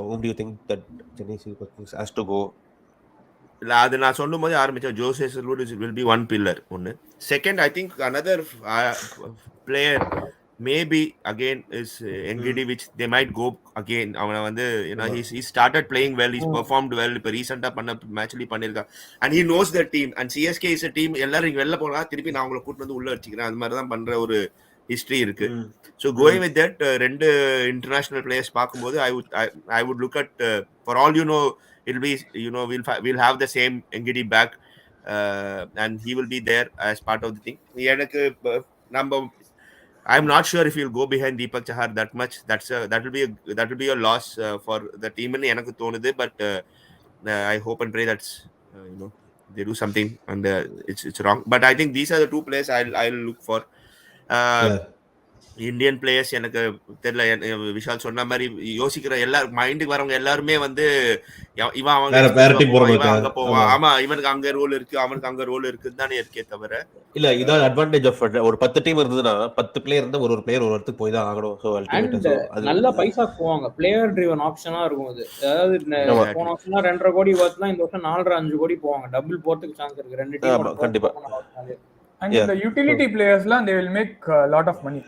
Whom do you think that Chennai Super Kings has to go? இல்ல அது நான் சொல்லும் போது ஆரம்பிச்சேன். Josh Hazlewood will be one pillar ஒன்னு. Second I think another player maybe again is NGD, which they might go again. அவன வந்து he started playing well, he's performed well. இப்ப ரீசெண்டா பண்ண மேட்ச்லி பண்ணிருக்கா, and he knows the team, and CSK is a team. எல்லாரும் இங்க வெளில போனா திருப்பி நான் உங்களை கூட்டு வந்து உள்ள வச்சுக்கிறேன், அது மாதிரி தான் பண்ற ஒரு ஹிஸ்டரி இருக்கு. ஸோ கோயிங் வித் தட், ரெண்டு இன்டர்நேஷனல் பிளேயர்ஸ் பார்க்கும்போது I would look at, for all you know, it'll be, we'll have the same NGD back, and he will be there as part of the thing. எனக்கு நம்ம I'm not sure if he'll go behind Deepak Chahar that much. That will be a loss for the team in எனக்கு தோணுது. But I hope and pray that's they do something, and it's wrong. But I think these are the two players I'll look for. Indian players எனக்கு தெரியல. விஷால் சொன்ன மாதிரி யோசிக்கிற எல்லாரும் மைண்டுக்கு வரவங்க எல்லாருமே வந்து இவன் அங்க போவான், ஆமா இவனுக்கு அங்க ரோல் இருக்கு, அவனுக்கு அங்க ரோல் இருக்குன்னு தானே இருக்கே தவிர. இல்ல இதான் அட்வான்டேஜ் ஆஃப் ஒரு 10 டீம் இருந்ததுன்னா 10 பிளேயர் இருந்தா ஒரு பிளேயர் ஒரு இடத்துக்கு போய் தான் ஆகணும். சோ அல்டிமேட்டா நல்ல பைசா போவாங்க, பிளேயர் ட்ரிவன் ஆப்ஷனா இருக்கும் அது. அதாவது போன வருஷம் 2.5 கோடி வர்த்னா இந்த வருஷம் 4.5 கோடி போவாங்க, டபுள் போறதுக்கு சான்ஸ் இருக்கு ரெண்டு டீம் கண்டிப்பா. And the utility players they will make a lot of money.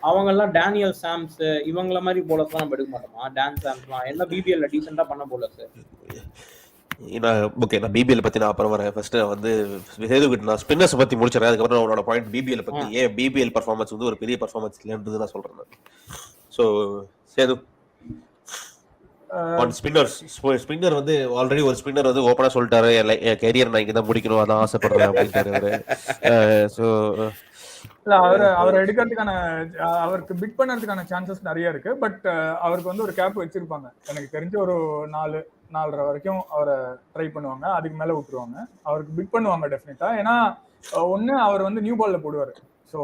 அவங்க எல்லாம் டேனியல் சாம்ஸ் இவங்கள மாதிரி போலர்ஸ் நம்ம எடுக்க மாட்டோமா? டான் சாம்ஸ்லாம் என்ன பிபிஎல்ல டீசென்ட்டா பண்ண போலர்ஸ். ஓகே, நான் பிபிஎல் பத்தி நான் அப்புறம் வரேன். ஃபர்ஸ்ட் வந்து நான் ஸ்பின்னர்ஸ் பத்தி முடிச்சிடறேன், அதுக்கப்புறம் அவனோட பாயிண்ட் பிபிஎல் பத்தி, ஏன் பிபிஎல் பர்ஃபார்மன்ஸ் வந்து ஒரு பெரிய பர்ஃபார்மன்ஸ் இல்லைன்றது நான் சொல்றேன். ஸோ சேது ஸ்பின்னர் வந்து ஆல்ரெடி ஒரு ஸ்பின்னர் வந்து ஓப்பனா சொல்லிட்டாரு, என் கேரியர் நான் இங்க தான் முடிக்கணும், அதான் ஆசைப்படுறேன் அப்படின்ட்டு. ஸோ அவர் எடுக்கிறதுக்கான, அவருக்கு பிட் பண்ணறதுக்கான சான்சஸ் நிறைய இருக்கு. பட் அவருக்கு வந்து ஒரு கேப் வச்சிருப்பாங்க, எனக்கு தெரிஞ்ச ஒரு 4.5 வரைக்கும் அவரை ட்ரை பண்ணுவாங்க, அதுக்கு மேல விட்டுருவாங்க. அவருக்கு பிட் பண்ணுவாங்க டெஃபினட்டா, ஏன்னா ஒன்னு அவர் வந்து நியூ பால்ல போடுவாரு. ஸோ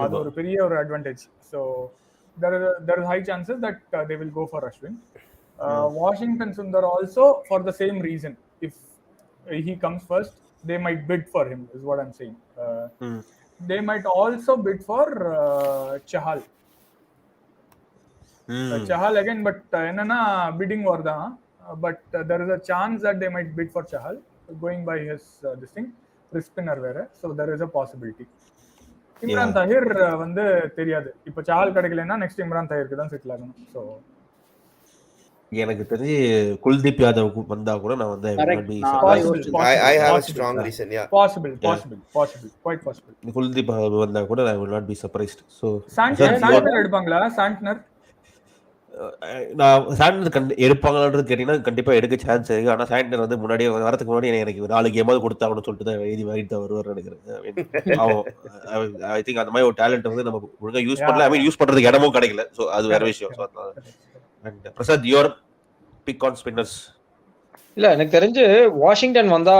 அது ஒரு பெரிய ஒரு advantage. So there is high chances that they will go for Ashwin. Washington Sundar also for the same reason. If he comes first, they might bid for him, is what I'm saying. They might also bid for Chahal. Chahal again, but enna bidding war da, but there is a chance that they might bid for Chahal, going by his this thing, spinner vera. So there is a possibility. Imran Tahir வந்து தெரியாது, இப்ப சாஹல் கிடைக்கலன்னா நெக்ஸ்ட் இம்ரான் தாஹிருக்கு தான் செட்டில் ஆகணும். ஸோ எனக்கு தெரிஞ்சு குல்தீப் யாதவ் வந்தா கூட நான் வந்து I have a strong reason. Yeah, possible, quite possible. Kuldeep வந்தா கூட I will not be surprised. So Santner எடுப்பாங்களா? சாண்ட்னர் எடுப்பாங்களான்றது கேட்டீங்கன்னா கண்டிப்பா எடுக்க சான்ஸ் இருக்கு. ஆனா சாண்ட்னர் வந்து முன்னாடியே வரதுக்கு முன்னாடி எனக்கு 4 கேமாவது கொடுத்தாங்கன்னு சொல்லிட்டு தான் எழுதி வாங்கிட்டு தான் வருவார் நினைக்கிறேன். ஐ திங்க் அந்த மாதிரி ஒரு டேலண்ட் வந்து நம்ம ஒழுங்கா யூஸ் பண்ணல, யூஸ் பண்றதுக்கு இடமும் கிடைக்கல. ஸோ அது வேற விஷயம். And Prasad, your pick on spinners. இல்ல எனக்கு தெரிஞ்சு வாஷிங்டன் வந்தா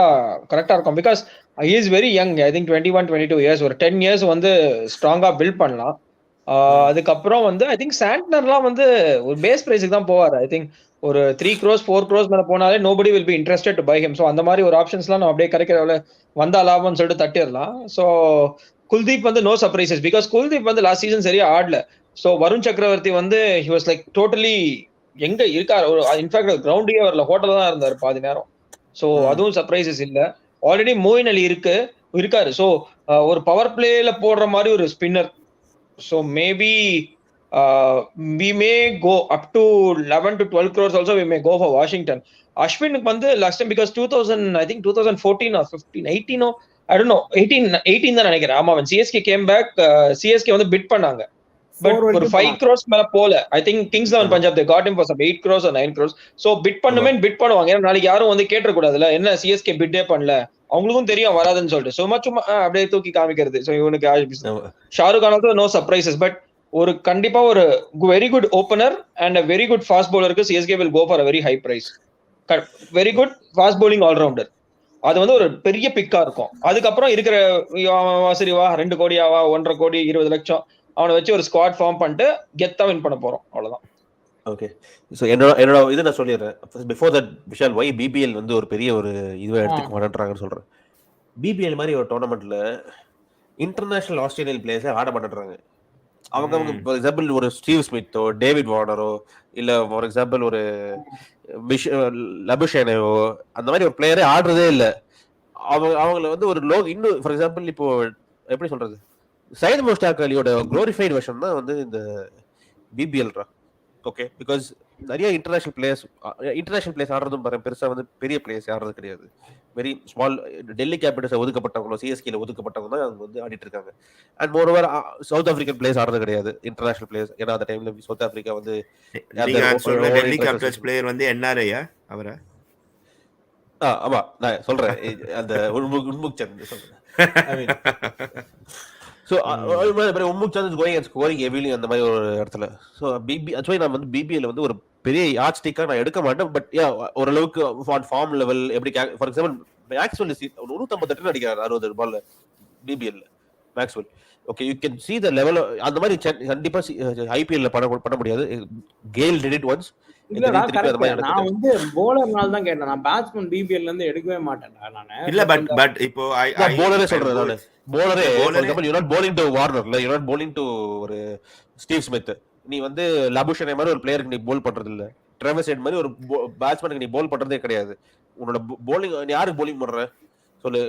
கரெக்டா இருக்கும். Because he is very young. I think 21-22 years, ஒரு 10 years வந்து ஸ்ட்ராங்கா பில்ட் பண்ணலாம். அதுக்கப்புறம் வந்து ஐ திங்க் சாண்ட்னர்லாம் வந்து ஒரு பேஸ் பிரைஸுக்கு தான் போவார். ஐ திங்க் ஒரு 3 crores 4 crores மேல போனாலே nobody will be interested to buy him. So அந்த மாதிரி ஒரு ஆப்ஷன்ஸ்லாம் நம்ம அப்படியே கிடைக்கிறவள வந்தா லாபம்னு சொல்லிட்டு தட்டிடலாம். ஸோ குல்தீப் வந்து நோ சர்ப்ரைசஸ், பிகாஸ் குல்தீப் வந்து லாஸ்ட் சீசன் சரியா ஆடல. ஸோ வருண் சக்கரவர்த்தி வந்து he was like totally எங்க இருக்காரு, ஒரு இன்ஃபேக்ட் கிரவுண்டே வரல, ஹோட்டல்ல தான் இருந்தாரு பாதி நேரம். ஸோ அதுவும் சர்ப்ரைசஸ் இல்ல. ஆல்ரெடி மோயின் அலி இருக்காரு. ஸோ ஒரு பவர் பிளேல போடுற மாதிரி ஒரு spinner. So maybe we may go up to 11 to 12 crores also, we may go for Washington. அஸ்வினுக்கு வந்து last time because 2014 or 15 18 I don't know 18 தான் நினைக்கிறேன். ஆமா, சிஎஸ்கே கேம் பேக், சிஎஸ்கே வந்து பிட் பண்ணாங்க. பட் ஒரு 5 crores மேல போல. I think Kings 11 Punjab they got him for some 8 crores or 9 crores. So bit பண்ணுவாங்க. ஏன்னா நாளைக்கு யாரும் வந்து கேட்ற கூடாதுல, என்ன சிஎஸ்கே பிட்டே பண்ணல, அவங்களுக்கும் தெரியும் வராதுன்னு சொல்லிட்டு சும்மா அப்படியே தூக்கி காமிக்கிறது. சோ இவனுக்கு ஷாருக் கான் வந்து நோ சர்ப்ரைசஸ். பட் ஒரு கண்டிப்பா ஒரு very good opener and very good fast பவுலருக்கு CSK will go for a very high price. Very good fast bowling allrounder, அது வந்து ஒரு பெரிய பிக்கா இருக்கும். அதுக்கப்புறம் இருக்கிற சரிவா 2 கோடியாவா 1.5 கோடி 20 லட்சம் அவனை வச்சு ஒரு ஸ்குவாட் ஃபார்ம் பண்ணிட்டு கெத்தா வின் பண்ண போறோம், அவ்வளவுதான். ஓகே, ஸோ என்னோட இது நான் சொல்லிடுறேன். Before that Vishal, why BBL வந்து ஒரு பெரிய ஒரு இதுவை எடுத்துக்க மாட்டேன்றாங்கன்னு சொல்றேன். பிபிஎல் மாதிரி ஒரு டோர்னமெண்ட்ல இன்டர்நேஷனல் ஆஸ்திரேலியன் பிளேயர்ஸே ஆட மாட்டேன்றாங்க. அவங்க ஃபார் எக்ஸாம்பிள் ஒரு ஸ்டீவ் ஸ்மித்தோ டேவிட் வார்னரோ இல்ல ஃபார் எக்ஸாம்பிள் ஒரு லபுஷேனோ அந்த மாதிரி ஒரு பிளேயரே ஆடுறதே இல்லை. அவங்கள வந்து ஒரு இன்னும் ஃபார் எக்ஸாம்பிள் இப்போ எப்படி சொல்றது, சையத் முஷ்டாக் அலியோட குளோரிஃபைட் வெர்ஷன் தான் வந்து இந்த பிபிஎல்ரா. ஓகே, பிகாஸ் நிறைய இன்டர்நேஷனல் பிளேயர்ஸ் ஆடுறதும் பாருங்க, பெருசா வந்து பெரிய பிளேயர்ஸ் ஆடுறது கிடையாது. வெரி ஸ்மால் டெல்லி கேபிட்டல்ஸ் ஒதுக்கப்பட்டவங்களோ சிஎஸ்கேல ஒதுக்கப்பட்டவங்க தான் அவங்க வந்து ஆடிட்டு இருக்காங்க. And more over south African players ஆடுறது கிடையாது, இன்டர்நேஷனல் பிளேயர்ஸ். ஏன்னா அந்த டைம்ல சவுத் ஆப்பிரிக்கா வந்து நீங்க சொன்ன டெல்லி கேபிட்டல்ஸ் பிளேயர் வந்து என்ஆர்ஐயா அவரா? ஆமா, நான் சொல்றேன் அந்த உன்முக் சந்த் சொல்றேன். So Unmukt Chand is going and scoring heavily அந்த மாதிரி ஒரு இடத்துல. ஸோ ஆக்சுவலி நான் வந்து பிபிஎல் வந்து ஒரு பெரிய யார்ட் ஸ்டிக்கா நான் எடுக்க மாட்டேன். பட் ஓரளவுக்கு ஃபார்ம் லெவல் எப்படி, ஃபார் எக்ஸாம்பிள் மேக்ஸ்வெல் 158 அடிக்கிறார் 60 பால்ல BBL Maxwell. Okay, you can see the level அந்த மாதிரி கண்டிப்பா ஐபிஎல்ல பண்ண முடியாது. Gayle did it once. இல்லடா கரெக்ட். நான் வந்து bowlerனால தான் கேட்டேன். நான் பேட்ஸ்மேன் பிபிஎல்ல இருந்து எடுக்கவே மாட்டேன்டா நானு. இல்ல பட் இப்போ bowler சொல்றேன் நானு. bowler for example you're not bowling to Warner, you're not bowling to ஒரு ஸ்டீவ் ஸ்மித். நீ வந்து லபுஷனே மாதிரி ஒரு பிளேயருக்கு நீ போல் பண்றது இல்ல. ட்ரெவர்ஸ் ஹெட் மாதிரி ஒரு பேட்ஸ்மேனுக்கு நீ போல் பண்றதே கிடையாது. உன்னோட bowling யாருக்கு bowling பண்ற சொல்லு?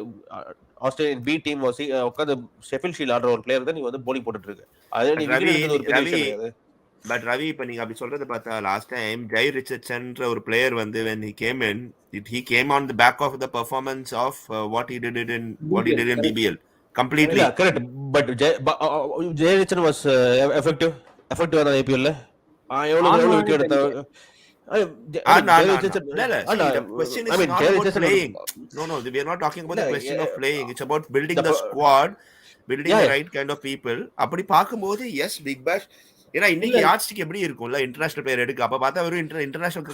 ஆஸ்திரேலியன் பி டீம் உட்காந்து ஷெஃபீல்ட் ஷீல்ட் ஆடுற ஒரு பிளேயர் தான் நீ வந்து bowling போட்டுட்டு இருக்க. அது நீ ஒரு பெரிய விஷயம் கிடையாது. பட் ரவி, இப்ப நீங்க அப்படி சொல்றத பார்த்தா லாஸ்ட் டைம் ஜெய் ரிச்சர்ட்சன்ற ஒரு பிளேயர் வந்து when he came in, he came on the back of the performance of what he did in BBL completely. Yeah, correct. But Jay Richardson was effective on IPL ல. எவ்வளவு விக்கெட் எடுத்தா? The question is not about playing. No, we are not talking about the question of playing. It's about building the squad, building the right kind of people. அப்படி பாக்கும்போது yes, big bash. ஏன்னா இன்னைக்கு யாட்ஸ்டிக் எப்படி இருக்கும்ல, இன்டர்நேஷனல் பிளேயர் எடுக்க. அப்ப பார்த்தா வெறும் இன்டர்நேஷனல்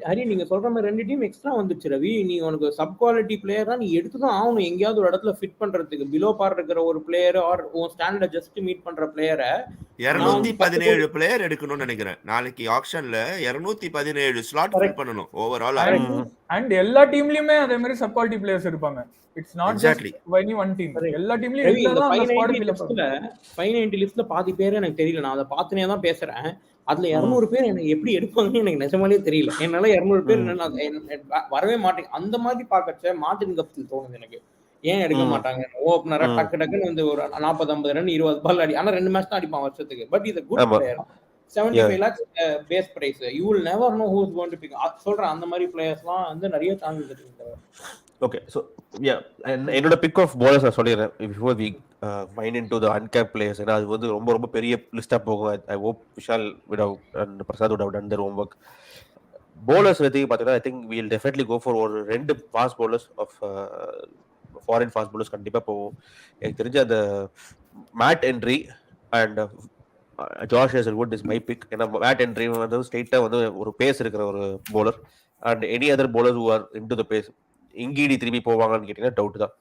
ஹரி நீங்க சொல்ற மாதிரி 2 டீம் எக்ஸ்ட்ரா வந்துச்சு ரவி. நீ உனக்கு சப் குவாலிட்டி பிளேயரா நீ எடுத்துதான் ஆகணும் எங்கேயாவது ஒரு இடத்துல ஃபிட் பண்றதுக்கு. பிலோ பார் இருக்கிற ஒரு பிளேயர் ஆர் உன் ஸ்டாண்டர்ட் ஜஸ்ட் மீட் பண்ற பிளேயரை 217 பிளேயர் எடுக்கணும்னு நினைக்கிறேன். நாளைக்கு ஆக்ஷன்ல 217 ஸ்லாட் ஃபில் பண்ணணும் ஓவரால். அண்ட் எல்லா டீம்லயுமே அதே மாதிரி சப் குவாலிட்டி பிளேயர்ஸ் இருப்பாங்க. It's not just any one team. எல்லா டீம்லயும் இருந்தா அந்த ஸ்குவாட் ஃபில் பண்ணல. 590 லிஸ்ட்ல பாதி பேர் எனக்கு தெரியல. நான் அத பார்த்தனே தான் பேசுறேன். அதுல 200 பேர் எனக்கு எப்படி எடுப்பாங்கன்னு எனக்கு நிஜமாலே தெரியல. என்னால 200 பேர் வரவே மாட்டேங்க. அந்த மாதிரி பார்க்கச்ச மார்டின் கப்டில் தோணுது எனக்கு. ஏன் எடுக்க மாட்டாங்க? ஓபனரா டக்குன்னு வந்து ஒரு 40-50 ரன் 20 பால் அடி. ஆனா 2 மேட்ச் தான் அடிப்பான் வருஷத்துக்கு. But is a good player. 75 lakhs base price. You will never know who is going to pick. சொல்றேன் அந்த மாதிரி பிளேயர்ஸ்லாம் வந்து நிறைய சான்சஸ் இருக்கு. ஓகே, ஸோ என்னோட பிக் ஆஃப் bowlers நான் சொல்லிடுறேன் before we find into the uncapped players. ஏன்னா அது வந்து ரொம்ப ரொம்ப பெரிய லிஸ்டாக போகும். I hope Vishal and Prasad would have done their homework. bowlers பற்றி பார்த்தீங்கன்னா I think we'll definitely go for ஒரு 2 fast bowlers of foreign fast bowlers கண்டிப்பாக போவோம். எனக்கு தெரிஞ்ச அந்த Matt Henry and Josh Hazlewood is my pick. ஏன்னா மேட் ஹென்ரி வந்து ஸ்ட்ரெயிட்டாக வந்து ஒரு பேஸ் இருக்கிற ஒரு bowler and any other bowlers who are into the pace. Ngidi திரும்பி போவாங்கன்னு கேட்டீங்கன்னா டவுட் தான்.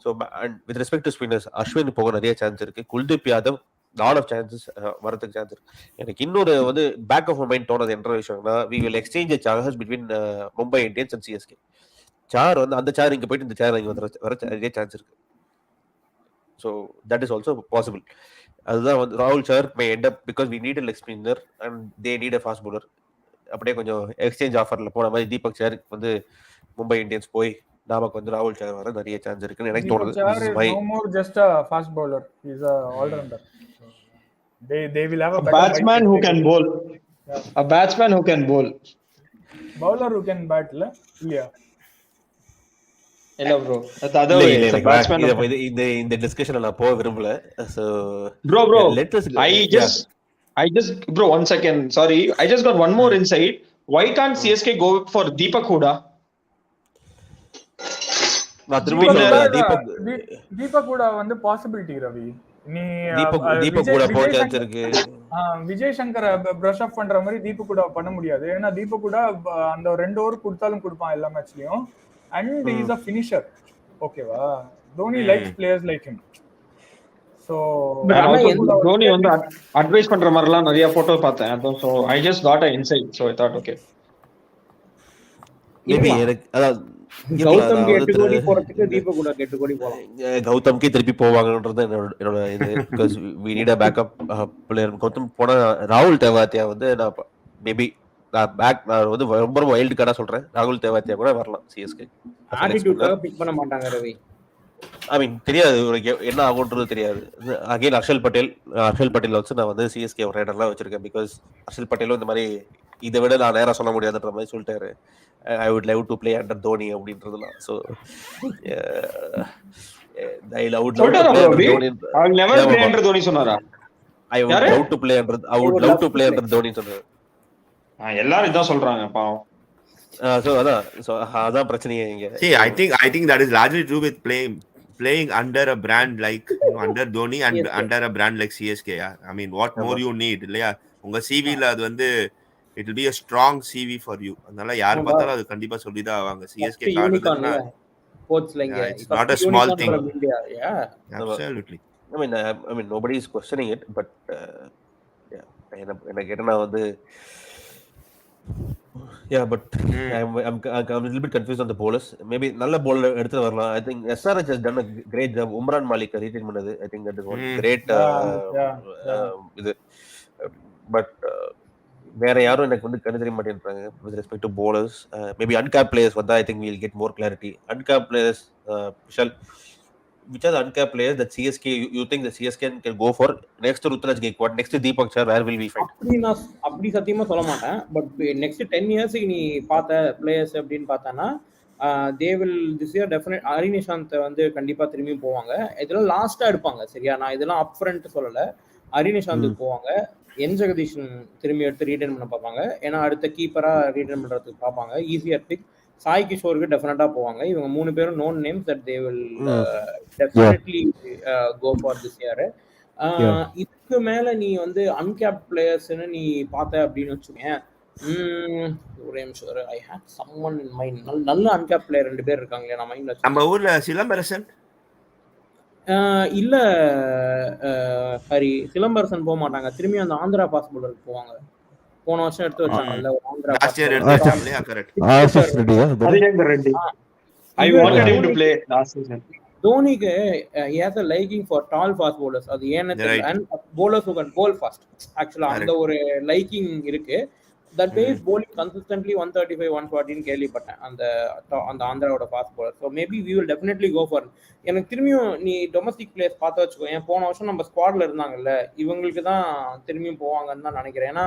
So and with respect to spinners, Ashwin போக நிறைய சான்ஸ் இருக்கு. Kuldeep Yadav lot of chances வரதுக்கு சான்ஸ் இருக்கு. எனக்கு இன்னொரு வந்து பேக் ஆஃப் மைண்ட் தோணுது என்ன விஷயம்னா, we will exchange charges between Mumbai Indians and CSK. Chahar வந்து அந்த சார் இங்கே போயிட்டு இந்த சார் இங்கே வர நிறைய சான்ஸ் இருக்கு. So that is also possible. அதுதான் வந்து ராகுல் Chahar may end up because we need a leg spinner and they need a fast bowler. அப்படியே கொஞ்சம் எக்ஸ்சேஞ்ச் ஆஃபர்ல போன மாதிரி தீபக் சார் வந்து மும்பை இந்தியன்ஸ் போய் நமக்கு வந்து ராகுல் சார் வர நிறைய சான்ஸ் இருக்குன்னு எனக்கு தோணுது. No more just a fast bowler. He's a all-rounder. They will have a batsman who can bowl. A batsman who can bowl. Bowler who can bat la. Yeah. Hello bro. That's other way. It's a batsman. இந்த டிஸ்கஷன்ல நான் போக விரும்பல. So bro I just bro, one second, sorry, I just got one more insight. Why can't CSK go for Deepak Huda? Deepak கூட வந்து பாசிபிலிட்டி ரவி. நீ தீபக் கூட போக சான்ஸ் இருக்கு. விஜய் சங்கர் பிரஷ் அப் பண்ற மாதிரி தீபக் கூட பண்ண முடியாது. ஏன்னா தீபக் கூட அந்த 2 ஓவர் கொடுத்தாலும் கொடுப்பான் எல்லா மேட்ச்லயும். And is a finisher. ஓகேவா? Dhoni likes players like him. So Dhoni வந்து அட்வைஸ் பண்ற மாதிரிலாம் நிறைய போட்டோ பார்த்தேன். அதான் so I just got an insight, so I thought okay. Maybe அதாவது கௌதம் 8 கோடி போறதுக்கு தீபக் கூட 8 கோடி போலாம். கௌதம்கே திருப்பி போவாங்கன்றது என்னோட இது. Because we need a backup player. Gautam போனா ராகுல் தேவாத்தியா வந்து நான் மேபி நான் வந்து ரொம்ப வைல்டு கார்டா சொல்றேன். ராகுல் தேவாத்தியா கூட வரலாம் சிஎஸ்கே. ஆட்டிட்யூட்காக பிக் பண்ண மாட்டாங்க ரவி. ஐ மீன் தெரியாது என்ன ஆகுன்றது தெரியாது. அகைன் ஹர்ஷல் பட்டேல் வச்சு நான் வந்து சிஎஸ்கே ரைடர்லாம் வச்சிருக்கேன். பிகாஸ் ஹர்ஷல் பட்டேலும் இந்த மாதிரி இதை விட நான் நேரம் சொல்ல முடியாதுன்ற மாதிரி சொல்லிட்டாரு. I would love to play under Dhoni அப்படின்றதுலாம். So I would love to play under Dhoni. Dhoni சொன்னாரா? I would love to play under Dhoni சொன்னாரு. எல்லாரும் இதான் சொல்றாங்க பாவம். அதான் பிரச்சனையே இங்க. See, I think that is largely true with playing under a brand like under Dhoni and CSK. under a brand like CSK. Yeah. I mean, what more you need? இல்லையா உங்க சிவில அது வந்து it will be a strong CV for you. அதனால யார் பார்த்தாலும் அது கண்டிப்பா சொல்லிதான் ஆவாங்க. CSK கார்டுனா it's not a small thing. Yeah, absolutely. I mean nobody is questioning it, but எனக்கு என்ன வந்து but I'm a little bit confused on the bowlers. Maybe நல்ல bowler எடுத்து வரலாம். I think SRH has done a great job. Umran Malik retain பண்ணது, I think that is one great இது. But வேற யாரும் எனக்கு வந்து கண்டு தெரிய மாட்டேன்றாங்க with respect to bowlers. Maybe uncapped players வந்தா I think we'll get more clarity. Uncapped players, Vishal, which are the uncapped players that CSK you think the CSK can go for next to Ruturaj Gaikwad, next to Deepak Chahar, where will we fight? அப்படி சத்தியமா சொல்ல மாட்டேன். பட் நெக்ஸ்ட் 10 இயர்ஸ்க்கு நீ பார்த்த பிளேயர்ஸ் அப்படின்னு பார்த்தானா they will this year definite Hari Nishaanth வந்து கண்டிப்பா திரும்பி போவாங்க. இதெல்லாம் லாஸ்டா எடுப்பாங்க. சரியா, நான் இதெல்லாம் அப் ஃப்ரண்ட் சொல்லல. ஹரிநிஷாந்துக்கு போவாங்க. என் ஜெகதீஷன் திரும்பி எடுத்து ரீடைன் பண்ண பார்ப்பாங்க. ஏன்னா அடுத்த கீப்பரா ரீடைன் பண்றதுக்கு பார்ப்பாங்க. Easier big. சாய் கிஷோருக்கு டெஃபினட்டா போவாங்க. இவங்க 3 பேரும் known names that they will definitely go for this year. இதுக்கு மேல நீ வந்து அன்கேப் பிளேயர்ஸ்னு நீ பார்த்த அப்படின்னு வச்சுக்கேன். ஒரே நிமிஷம், ஐ ஹேட் சம்ஒன் இன் மைண்ட். நல்ல அன்கேப் பிளேயர் 2 பேர் இருக்காங்க நான் மைண்ட்ல. நம்ம ஊர்ல சிலம்பரசன் இல்ல ஹரி, சிலம்பரசன் போக மாட்டாங்க. திரும்பி அந்த ஆந்திரா பாஸ் பவுலருக்கு போவாங்க. போன வருஷம் எடுத்து வச்சாங்கல்ல ஆந்திரா பாஸ் Reddy. I wanted him to play last season. தோனிக்கு he has a liking for tall fast bowlers. அது ஏன்னு தெரியல. and bowlers who can bowl fast. actually அந்த ஒரு லைக்கிங் இருக்கு. that way is bowling consistently 135 140 ன்னு கேள்விப்பட்டேன் அந்த ஆந்திராவோட fast bowler. so maybe we will definitely go for. எனக்கு திரும்பியும் நீ டொமஸ்டிக் பிளேயர்ஸ் பார்த்து வச்சுக்கோ. ஏன் போன வருஷம் நம்ம ஸ்குவாட்ல இருந்தாங்கல்ல, இவங்களுக்கு தான் திரும்பியும் போவாங்கன்னு தான் நினைக்கிறேன். ஏன்னா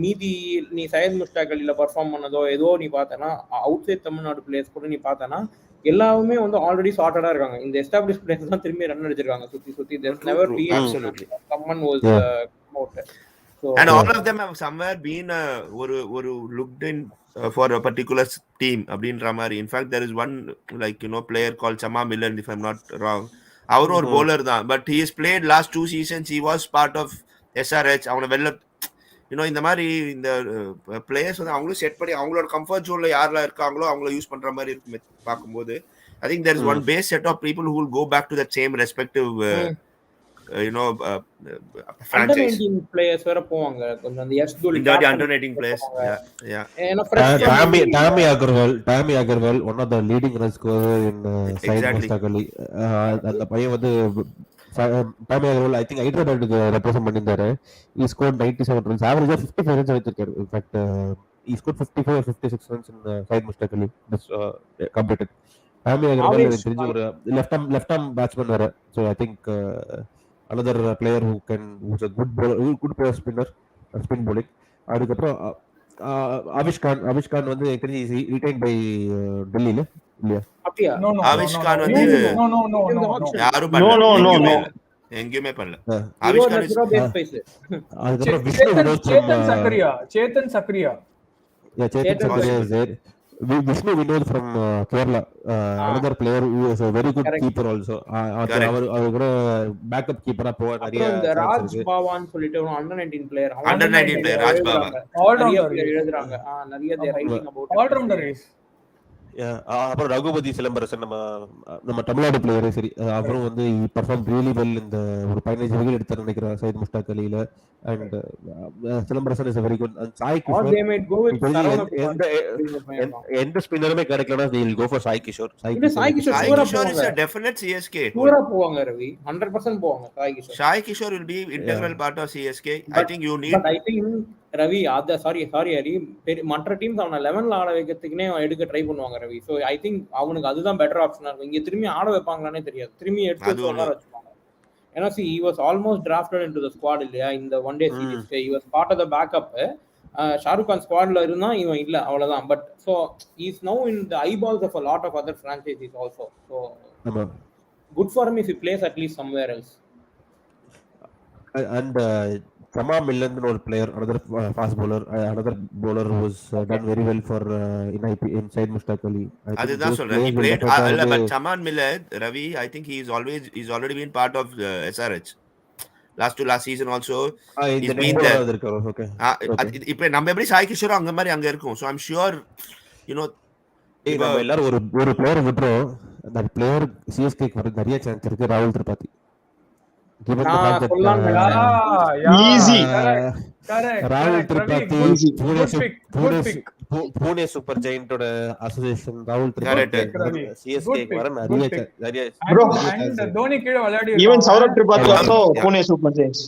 மீதி நீ சையத் முஷ்டாக் அலில பர்ஃபார்ம் பண்ணதோ ஏதோ நீ பார்த்தனா, அவுட் சைட் தமிழ்நாடு பிளேயர்ஸ் கூட நீ பார்த்தனா எல்லாருமே வந்து ஆல்ரெடி சார்ட்டடா இருக்காங்க. இந்த எஸ்டாப்ளிஷ் பிளேயர்ஸ் தான் திரும்பி ரன் அடிச்சிருக்காங்க சுத்தி. there never be someone was out. so and all of them have somewhere been ஒரு looked in for a particular team அப்படின்ற மாதிரி. in fact there is one like player called Chama Millen, if I'm not wrong. அவரும் ஒரு bowler தான், but he has played last 2 seasons. he was part of SRH. அவன வெல்ல இந்த மாதிரி இந்த பிளேயர்ஸ் வந்து அவங்களும் செட் பண்ணி அவங்களோட கம்ஃபர்ட் ஜோன்ல யாரெல்லாம் இருக்காங்களோ அவங்கள யூஸ் பண்ற மாதிரி இருக்கு பார்க்கும்போது. I think there is one base set of people who will go back to that same respective franchise. under 19 players வேற போவாங்க. கொஞ்சம் அந்த எஸ்துல் under 19 players. yeah Tammy Agarwal one of the leading run scorer in Said Mustaq Ali. அந்த பையன் வந்து Tammy Agarwal I think Hyderabad represent பண்ணிருந்தாரு. he scored 97 runs, average 55 runs வச்சிருக்காரு. in fact he scored 54 or 56 runs in Said Mustaq Ali. That's completed. Tammy Agarwal எனக்கு தெரிஞ்ச ஒரு left arm batsman வேற. so I think another player who's a good player spinner, spin bowling. அதுக்கப்புறம் அவிஷ் கான் வந்து ரிட்டைன் பை டெல்லில இல்லையா? அப்படியே அவிஷ் கான் வந்து யாரும் எங்கேயுமே பண்ணல. அவிஷ் கான் அதுக்கப்புறம் Chetan சக்ரியா Vishnu Vinod from Kerala, another player who is a very good keeper also. அவர் கூட பேக்கப் கீப்பரா போக நிறைய ராஜ் பாவான்னு சொல்லிட்டு ஒரு under 19 பிளேயர் ராஜ் பாவா எழுதுறாங்க. நிறைய they writing about all rounder is. அப்புறம் ரகுபதி சிலம்பரசன் நம்ம தமிழ்நாடு பிளேயரே சரி, அவரும் வந்து பர்ஃபார்ம் ரியலி வெல். இந்த ஒரு 15 விக்கெட் எடுத்து நினைக்கிறேன் சையத் முஷ்டாக் அலில. And Silambarasan is very good. And Sai Kishore எந்த ஸ்பின்னருமே கிடைக்கலனா they will go for Sai Kishore. Sai Kishore is a definite CSK. பூரா போவாங்க ரவி, 100% போவாங்க Sai Kishore. Sai Kishore will be integral part of CSK. I think you need, but I think Ravi அத சாரி ஹரி மற்ற டீம்ஸ் அவனை 11ல ஆட வைக்கிறதுக்குனே எடுக்க ட்ரை பண்ணுவாங்க ரவி. ஸோ ஐ திங்க் அவனுக்கு அதுதான் பெட்டர் ஆப்ஷனா இருக்கும். இங்க திரும்பி ஆட வைப்பாங்களானே தெரியாது, திரும்பி எடுத்து உட்கார வச்சுப்பாங்க. ஏன்னா he was almost drafted into the squad இல்லையா இந்த one day series. he was part of the backup. Shahrukh Khan ஸ்குவாட்ல இருந்தா இவன் இல்ல, அவ்வளவுதான். But so he is now in the eyeballs of a lot of other franchises also. So good for him if he plays at least somewhere else. And Sama Millen, ஒரு player, another fast bowler, another bowler who was done very well for in IPL inside Mushtaq Ali. அதுதான் சொல்றேன். He played இல்ல, but Saman Millen, Ravi, I think he's already been part of SRH. last season also he's been there. Okay. இப்போ நம்ம எப்படி சாய் கிஷோர் அங்க மாதிரி அங்க இருக்கும். So I'm sure you know நம்ம எல்லாரும் ஒரு பிளேயர் விட்டுறோம். அந்த பிளேயர் CSK க்கு வர நிறைய சான்ஸ் இருக்கு. ராகுல் Tripathi. given the fact that easy ராகுல் திரிபாதி Pune Super Giant ஓட அசோசியேஷன் ராகுல் திரிபாதி CSK க்கு வர நிறைய bro and தோனி கீழ விளையாடி even Saurav Tripathi also Pune Super Giants.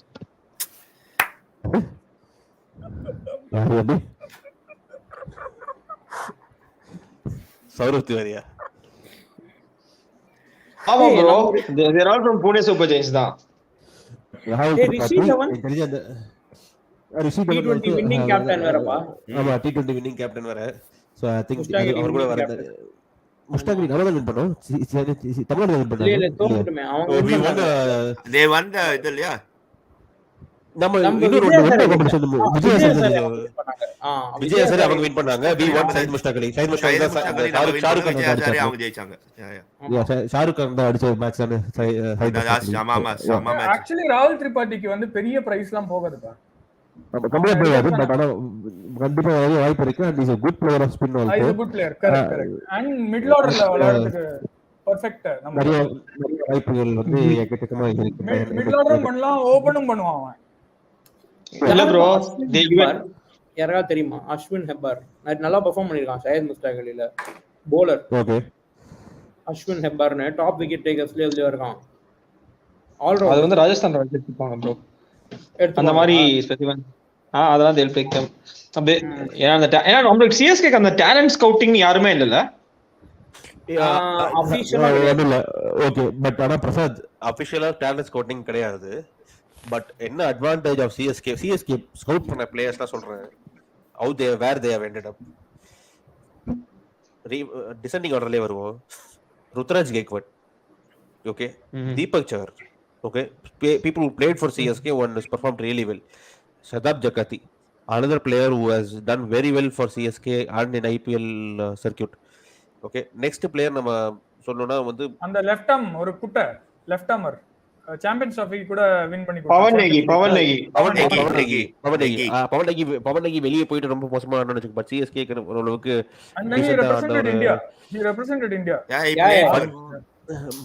Saurav திவாரியா? ஆமா bro, they are all from Pune Super Giants தான். ரிஷி தவன் T20 வின்னிங் கேப்டன் வேறப்பா. ஆமா, T20 வின்னிங் கேப்டன் வேற. சோ ஐ திங்க் அவர் கூட வர முஸ்டாக் அலி நம்ம வின் பண்ணோம். தமிழ்நாடு வின் பண்ணாங்க. இல்ல தோத்துட்டோமே அவங்க. they won the இதுலயா நம்ம இன்னொரு காம்படிஷன் விஜய் சார் அவங்க வின் பண்ணாங்க. we won Syed Mushtaq Ali. சையத் முஸ்டாக் தான் ஷாருக் கான் அவங்க ஜெயிச்சாங்க. ஷாருக் கான் தான் அடிச்ச மேட்ச் தான சையத். ஆமா ஆக்சுவலி ராகுல் திரிபாதிக்கு வந்து பெரிய பிரைஸ்லாம் போகாதுப்பா. கம்பேர் பண்ணாது, பட் ஆனா கண்டிப்பா நிறைய வாய்ப்பு இருக்கு. and he is a good player of spin also. he is a good player, correct and middle orderல விளையாடுறதுக்கு பெர்ஃபெக்ட். நிறைய வாய்ப்புகள் வந்து எக்கச்சக்கமா இருக்கு. மிடில் ஆர்டரும் பண்ணலாம், ஓபனும் பண்ணுவான் அவன். இல்ல bro, யாரா தெரியுமா? அஸ்வின் ஹெப்பர் நல்லா பெர்ஃபார்ம் பண்ணிருக்கான் சையத் முஸ்டாக் அலில. bowler ஓகே, அஸ்வின் ஹெப்பர்னு டாப் விக்கெட் டேக்கர்ஸ்ல இதுல இருக்கான். ஆல் ரவுண்ட் அது வந்து ராஜஸ்தான் ராயல்ஸ் எடுத்துப்பாங்க bro. அந்த மாதிரி ஸ்பெசிஃபிக் அதெல்லாம் they'll pick them. அப்படியே ஏன்னா நம்மளுக்கு CSK க்கு அந்த டாலன்ட் ஸ்கவுட்டிங் யாருமே இல்லல. அபிஷியலா இல்ல. ஓகே, பட் ஆனா பிரசாத் அபிஷியலா டேலண்ட் ஸ்கவுட்டிங் கிடையாது. பட் என்ன அட்வான்டேஜ் ஆஃப் CSK ஸ்கவுட் பண்ண பிளேயர்ஸ்லாம் சொல்றேன். Where they have ended up. Descending ஆர்டர்லயே வருவோம். Ruturaj Gaikwad, okay, Deepak Chahar, okay, people who played for CSK one has performed really well. Shadab Jakati, another player who has done very well for CSK and in IPL circuit. Okay, next player நம்ம சொல்லணும்னா வந்து அந்த லெஃப்ட் ஆர்ம் ஒரு குட்ட லெஃப்ட் ஆர்மர் சாம்பியன்ஸ் ட்ராஃபி கூட வின் பண்ணி பவன் நேகி வெளியே போயிட்டு ரொம்ப மோசமா ஆடுனான்னு. பட் CSK க்கு ஓரளவுக்கு represented India.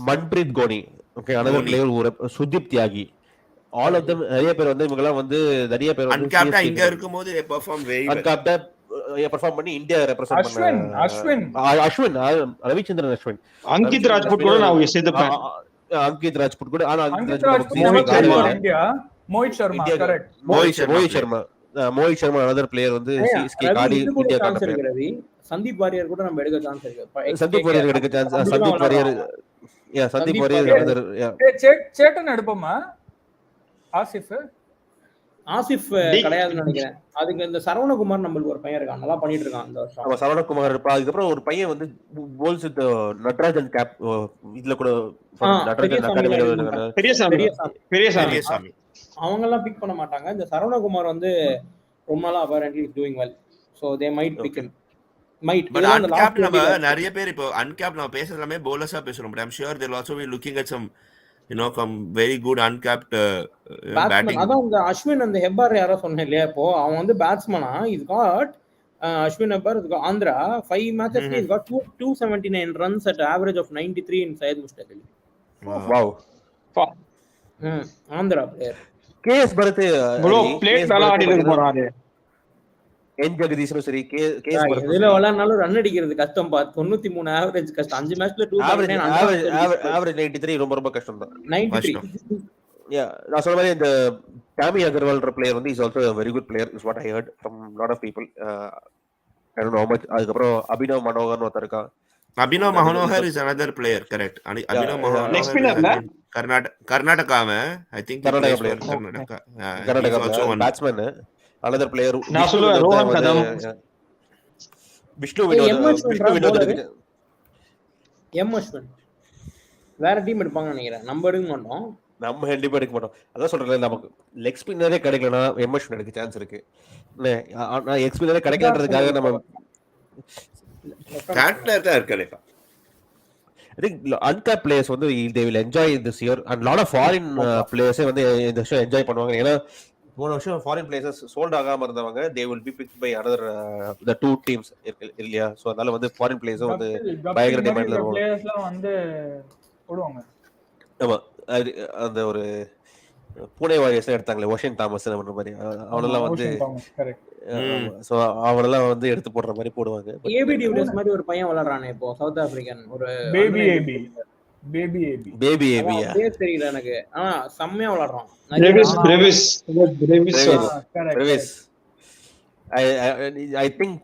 Manpreet Coney, okay, another player Sudeep தியாகி, all of them நிறைய பேர் வந்து இவங்க எல்லாம் வந்து நிறைய பேர் வந்து அன்கேப்டா இங்க இருக்கும்போது they perform very well. அன்கேப்டா பெர்ஃபார்ம் பண்ணி இந்தியா ரெப்ரசன்ட் பண்ண அஸ்வின் ரவிச்சந்திரன் அஸ்வின் அங்கித் ராஜ்புட் கூட நான் சேர்த்துப்பேன். அங்கித் ராஜ்புட் கூட. ஆனா Ankit Rajput India Mohit Sharma, correct, Mohit Sharma another player வந்து CSK காடி இந்தியா காட்ட. சந்தீப் வாரியர் கூட நம்ம எடுக்க சான்ஸ் இருக்கு. சந்தீப் வாரியர் எடுக்க சான்ஸ். சந்தீப் வாரியர் சேட்டன் எடுப்போமா? ஆசிஃப் கிடையாதுன்னு நினைக்கிறேன். அதுக்கு இந்த சரவணகுமார் நம்மளுக்கு ஒரு பையன் இருக்கான், நல்லா பண்ணிட்டு இருக்கான் இந்த வருஷம். ஆமா, சரவணகுமார் இருப்பா. அதுக்கப்புறம் ஒரு பையன் வந்து போல்ஸ் வித் நட்ராஜன் கேப் இதுல கூட நட்ராஜன் அகாடமில பெரியசாமி அவங்க எல்லாம் பிக் பண்ண மாட்டாங்க. இந்த சரவணகுமார் வந்து ரொம்ப நாளா apparently is doing well, so they might pick him. But uncapped நம்ம நிறைய பேர் இப்போ uncapped நம்ம பேசுறதுமே bowlers-ஆ பேசுறோம். But I'm sure they'll also be looking at some some very good uncapped batting. அதான் இந்த அஸ்வின் அந்த ஹெப்பர் யாரோ சொன்னேன் இல்லையா, இப்போ அவன் வந்து பேட்ஸ்மனா is got Ashwin Hebbar is Andhra 5 matches he's got 279 runs at average of 93 in Syed Mushtaq Ali. Wow. Andhra player. KS Bharat bro played நல்லா ஆடிட்டு போறாரு. என் ஜெகதீஷனும் சரி, KS பரத் இதுல விளையாடுனாலும் ரன் அடிக்கிறது கஷ்டம் பா. 93 ஆவரேஜ் கஷ்டம். 5 மேட்ச்ல 2 ஆவரேஜ் 93 ரொம்ப ரொம்ப கஷ்டம் தான். 93 நான் சொன்ன மாதிரி இந்த Tammy Agarwalன்ற player வந்து is also a very good player is what I heard from lot of people. I don't know how much. அதுக்கப்புறம் அபினவ் மனோகர்னு ஒருத்தர் இருக்கான். Abhinav Manohar is another player, correct. Abhinav Leg Manohar spinner is again Karnataka. I think he Karnataka plays for player, Karnataka. He's Karnataka also player, one. Batsman. Another player நான் சொல்லுவேன் ரோஹன் கதம். விஷ்ணு வினோத் இருக்கு. எம் அஸ்வின் வேற டீம் எடுப்பாங்கன்னு நினைக்கிறேன். நம்ம எடுக்க மாட்டோம். நம்ம கண்டிப்பா எடுக்க மாட்டோம். அதான் சொல்றேன், நமக்கு லெக் ஸ்பின்னரே கிடைக்கலனா எம்எஸ் எடுக்க சான்ஸ் இருக்கு. நான் எக்ஸ் ஸ்பின்னரே கிடைக்கலன்றதுக்காக நம்ம கேட்லர் தான் இருக்கல. I think uncapped players வந்து they will enjoy this year and lot of foreign players வந்து இந்த வருஷம் என்ஜாய் பண்ணுவாங்க. ஏன்னா போன வருஷம் ஃபாரின் பிளேயர்ஸ் சோல்ட் ஆகாம இருந்தவங்க they will be picked by another the two teams இல்லையா. சோ அதனால வந்து ஃபாரின் பிளேயர்ஸும் வந்து பயங்கர டிமாண்ட்ல இருக்கும். பிளேயர்ஸ்லாம் வந்து போடுவாங்க. ஆமா, அந்த ஒரு பூனே வாரியர்ஸ் எடுத்தாங்களே ஓஷன் தாமஸ் அந்த மாதிரி, அவனெல்லாம் வந்து சோ அவனெல்லாம் வந்து எடுத்து போடுற மாதிரி போடுவாங்க. ஏபி டிவிலியர்ஸ் மாதிரி ஒரு பையன் விளையாடுறானே இப்போ, சவுத் ஆப்பிரிக்கன் ஒரு பேபி ஏபியா பேர் தெரியல எனக்கு. ஆனா செம்மையா விளையாடுறான். I think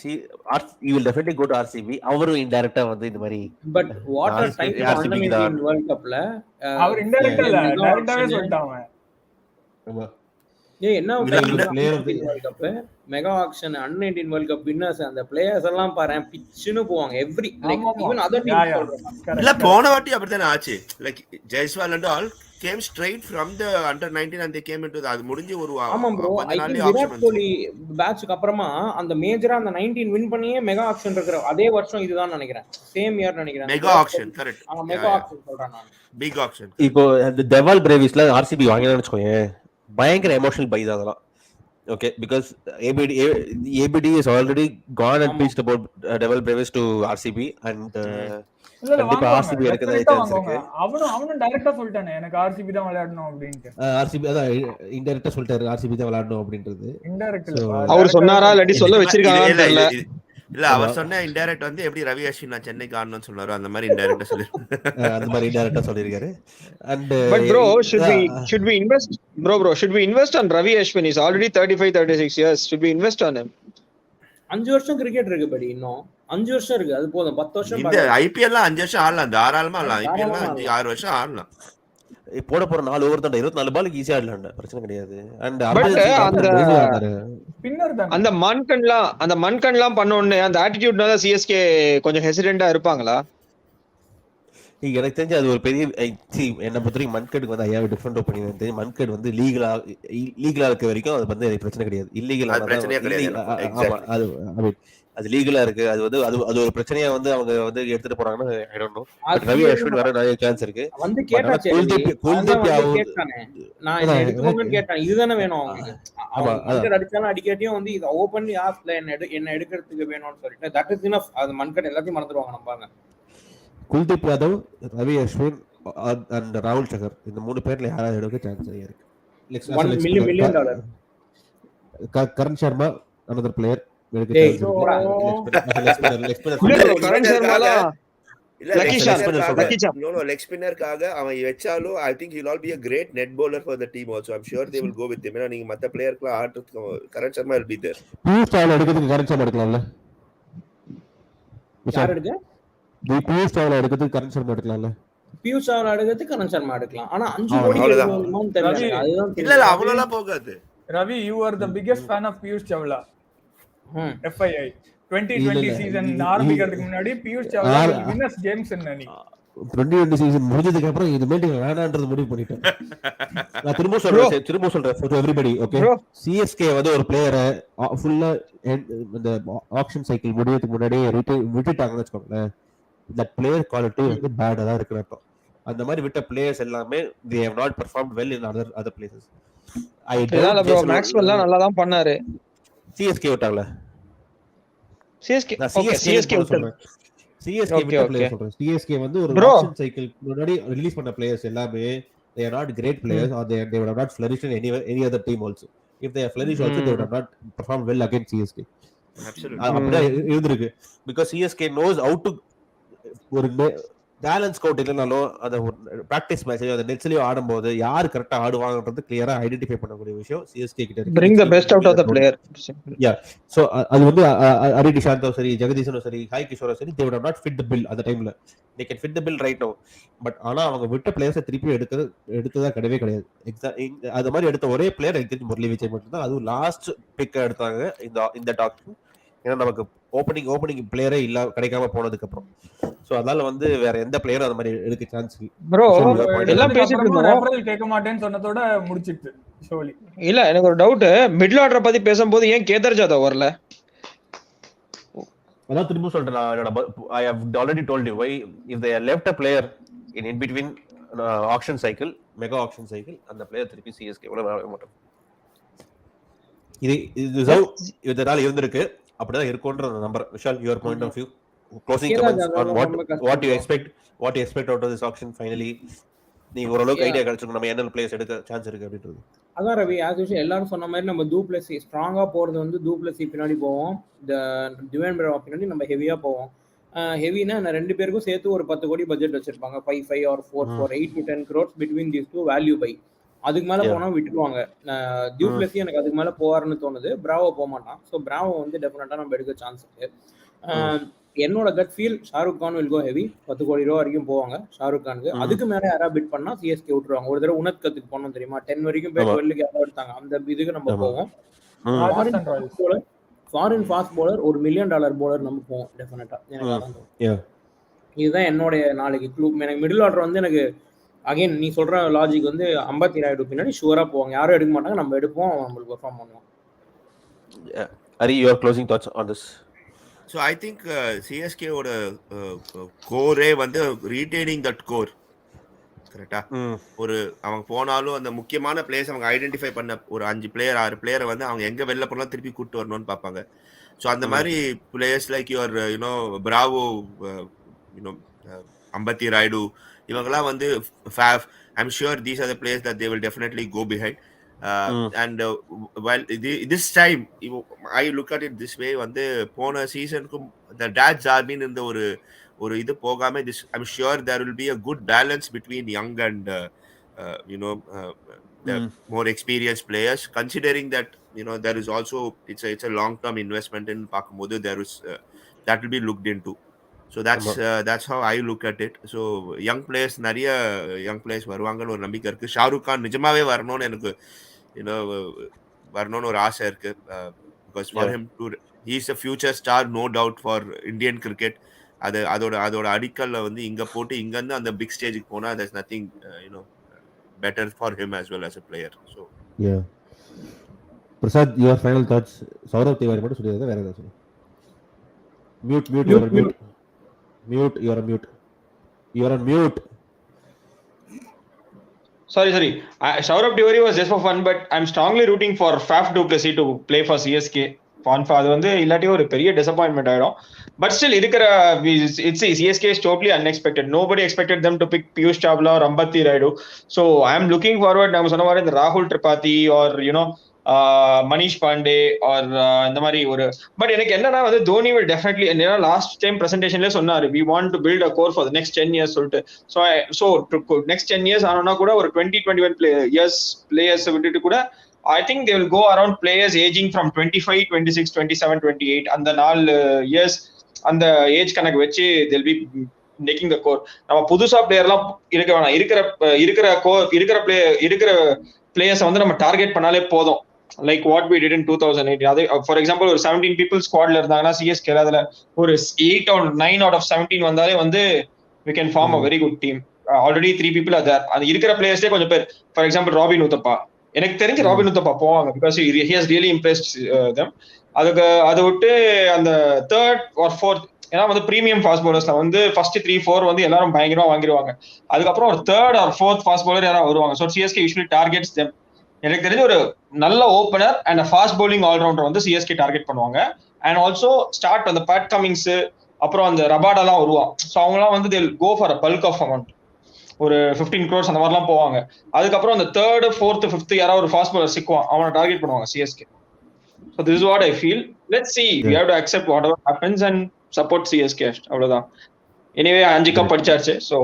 he will definitely go to RCB. அவரும் இன்டைரக்டா வந்து இந்த மாதிரி but water type under world கப்ல அவர் இன்டைரக்டா இல்ல டைரக்டாவே சொல்லிட்டாங்க. ஆமா, என்ன world cup mega action under 19 world cup winners அந்த பிளேயர்ஸ் எல்லாம் பாரு பிச்சுன்னு போவாங்க. Every like even other team சொல்றாங்க. இல்ல போன வாட்டி அப்படிதான் ஆச்சு. Like Jaiswal and all came straight from the under 19 and they came into அது முடிஞ்சு ஒரு ஆமா bro. I think Virat Kohli பேட்ச்க்கு அப்புறமா அந்த மேஜரா அந்த 19 வின் பண்ணியே மெகா ஆக்ஷன் இருக்கிற அதே வருஷம் இதுதான் நினைக்கிறேன். சேம் இயர் நினைக்கிறேன். Mega auction correct. Mega auction சொல்றேன் நான். Big auction. இப்போ அந்த டெவால் பிரேவிஸ்ல RCB வாங்கினான்னு வெச்சுக்கோங்க, பயங்கர எமோஷனல் பை தான் அதெல்லாம். Okay, because ABD is already gone and pitched about Devil Brevis to RCB and கண்டிப்பா RCB எடுக்கற சான்ஸ் இருக்கு. அவனும் டைரக்டா சொல்லிட்டானே எனக்கு RCB தான் விளையாடணும் அப்படினு. RCB அதான் இன்டைரக்டா சொல்லிட்டாரு RCB தான் விளையாடணும் அப்படின்றது. இன்டைரக்ட்லி அவர் சொன்னாரா இல்லாட்டி சொல்ல வச்சிருக்காங்க தெரியல. இல்ல அவர் சொன்ன இன்டைரக்ட் வந்து எப்படி ரவி அஸ்வின் நான் சென்னைக்கு ஆடணும்னு சொன்னாரோ அந்த மாதிரி இன்டைரக்டா சொல்லிருக்காரு. அந்த மாதிரி இன்டைரக்டா சொல்லிருக்காரு. And but bro should we invest should we invest on Ravi Ashwin? He's already 35-36 years. Should we invest on him? 5 வருஷம் கிரிக்கெட் இருக்கு படி, இன்னும் 5 வருஷம் இருக்கு. அது போதும். 10 வருஷம் இந்த IPL ல 5 வருஷம் ஆடலாம், தாராளமா ஆடலாம். IPL ல 5-6 வருஷம் ஆடலாம். போட போற 4 ஓவர் தான் 24 பாலுக்கு ஈஸியா ஆடலாம், பிரச்சனை கிடையாது. அண்ட் அந்த மன்கன்லாம் பண்ண உடனே அந்த ஆட்டிட்யூட்னால CSK கொஞ்சம் ஹெசிடென்ட்டா இருப்பாங்களா? எனக்கு தெரிஞ்சு அது ஒரு பெரிய என்ன பொறுத்தவரைக்கும் மன்கேடுக்கு வந்து ஐயா டிஃபரெண்ட் ஒப்பீனியன் தெரியும். மன்கேடு வந்து லீகலா இருக்க வரைக்கும் அது வந்து பிரச்சனை கிடையாது. இல்லீகலா அது லீகலா இருக்கு, அது வந்து அது ஒரு பிரச்சனையா வந்து அவங்க வந்து எடுத்துட்டு போறாங்கன்னு I don't know. Ravi Ashwin வர நிறைய சான்ஸ் இருக்கு. வந்து கேட்டாச்சு குல்தீப் கேட்டானே, நான் இத எடுத்துக்கோங்கன்னு கேட்டான். இதுதானே வேணும் அவங்களுக்கு. அவங்க அடிச்சாலும் அடிக்காட்டியும் வந்து இத ஓபன்லி ஆஸ்க்ல என்ன எடுக்கிறதுக்கு வேணும்னு சொல்லிட்டு தட் இஸ் இனஃப். அது மன்கட் எல்லாத்தையும் மறந்துடுவாங்க நம்பாங்க. குல்தீப் யாதவ், ரவி அஸ்வின் அண்ட் ராகுல் சகர் இந்த 3 பேர்ல யாராவது எடுக்க சான்ஸ் இருக்கு. $1 million. Karan Sharma another player இல்ல லெக் ஸ்பின்னர்காக அவன் வெச்சாலும் I think he'll all be a great net bowler for the team also. I'm sure they will go with him. ஏன்னா நீங்க மத்த பிளேயர்க்குலாம் ஆடுறதுக்கு Karan Sharma will be there. Piyush Chawla எடுக்கிறதுக்கு கரண் சர்மா எடுக்கலாம்ல. யார் எடுக்க? பியூஷ் சாவ்லா எடுக்கிறதுக்கு கரண் சர்மா எடுக்கலாம்ல. பியூஷ் சாவ்லா எடுக்கிறதுக்கு கரண் சர்மா எடுக்கலாம். ஆனா 5 கோடி வேணும்னு தெரியல. அதுதான் இல்ல அவ்வளவுலாம் போகாது. Ravi, you are the biggest fan of Piyush Chawla. FII 2020 season ஆரம்பிக்கிறதுக்கு முன்னாடி பியூஷ் சாவ்லா வின்னர்ஸ் கேம்ஸ் என்னனி 2020 சீசன் முடிஞ்சதுக்கு அப்புறம் இது மீட்டிங் வேணாம்ன்றது முடிவு பண்ணிட்டேன். நான் திரும்ப சொல்றேன் for everybody, okay? CSK வந்து ஒரு பிளேயரை ஃபுல்லா இந்த ஆக்ஷன் சைக்கிள் முடியறதுக்கு முன்னாடி விட்டுட்டாங்கன்னு வெச்சுக்கோங்க. that player quality வந்து பேடா தான் இருக்குன்னு அர்த்தம். அந்த மாதிரி விட்ட பிளேயர்ஸ் எல்லாமே they have not performed well in other places. இதனால bro மேக்ஸ்வெல்லாம் நல்லா தான் பண்ணாரு. CSK விட்டாங்களா? CSK விட்டாங்க. CSK வந்து ஒரு ஆக்ஷன் சைக்கிள் முன்னாடி ரிலீஸ் பண்ண பிளேயர்ஸ் எல்லாமே they are not great players or they would have not flourished in any other team also. If they have flourished also they would have not performed well against CSK. Absolutely. அப்படியே இருந்திருக்கு. Because CSK knows how to ஒரு டேலண்ட் ஸ்கவுட் இல்லைனாலும் அந்த பிராக்டிஸ் மேட்சையோ அந்த நெட்ஸ்லயோ ஆடும்போது யார் கரெக்டா ஆடுவாங்கன்றது கிளியரா ஐடென்டிஃபை பண்ணக்கூடிய விஷயம் சிஎஸ்கே கிட்ட இருக்கு. Bring the best out of the player. Yeah so அது வந்து ஹரி டிஷாந்தோ சரி, ஜெகதீஷனும் சரி, ஹாய் கிஷோரோ சரி, they would have not fit the bill அந்த டைம்ல. they can fit the bill right now. But ஆனா அவங்க விட்ட பிளேயர்ஸை திருப்பி எடுத்ததா கிடையவே கிடையாது. அது மாதிரி எடுத்த ஒரே பிளேயர் எனக்கு தெரிஞ்சு முரளி விஜய் மட்டும் தான். அதுவும் லாஸ்ட் பிக் எடுத்தாங்க இந்த டாக்டர். ஏன்னா நமக்கு ஓப்பனிங் பிளேயரே இல்ல கிடைக்காம போனதுக்கு அப்புறம். சோ அதனால வந்து வேற எந்த பிளேயரும் அந்த மாதிரி எடுக்க சான்ஸ் இல்ல. ப்ரோ எல்லாம் பேசிட்டு இருந்தோம், ரெஃபரல் கேட்க மாட்டேன்னு சொன்னதோட முடிச்சிட்டு ஷோலி. இல்ல எனக்கு ஒரு டவுட், மிடில் ஆர்டர் பத்தி பேசும்போது ஏன் கேதர் ஜாதவ் வரல? அதான் திரும்ப சொல்றேன், I have already told you why. If they left a player in between auction cycle, mega auction cycle, அந்த பிளேயர் திருப்பி சிஎஸ்கே உள்ள வர மாட்டோம். இது இதனால இருந்திருக்கு, அப்படிதான் இருக்கும்ன்ற number. Vishal, your point of view, closing comments on what you expect out of this auction finally. நீங்க ஓரளவுக்கு ஐடியா கிடைச்சிருக்கும் நம்ம என்னென்ன பிளேயர்ஸ் எடுக்க சான்ஸ் இருக்கு அப்படின்றது. அதான் ரவி, ஆஸ் யூஷுவல் எல்லாரும் சொன்ன மாதிரி நம்ம டூப்ளசி ஸ்ட்ராங்கா போறது வந்து டூப்ளசி பின்னாடி போவோம், டிவைன் பிரவா பின்னாடி நம்ம ஹெவியா போவோம். ஹெவினா ரெண்டு பேருக்கும் சேர்த்து ஒரு 10 கோடி பட்ஜெட் வச்சிருப்பாங்க, 5 or 4 8 to 10 crores between these two value buy. அதுக்கு மேல போனா விட்டுருவாங்க. டியூப்ளசி எனக்கு அதுக்கு மேல போவாருன்னு தோணுது, பிராவோ போக மாட்டான். ஸோ பிராவோ வந்து டெஃபினட்டா நம்ம எடுக்க சான்ஸ் இருக்கு. என்னோட gut feel Shahrukh Khan will go heavy. 10 crore ரூபா வரைக்கும் போவாங்க ஷாருக் கானுக்கு. அதுக்கு மேல யாரா பிட் பண்ணா சிஎஸ்கே விட்டுருவாங்க. ஒரு தடவை உனத்கத்துக்கு போனோம் தெரியுமா, 10 வரைக்கும் போய் 12க்கு யாரா எடுத்தாங்க, அந்த இதுக்கு நம்ம போவோம். Foreign fast bowler, $1 million bowler நம்ம போவோம் டெஃபினட்டா. எனக்கு இதுதான் என்னுடைய நாளைக்கு க்ளூ. எனக்கு மிடில் ஆர்டர் வந்து எனக்கு அகைன் நீ சொல்ற லாஜிக் வந்து அம்பத்தி ராயுடு பின்னாடி ஷூரா போவாங்க, யாரும் எடுக்க மாட்டாங்க, நம்ம எடுப்போம், நம்மளுக்கு பெர்ஃபார்ம் பண்ணுவோம். Ari, your closing thoughts on this? So I think CSK ஓட கோரே வந்து ரீடைனிங் தட் கோர் கரெக்டா. ஒரு அவங்க போனாலும் அந்த முக்கியமான பிளேயர்ஸ் அவங்க ஐடென்டிஃபை பண்ண ஒரு 5 பிளேயர் 6 பிளேயரை வந்து அவங்க எங்க வெளில போனாலும் திருப்பி கூட்டு வரணும்னு பார்ப்பாங்க. ஸோ அந்த மாதிரி பிளேயர்ஸ் லைக் யுவர் பிராவோ, அம்பத்தி ராயுடு, இவங்கெல்லாம் வந்து I'm sure these are the players that they will definitely go behind. And while this time I look at it this way, வந்து போன சீசனுக்கும் the dads army இந்த ஒரு இது போகாம this I'm sure there will be a good balance between young and the more experienced players, considering that there is also it's a long term investment in பார்க்கும்போது there is that will be looked into. So that's how I look at it. So young players, நிறைய young players வருவாங்கன்னு ஒரு நம்பிக்கை இருக்கு. ஷாருக் கான் நிஜமாவே வரணும்னு எனக்கு வரணும்னு ஒரு ஆசை இருக்கு. because for him to he is a future star no doubt for Indian cricket. அதோட அடிக்கல்ல வந்து இங்க போட்டு இங்க இருந்து அந்த big stage க்கு போனா there's nothing better for him as well as a player. So yeah, Prasad, your final thoughts. Saurav Tiwari மட்டும் சொல்லியது, வேற ஏதாவது சொல்லு. You're on mute. Sorry. Saurabh Tiwari was just for fun, but I'm strongly rooting for Faf du Plessis to play for CSK. அது வந்து இல்லாட்டி ஒரு பெரிய டிசப்பாயின்மெண்ட் ஆயிடும். பட் ஸ்டில் இருக்கிற CSK is totally unexpected. Nobody expected them to pick Piyush Chawla or Ambati Rayudu. So I am looking forward. நம்ம சொன்ன மாதிரி இந்த ராகுல் திரிபாதி or மனிஷ் பாண்டே ஆர் இந்த மாதிரி ஒரு. பட் எனக்கு என்னன்னா வந்து Dhoni will definitely, last time பிரசன்டேஷன்ல சொன்னாரு we want to build a core for the next 10 years சொல்லிட்டு. so next 10 years ஆனா கூட ஒரு 20-21 years players விட்டுட்டு கூட I think they will go around players aging from 25, 26, 27, 28 அந்த 4 years அந்த ஏஜ் கணக்கு வச்சு they'll be making the core. நம்ம புதுசா பிளேயர்லாம் இருக்க வேணாம், இருக்கிற பிளேயர்ஸ் வந்து நம்ம டார்கெட் பண்ணாலே போதும். Like what we did in 2008. அதே for example ஒரு 17 people squadல இருந்தாங்கன்னா சிஎஸ்கே அதுல ஒரு 8 or 9 out of 17 வந்தாலே வந்து we can form a very good team. Already 3 people are there. அது இருக்கிற பிளேயர்ஸ்லயே கொஞ்சம் பேர், for example ராபின் உத்தப்பா, எனக்கு தெரிஞ்சு ராபின் உத்தப்பா போவாங்க because he has really impressed them. அதை விட்டு அந்த 3rd or 4th, ஏன்னா வந்து பிரீமியம் ஃபாஸ்ட் பவுலர்ஸ்ல வந்து ஃபர்ஸ்ட் 3-4 வந்து எல்லாரும் பயங்கரமா வாங்கிடுவாங்க. அதுக்கப்புறம் ஒரு 3rd or 4th fast bowler யாராவது வருவாங்க. So CSK usually targets them. எனக்கு தெரிஞ்ச ஒரு நல்ல opener and fast bowling allrounder வந்து சிஎஸ்கே டார்கெட் பண்ணுவாங்க. அண்ட் ஆல்சோ ஸ்டார்ட் அந்த பேட் கமிங்ஸ், அப்புறம் அந்த ரபாடாலாம் வருவான். ஸோ அவங்கலாம் வந்து they'll go for a bulk of amount, ஒரு 15 crores அந்த மாதிரிலாம் போவாங்க. அதுக்கப்புறம் அந்த 3rd, 4th, 5th யாராவது ஒரு ஃபாஸ்ட் பவுலர் சிக்குவான், அவனை டார்கெட் பண்ணுவாங்க CSK. So this is what I feel. Let's see. We have to accept whatever happens and support CSK. அவ்வளவுதான். எனிவே 5 கப் அடிச்சாச்சு. ஸோ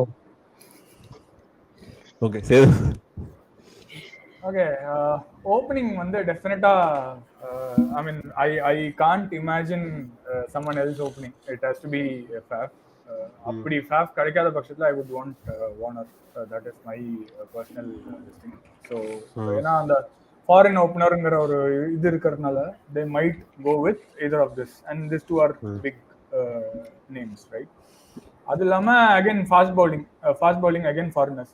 ஓகே சரி. ஓகே, ஓப்பனிங் வந்து டெஃபினட்டா I mean I can't imagine someone else opening. It has to be Faf. அப்படி ஃபேஃப் கிடைக்காத பட்சத்தில் I would want Warner. That is my personal thing. So ஏன்னா அந்த ஃபாரின் ஓப்பனருங்கிற ஒரு இது இருக்கிறதுனால they might go with either of this and this two are big names, right? அது இல்லாமல் again fast bowling again foreigners.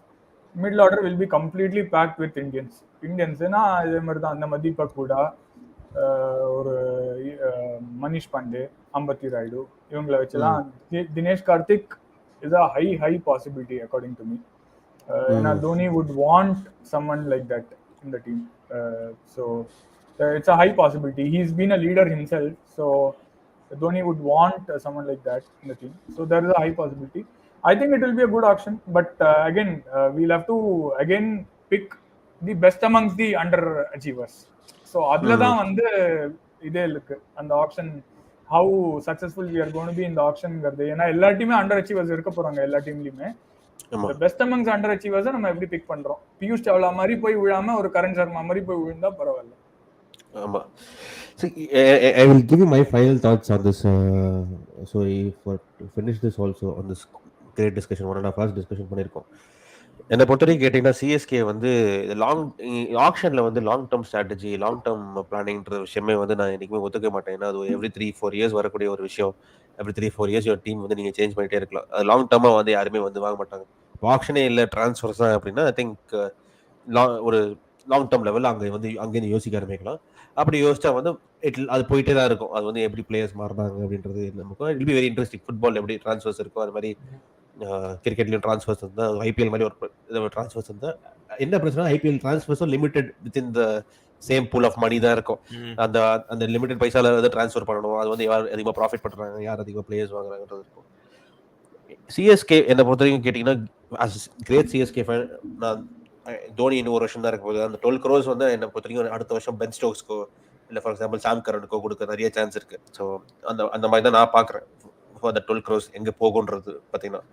Middle order will be completely packed with இந்தியன்ஸ்னா இதே மாதிரி தான். அந்த தீபக் ஹூடா, ஒரு மனிஷ் பாண்டே, அம்பத்தி ராயுடு, இவங்களை வச்சுதான். Dinesh Karthik is a high possibility according to me. ஏன்னா Dhoni would want someone like that in the team. So it's a high possibility. He's been a leader himself, so Dhoni would want someone like that in the team. So there is a high possibility. I think it will be a good auction, but again we'll have to again pick the best amongst the underachievers. So adla da வந்து இதே இருக்கு அந்த action. how successful we are going to be in the auction ங்கிறது. ஏன்னா எல்லா டீமே underachievers இருக்க போறாங்க எல்லா டீம்லயுமே. பெஸ்ட் அமங்ஸ் அண்டர் அச்சீவர்ஸ் நம்ம எப்படி பிக் பண்றோம்? பியூஷ் சாவ்லா மாதிரி போய் விழாம ஒரு கரண் சர்மா மாதிரி போய் விழுந்தா பரவாயில்ல. ஆமா. I will give you my final thoughts on this. So for to finish this also on this great discussion, 1.5 hours discussion பண்ணிருக்கோம். என்னை பொறுத்தவரைக்கும் கேட்டீங்கன்னா சிஎஸ்கே வந்து லாங் ஆக்ஷன்ல வந்து long term strategy, long term பிளானிங்ன்ற விஷயமே வந்து நான் என்னைக்குமே ஒத்துக்க மாட்டேன். ஏன்னா அது எவ்ரி 3-4 இயர்ஸ் வரக்கூடிய ஒரு விஷயம். எவ்ரி 3-4 இயர்ஸ் ஒரு டீம் வந்து நீங்க சேஞ்ச் பண்ணிட்டே இருக்கலாம். அது லாங் டேர்மா வந்து யாருமே வந்து வாங்க மாட்டாங்க. ஆக்ஷனே இல்லை டிரான்ஸ்ஃபர்ஸ் தான் அப்படின்னா ஐ திங்க் ஒரு லாங் டேர்ம் லெவலில் அங்கேருந்து யோசிக்க ஆரம்பிக்கலாம். அப்படி யோசிச்சா வந்து அது போயிட்டே தான் இருக்கும். அது வந்து எப்படி பிளேயர்ஸ் மாறினாங்க அப்படின்றது நமக்கு it be very interesting. Football எப்படி டிரான்ஸ்ஃபர்ஸ் இருக்கும் அது மாதிரி கிரிக்கெட்லயும் டிரான்ஸ்ஃபர்ஸ் இருந்தா, ஐபிஎல் மாதிரி ஒரு டிரான்ஸ்ஃபர்ஸ் இருந்தா என்ன பிரச்சனை, ஐபிஎல் டிரான்ஸ்ஃபர்ஸும் limited within the same pool of money தான் இருக்கும். அந்த லிமிடெட் பைசால வந்து டிரான்ஸ்ஃபர் பண்ணணும். அது வந்து யார் அதிகமாக ப்ராஃபிட் பண்றாங்க, யார் அதிகமாக பிளேயர்ஸ் வாங்குறாங்கன்றது இருக்கும். சிஎஸ்கே என்னை பொறுத்த வரைக்கும் கேட்டீங்கன்னா கிரேட் சிஎஸ்கே ஃபேன், நான் தோனி இன்னும் ஒரு வருஷம் தான் இருக்க போகுது. அந்த 12 crores வந்து என்னை பொறுத்த வரைக்கும் அடுத்த வருஷம் பென் ஸ்டோக்ஸ்க்கோ இல்லை ஃபார் எக்ஸாம்பிள் சாம் கரனுக்கோ கொடுக்க நிறைய சான்ஸ் இருக்கு. ஸோ அந்த மாதிரி தான் நான் பார்க்குறேன். அந்த 12 crores எங்கே போகுன்றது பார்த்தீங்கன்னா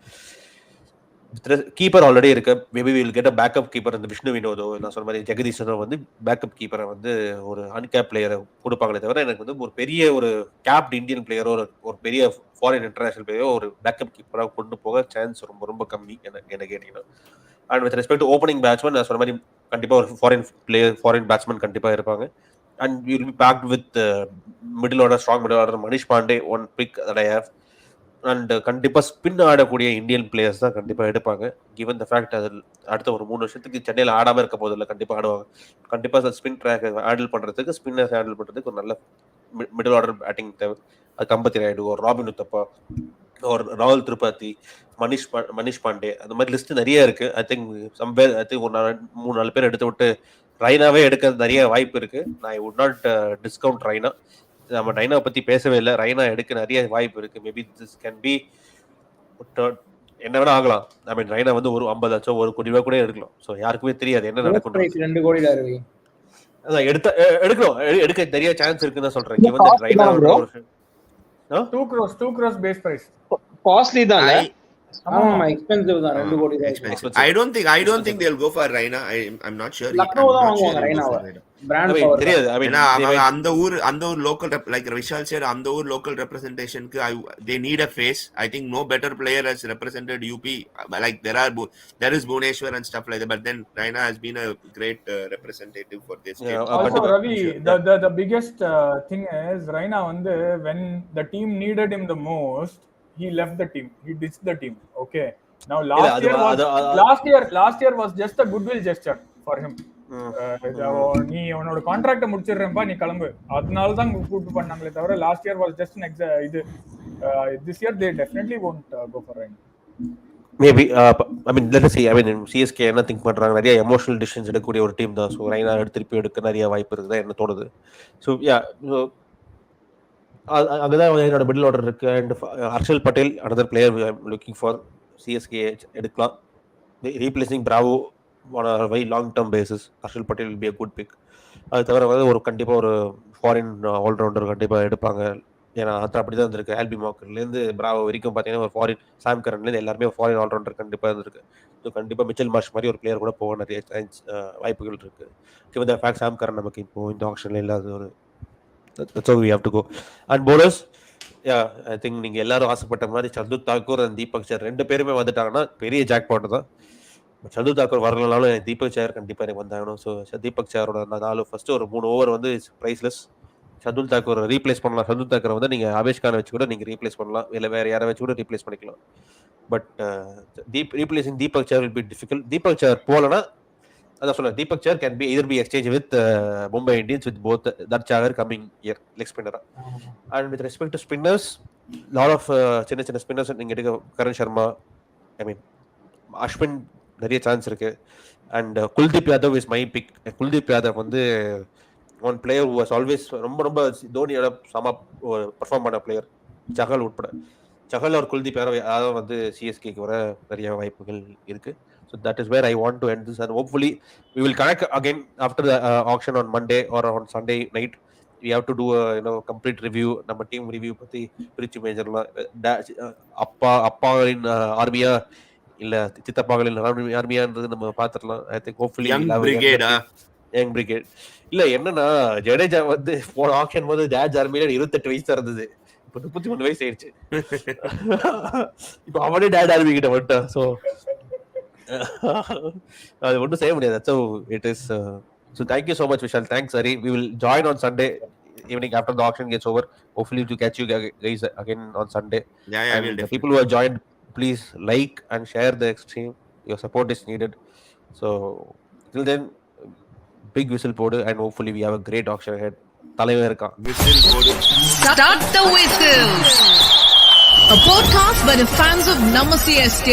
கீப்பர் ஆல்ரெடி இருக்கு. Maybe will get a backup keeper. இந்த விஷ்ணு வினோதோ நான் சொன்ன மாதிரி ஜெகதீஷனோ வந்து பேக்கப் கீப்பரை வந்து ஒரு அன்கேப் பிளேயரை கொடுப்பாங்களே தவிர எனக்கு வந்து ஒரு பெரிய ஒரு கேப்ட் இந்தியன் பிளேயரோ ஒரு பெரிய ஃபாரின் இன்டர்நேஷனல் பிளேயரோ ஒரு பேக்கப் கீப்பராக கொண்டு போக சான்ஸ் ரொம்ப ரொம்ப கம்மி என்ன கேட்டீங்கன்னா. And with respect to opening batsman நான் சொன்ன மாதிரி கண்டிப்பாக ஒரு ஃபாரின் பேட்ஸ்மேன் கண்டிப்பாக இருப்பாங்க. And will be packed with middle order, strong middle order. Manish Pandey one pick that I have. And கண்டிப்பாக ஸ்பின் ஆடக்கூடிய இந்தியன் பிளேயர்ஸ் தான் கண்டிப்பாக எடுப்பாங்க. கிவன் த ஃபேக்ட் அதில் அடுத்த ஒரு 3 வருஷத்துக்கு சென்னையில் ஆடாமல் இருக்க போதில்லை, கண்டிப்பாக ஆடுவாங்க. கண்டிப்பாக ஸ்பின் ட்ராக் ஹேண்டில் பண்ணுறதுக்கு, ஸ்பின்னர் ஹேண்டில் பண்ணுறதுக்கு ஒரு நல்ல மிடில் ஆர்டர் பேட்டிங் தேவை. அது அம்பத்தி ராயுடு, ஒரு ராபின் உத்தப்பா, ஒரு ராகுல் திரிபாதி, மனிஷ் பாண்டே, அந்த மாதிரி லிஸ்ட் நிறைய இருக்கு. ஐ திங்க் ஒரு 3-4 பேர் எடுத்து விட்டு ரைனாவே எடுக்க நிறைய வாய்ப்பு இருக்கு. I would not discount Raina. நம்ம ரைனா பத்தி பேசவே இல்லை. ரைனா எடுக்க நிறைய வாய்ப்பு இருக்கு. மேபி திஸ் கேன் பி என்ன வேணா ஆகலாம். ஐ மீன் ரைனா வந்து ஒரு 50 லட்சம் 1 கோடி ரூபாய் கூட எடுக்கலாம். ஸோ யாருக்குமே தெரியாது என்ன நடக்கும். 2 கோடி அதான் எடுக்கணும், எடுக்க நிறைய சான்ஸ் இருக்குன்னு சொல்றேன். கிவன் தட் ரைனா ஒரு 2 crores பேஸ் பிரைஸ் காஸ்ட்லி தான். ஆமா எக்ஸ்பென்சிவ் தான். 2 கோடி தான். I don't think they'll go for Raina. I'm not sure. Lucknow தான் வாங்குவாங்க ரைனாவை. பிராண்ட் பவர் தெரியாது. ஐ மீன் அந்த ஊர் local like Vishal said, அந்த ஊர் local representation க்கு they need a face. I think no better player has represented UP. Like there is Bhubaneswar and stuff like that, but then Raina has been a great representative for this team. Also Ravi, the biggest thing is Raina வந்து when the team needed him the most, he left the team, he ditched the team. Okay, now last year was just a goodwill gesture for him. நீ உன்னோட கான்ட்ராக்ட முடிச்சிடுறேன்பா, நீ கிளம்பு, அதனால தான் கூப்பிட்டு பண்ணாங்களே தவிர லாஸ்ட் இயர் வாஸ் ஜஸ்ட் இது this year they definitely won't go for Raina. Maybe I mean let us see. I mean CSK என்ன திங்க் பண்றாங்க, நிறைய எமோஷனல் டிசிஷன்ஸ் எடுக்கக்கூடிய ஒரு டீம் தான். ஸோ ரைனா திருப்பி எடுக்க நிறைய வாய்ப்பு இருக்குதான் என்ன தோணுது. ஸோ அங்கதான் என்னோட மிடில் ஆர்டர் இருக்கு. And Harshal Patel another player looking for CSK எடுக்கலாம். Replacing Bravo on a very long term basis. Harshal Patel will be a good pick. அது தவிர வந்து கண்டிப்பாக ஒரு ஃபாரின் ஆல்ரவுண்டர் கண்டிப்பாக எடுப்பாங்க. ஏன்னா அப்படிதான் இருந்திருக்கு. ஆல்பி மாக்கர்லேருந்து பிராவோ வரைக்கும் பார்த்தீங்கன்னா ஒரு ஃபாரின் சாம் கரன்லேருந்து எல்லாருமே ஃபாரின் ஆல்ரவுண்டர் கண்டிப்பாக இருந்திருக்கு. ஸோ கண்டிப்பாக மிச்சல் மார்ஷ் மாதிரி ஒரு பிளேயர் கூட போக நிறைய வாய்ப்புகள் இருக்கு. கிவன் த ஃபேக்ட் சாம் கரன் நமக்கு இப்போ இந்த ஆப்ஷன்ல இல்லாத ஒரு that's how we have to go. And bowlers, yeah, I think நீங்க எல்லாரும் ஆசைப்பட்ட மாதிரி சர்துல் தாக்கூர் அண்ட் தீபக் சஹர் 2 பேருமே வந்துட்டாங்கன்னா பெரிய ஜாக்பாட் தான். சர்துல் தாக்கூர் வரலனாலும் தீபக் சஹர் கண்டிப்பா எனக்கு வந்தாகணும். ஸோ தீபக் சஹரோட 4 ஃபர்ஸ்ட் ஒரு 3 ஓவர் வந்து பிரைஸ்லெஸ். சர்துல் தாக்கூர் ரீப்ளேஸ் பண்ணலாம். சர்துல் தாக்கூரை வந்து நீங்க ஆவேஷ் கானை வச்சு கூட நீங்க ரீப்ளேஸ் பண்ணலாம், இல்லை வேற யாரை வச்சு கூட ரீப்ளேஸ் பண்ணிக்கலாம். But replacing Deepak Chahar will be difficult. Deepak Chahar போலனா அதான் சொல்ல Deepak Chahar can be either be exchange with Mumbai Indians with both that Chahar coming year leg ஸ்பின்னரா. And with respect to spinners, lot of சின்ன சின்ன ஸ்பின்னர்ஸ் நீங்க எடுக்க கரண் சர்மா, ஐ மீன் அஸ்வின் நிறைய சான்ஸ் இருக்கு. And Kuldeep Yadav is my pick. Kuldeep Yadav வந்து one player who was always ரொம்ப ரொம்ப தோனியோட சம பர்ஃபார்ம் பண்ண பிளேயர், சஹல் உட்பட. சஹல் ஒரு குல்தீப் யாதவ் வந்து சிஎஸ்கேக்கு வர நிறைய வாய்ப்புகள் இருக்கு. So that is where I want to end this, and hopefully we will connect again after the auction on Monday or on Sunday night. We have to do a complete review. நம்ம டீம் ரிவ்யூ பத்தி பிரிச்சு மேஜர்லாம் அப்பாவின் ஆர்மியா இல்ல சித்தப்பாக்களின் ஆர்மியான்றது நம்ம பார்த்துடலாம். I think hopefully young brigade. இல்ல என்னன்னா ஜடேஜா வந்து போன ஆக்ஷன் போது ஜார்ஜ் ஆர்மியில 28 வயசு தான் இருந்தது, இப்போ 33 வயசு ஆயிடுச்சு. இப்போ அவனே டேட் ஆர்மி கிட்ட வந்துட்டான். ஸோ அது ஒன்றும் செய்ய முடியாது. That's how it is. So thank you so much, Vishal. Thanks, Hari. We will join on Sunday evening after the auction gets over. Hopefully to catch you guys again on Sunday. And the people who have joined, please like and share the stream. Your support is needed. So till then, big whistle podu, and hopefully we have a great auction ahead. தலைவர் இருக்கான். Whistle podu. Start the whistle. A podcast by the fans of Nama CSK.